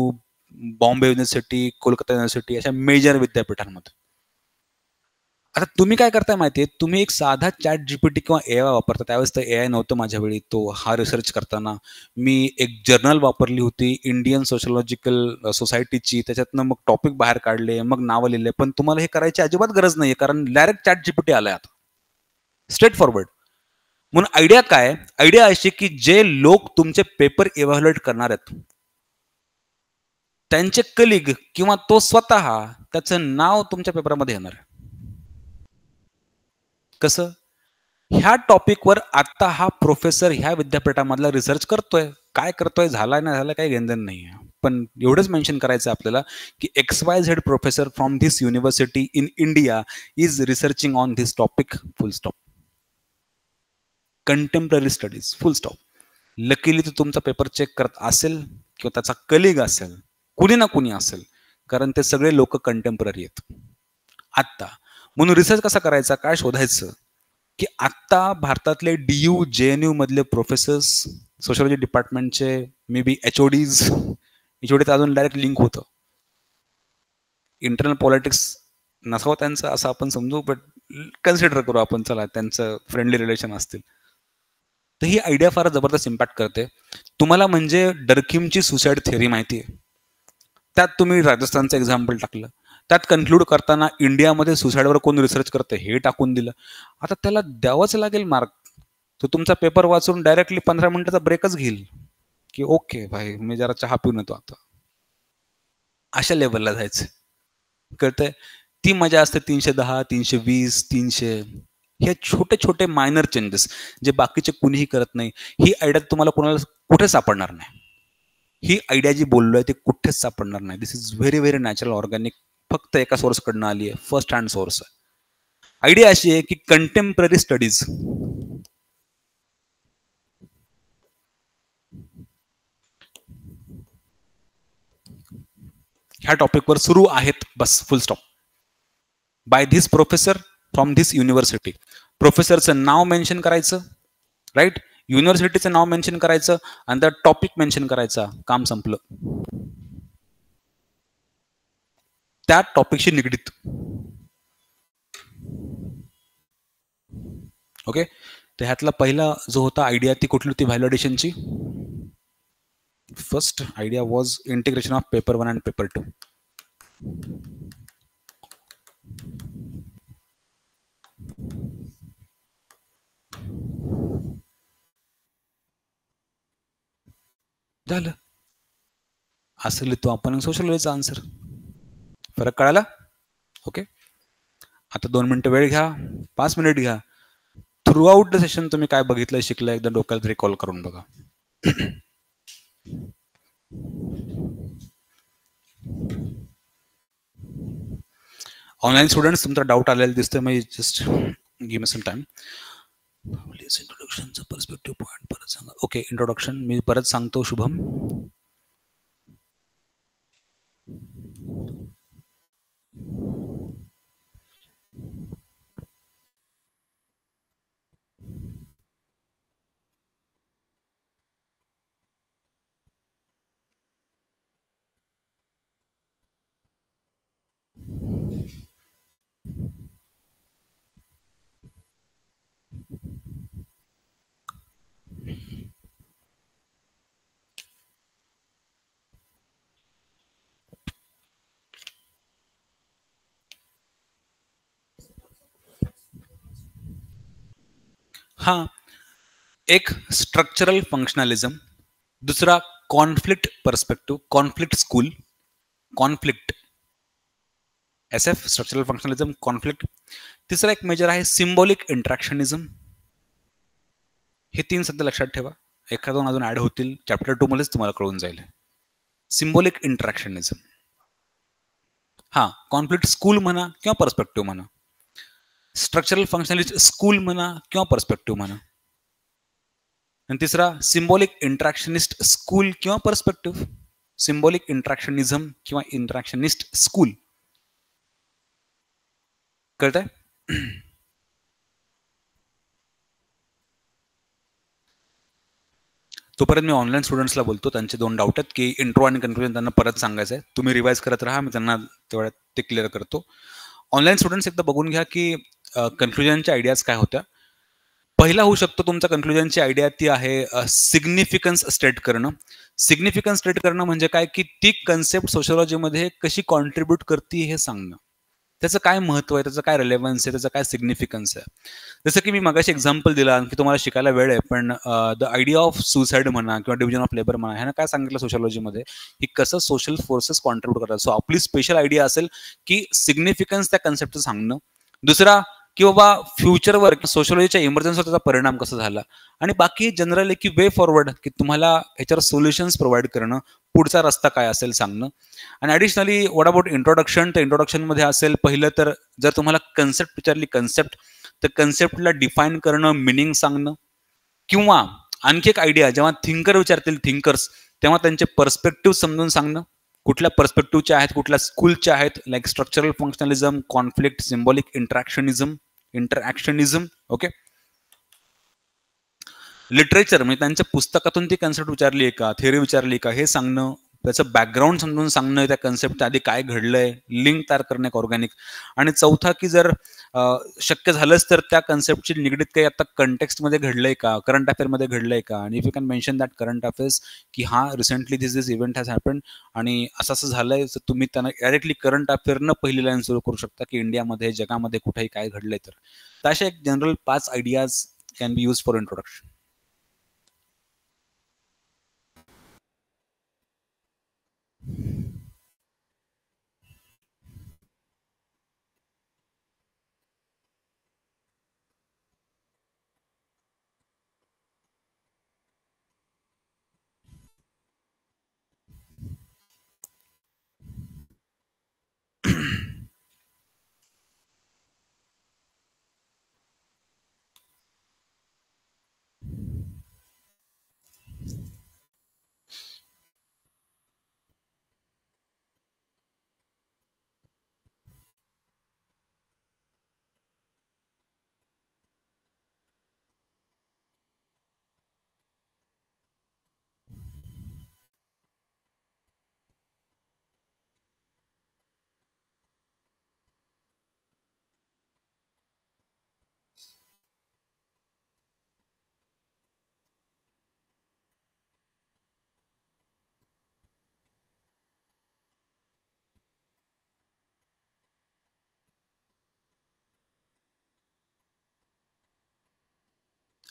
Bombay university, Kolkata university, अशा मेजर विद्यापीठांमध्ये. आता तुम्ही काय करताय माहितीये, तुम्ही एक साधा ChatGPT किंवा AI वापरता. त्यावेळेस तर AI नव्हतं माझ्या वेळी, तो हा रिसर्च करताना मी एक जर्नल वापरली होती इंडियन सोशॉलॉजिकल सोसायटीची, त्याच्यातनं मग टॉपिक बाहेर काढले, मग नावं लिहिले. पण तुम्हाला हे करायची अजिबात गरज नाहीये, कारण डायरेक्ट ChatGPT आलाय आता, स्ट्रेट फॉरवर्ड. म्हणून आयडिया काय, आयडिया अशी की जे लोक तुमचे पेपर इव्हॅल्युएट करणार आहेत त्यांचे कलिग किंवा तो स्वतः, त्याचं नाव तुमच्या पेपरमध्ये येणार आहे. कसं, ह्या टॉपिकवर आता हा प्रोफेसर ह्या विद्यापीठामधला रिसर्च करतोय, काय करतोय, झालाय ना झालं काही घेणदेण नाहीये, पण एवढंच मेन्शन करायचं आपल्याला की XYZ professor from this university in India is researching on this topic, full stop. Contemporary studies, full stop. Luckily तो तुमचा पेपर चेक करत असेल किंवा त्याचा कलिग असेल, कुणी ना कुणी असेल, कारण ते सगळे लोक कंटेम्पररी आहेत आत्ता. म्हणून रिसर्च कसा करायचा, काय शोधायचं की आत्ता भारतातले DU JNU मधले प्रोफेसर्स, सोशॉलॉजी डिपार्टमेंटचे मे बी HODs, HOD अजून डायरेक्ट लिंक होतं. इंटरनल पॉलिटिक्स नसावं त्यांचं असं आपण समजू, बट कन्सिडर करू आपण, चला त्यांचं फ्रेंडली रिलेशन असतील. तर ही आयडिया फार जबरदस्त इम्पॅक्ट करते तुम्हाला. म्हणजे डर्किमची सुसाईड थिअरी माहिती आहे, त्यात तुम्ही राजस्थानचं एक्झाम्पल टाकलं, त्यात कन्क्लूड करताना इंडियामध्ये सुसाईडवर कोण रिसर्च करतं हे टाकून दिलं. आता त्याला द्यावंच लागेल मार्क. तो तुमचा पेपर वाचून डायरेक्टली 15 मिनिटाचा ब्रेकच घेईल की ओके भाई मी जरा चहा पिऊन येतो आता. अशा लेवलला जायचं, कळतंय? ती मजा असते 310, 320, 300, हे छोटे छोटे मायनर चेंजेस जे बाकीचे कुणीही करत नाही. ही आयडिया तुम्हाला कोणाला कुठे सापडणार नाही. ही आयडिया जी बोललोय ते कुठेच सापडणार नाही. This is very very natural organic, फक्त एका सोर्स कडनं आली आहे, फर्स्ट हँड सोर्स आहे. आयडिया अशी आहे की कंटेम्पररी स्टडीज ह्या टॉपिकवर सुरू आहेत, बस full stop. By this professor from this university. प्रोफेसरचं नाव मेन्शन करायचं, राईट, युनिव्हर्सिटीचं नाव मेन्शन करायचं आणि त्या टॉपिक मेन्शन करायचा, काम संपलं. त्या टॉपिकशी निगडीत. ओके, तर ह्यातला पहिला जो होता आयडिया ती कुठली होती व्हॅलिडेशनची? First idea was integration of paper 1 and paper 2. झालं. असं लिहितो आपण सोशलॉजीचा आन्सर. फरक कळाला? ओके, आता 2 मिनिटं वेळ घ्या, 5 मिनिट घ्या. थ्रू आउट द सेशन तुम्ही काय बघितलं शिकलं एकदा डोक्यात रिकॉल करून बघा. ऑनलाईन स्टुडंट्स तुमचा डाऊट आलेला दिसतोय, मग just give me some time. इंट्रोडक्शनचा पर्स्पेक्टिव्ह पॉइंट परत सांगा. ओके, इंट्रोडक्शन मी परत सांगतो. शुभम, हा एक स्ट्रक्चरल फंक्शनलिझम, दुसरा conflict perspective, conflict school, conflict SF structural functionalism, conflict. तिसरा एक मेजर आहे सिम्बॉलिक इंट्रॅक्शनिझम. हे 3 सध्या लक्षात ठेवा, एखाद 2 अजून ऍड होतील, चॅप्टर 2 मध्येच तुम्हाला कळून जाईल. सिम्बॉलिक इंट्रॅक्शनिझम, हा कॉन्फ्लिक्ट स्कूल म्हणा किंवा पर्स्पेक्टिव्ह म्हणा, स्ट्रक्चरल फंक्शनलिस्ट स्कूल म्हणा किंवा पर्स्पेक्टिव्ह म्हणा, आणि तिसरा सिम्बॉलिक इंट्रॅक्शनिस्ट स्कूल किंवा पर्स्पेक्टिव्ह, सिम्बॉलिक इंट्रॅक्शनिझम किंवा इंट्रॅक्शनिस्ट स्कूल. कळतंय? तोपर्यंत मी ऑनलाईन स्टुडंट्सला बोलतो, त्यांचे 2 डाऊट आहेत की इंट्रो आणि कन्क्लुजन त्यांना परत सांगायचं आहे. तुम्ही रिवाइज करत राहा, मी त्यांना तेवढ्या ते क्लिअर करतो. ऑनलाईन स्टुडंट्स एकदा बघून घ्या की कन्क्लुजनच्या आयडियाज काय होत्या. पहिला होऊ शकतो तुमचा कन्क्लुजनची आयडिया, ती आहे सिग्निफिकन्स स्टेट करणं. सिग्निफिकन्स स्टेट करणं म्हणजे काय की ती कन्सेप्ट सोशलॉजीमध्ये कशी कॉन्ट्रीब्यूट करते हे सांगणं, त्याचं काय महत्व आहे, त्याचं काय रिलेव्हन्स आहे, त्याचं काय सिग्निफिकन्स आहे. जसं की मी मगाशी एक्झाम्पल दिला की तुम्हाला शिकायला वेळ आहे, पण द आयडिया ऑफ सुसाईड म्हणा किंवा डिव्हिजन ऑफ लेबर म्हणा, ह्यानं काय सांगितलं सोशलॉजीमध्ये की कसं सोशल फोर्सेस कॉन्ट्रीब्यूट करतात. सो आपली स्पेशल आयडिया असेल की सिग्निफिकन्स त्या कन्सेप्टचं सांगणं. दुसरा की बाबा फ्युचरवर सोशलॉजीच्या इमर्जन्सवर त्याचा परिणाम कसा झाला, आणि बाकी जनरली की वे फॉरवर्ड की तुम्हाला ह्याच्यावर सोल्युशन्स प्रोव्हाइड करणं, पुढचा रस्ता काय असेल सांगणं. आणि ॲडिशनली व्हॉट अबाउट इंट्रोडक्शन, तर इंट्रोडक्शनमध्ये असेल पहिलं तर जर तुम्हाला कन्सेप्ट विचारली कन्सेप्ट, तर कन्सेप्टला डिफाईन करणं, मिनिंग सांगणं. किंवा आणखी एक आयडिया, जेव्हा थिंकर विचारतील थिंकर्स, तेव्हा त्यांचे पर्स्पेक्टिव्ह समजून सांगणं, कुठल्या पर्स्पेक्टिव्हचे आहेत, कुठल्या स्कूलचे आहेत, like structural functionalism, conflict, symbolic interactionism. Okay, literature म्हणजे त्यांच्या पुस्तकातून ती कन्सेप्ट विचारली आहे का, थिअरी विचारली का, हे सांगणं, त्याचं बॅकग्राऊंड समजून सांगणं, त्या कन्सेप्ट आधी काय घडलंय, लिंक तयार करणं एक ऑर्गॅनिक. आणि चौथा की जर शक्य झालंच तर त्या कन्सेप्टची निगडीत काही आता कंटेक्स्टमध्ये घडलंय का, करंट अफेअरमध्ये घडलंय का, आणि if you can mention that current affairs की हा recently this event has happen आणि असं असं झालंय, तर तुम्ही त्यांना डायरेक्टली करंट अफेअरनं पहिली लाईन सुरू करू शकता की इंडियामध्ये जगामध्ये कुठेही काय घडलंय. तर अशा एक general 5 ideas can be use for introduction.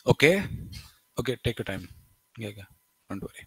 Okay okay, take you time. घ्या घ्या, डोंट वरी.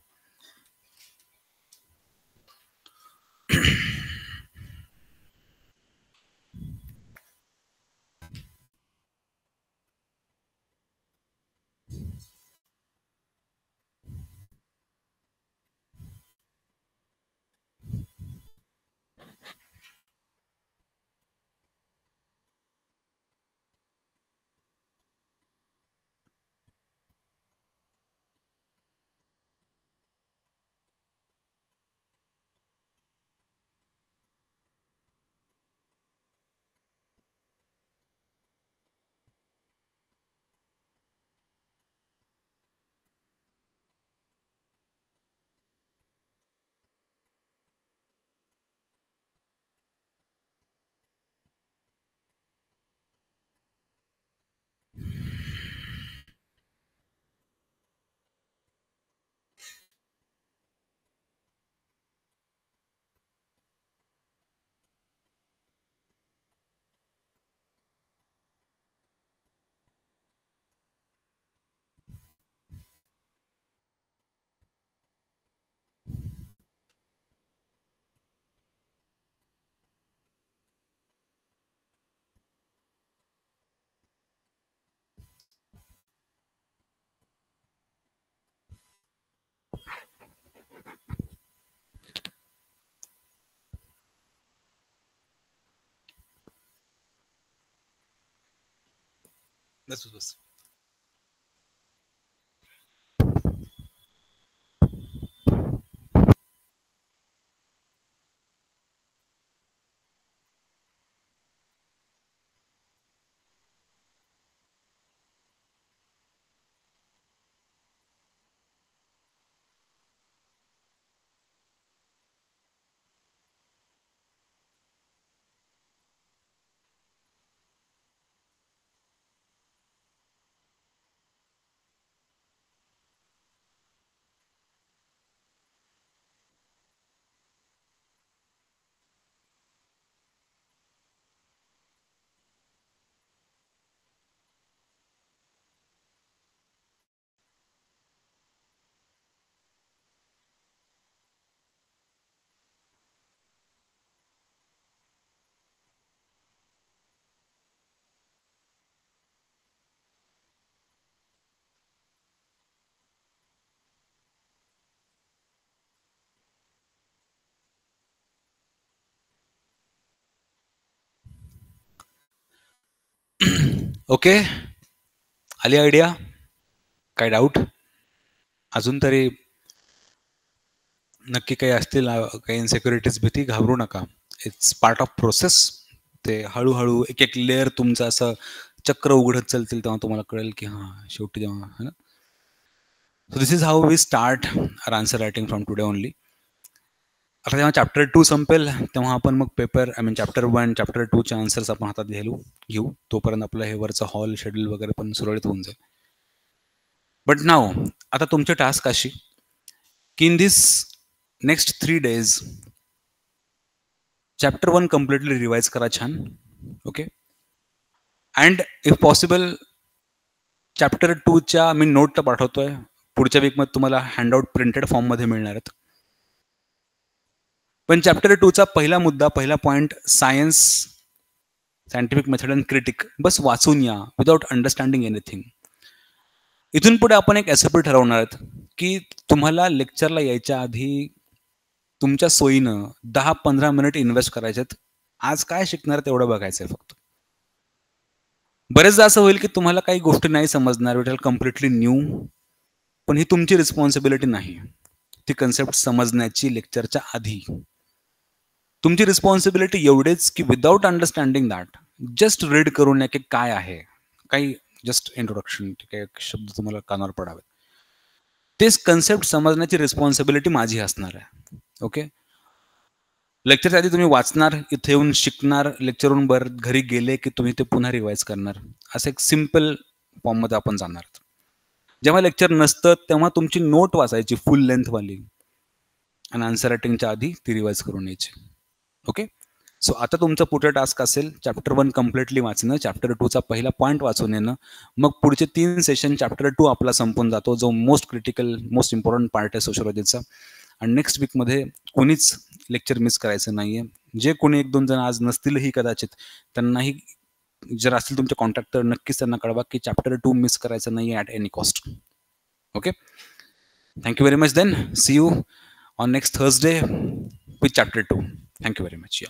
बस बस. ओके, आली आयडिया? काय डाऊट अजून तरी? नक्की काही असतील काही इन्सेक्युरिटीज, भीती घाबरू नका. It's part of process. ते हळूहळू एक एक लेअर तुमचं असं चक्र उघडत चालतील तेव्हा तुम्हाला कळेल की हां, शेवटी जेव्हा है ना. So this is how we start our answer writing from today only. आता जेव्हा चॅप्टर 2 संपेल तेव्हा आपण मग पेपर चॅप्टर 1 चॅप्टर 2 चे आन्सर्स आपण हातात घेऊ. तोपर्यंत आपलं हे वरचं हॉल शेड्यूल वगैरे पण सुरळीत होऊन जाईल. बट नाव आता तुमची टास्क अशी की in this next 3 days chapter 1 completely revise करा छान. Okay. And if possible chapter 2 च्या मी नोट तर पाठवतोय. पुढच्या वीकमध्ये तुम्हाला हँडआउट प्रिंटेड फॉर्ममध्ये मिळणार आहेत. पण चॅप्टर 2 चा पहिला मुद्दा, पहिला point science, scientific method and critique बस वाचून या विदाउट अंडरस्टँडिंग एनिथिंग. इथून पुढे आपण एक SOP ठरवणार आहेत की तुम्हाला लेक्चरला यायच्या आधी तुमच्या सोयीनं 10-15 मिनिट इन्व्हेस्ट करायचेत. आज काय शिकणार तेवढं बघायचंय फक्त. बरेचदा असं होईल की तुम्हाला काही गोष्टी नाही समजणार, विट आर कम्प्लिटली न्यू, पण ही तुमची रिस्पॉन्सिबिलिटी नाही. ती कन्सेप्ट समजण्याची लेक्चरच्या आधी तुमची रिस्पॉन्सिबिलिटी एवढेच की without understanding that just read करून या की काय आहे, काही जस्ट इंट्रोडक्शन, ठीक आहे, शब्द तुम्हाला कानावर पडावे, तेच कन्सेप्ट समजण्याची रिस्पॉन्सिबिलिटी माझी असणार आहे. ओके. लेक्चरच्या आधी तुम्ही वाचणार, इथे येऊन शिकणार, लेक्चरहून घरी गेले की तुम्ही ते पुन्हा रिवाइज करणार, असं एक सिम्पल फॉर्ममध्ये आपण जाणार. जेव्हा लेक्चर नसतं तेव्हा तुमची नोट वाचायची फुल लेंथवाली आणि आन्सर रायटिंगच्या आधी ती रिवाइज करून यायची. ओके. सो आता तुमचा पुढचा टास्क असेल चॅप्टर 1 कम्प्लिटली वाचणं, चॅप्टर 2 चा पहिला पॉईंट वाचून येणं, मग पुढचे 3 सेशन चॅप्टर 2 आपला संपून जातो, जो most critical, most important part आहे सोशिओलॉजीचा. आणि नेक्स्ट वीकमध्ये कोणीच लेक्चर मिस करायचं नाहीये. जे कोणी 1-2 जण आज नसतीलही कदाचित, त्यांनाही जर असतील तुमचे कॉन्टॅक्ट तर नक्कीच त्यांना कळवा की चॅप्टर 2 मिस करायचं नाहीये at any cost. Okay. Thank you very much. Then see you on next Thursday with chapter 2. Thank you very much.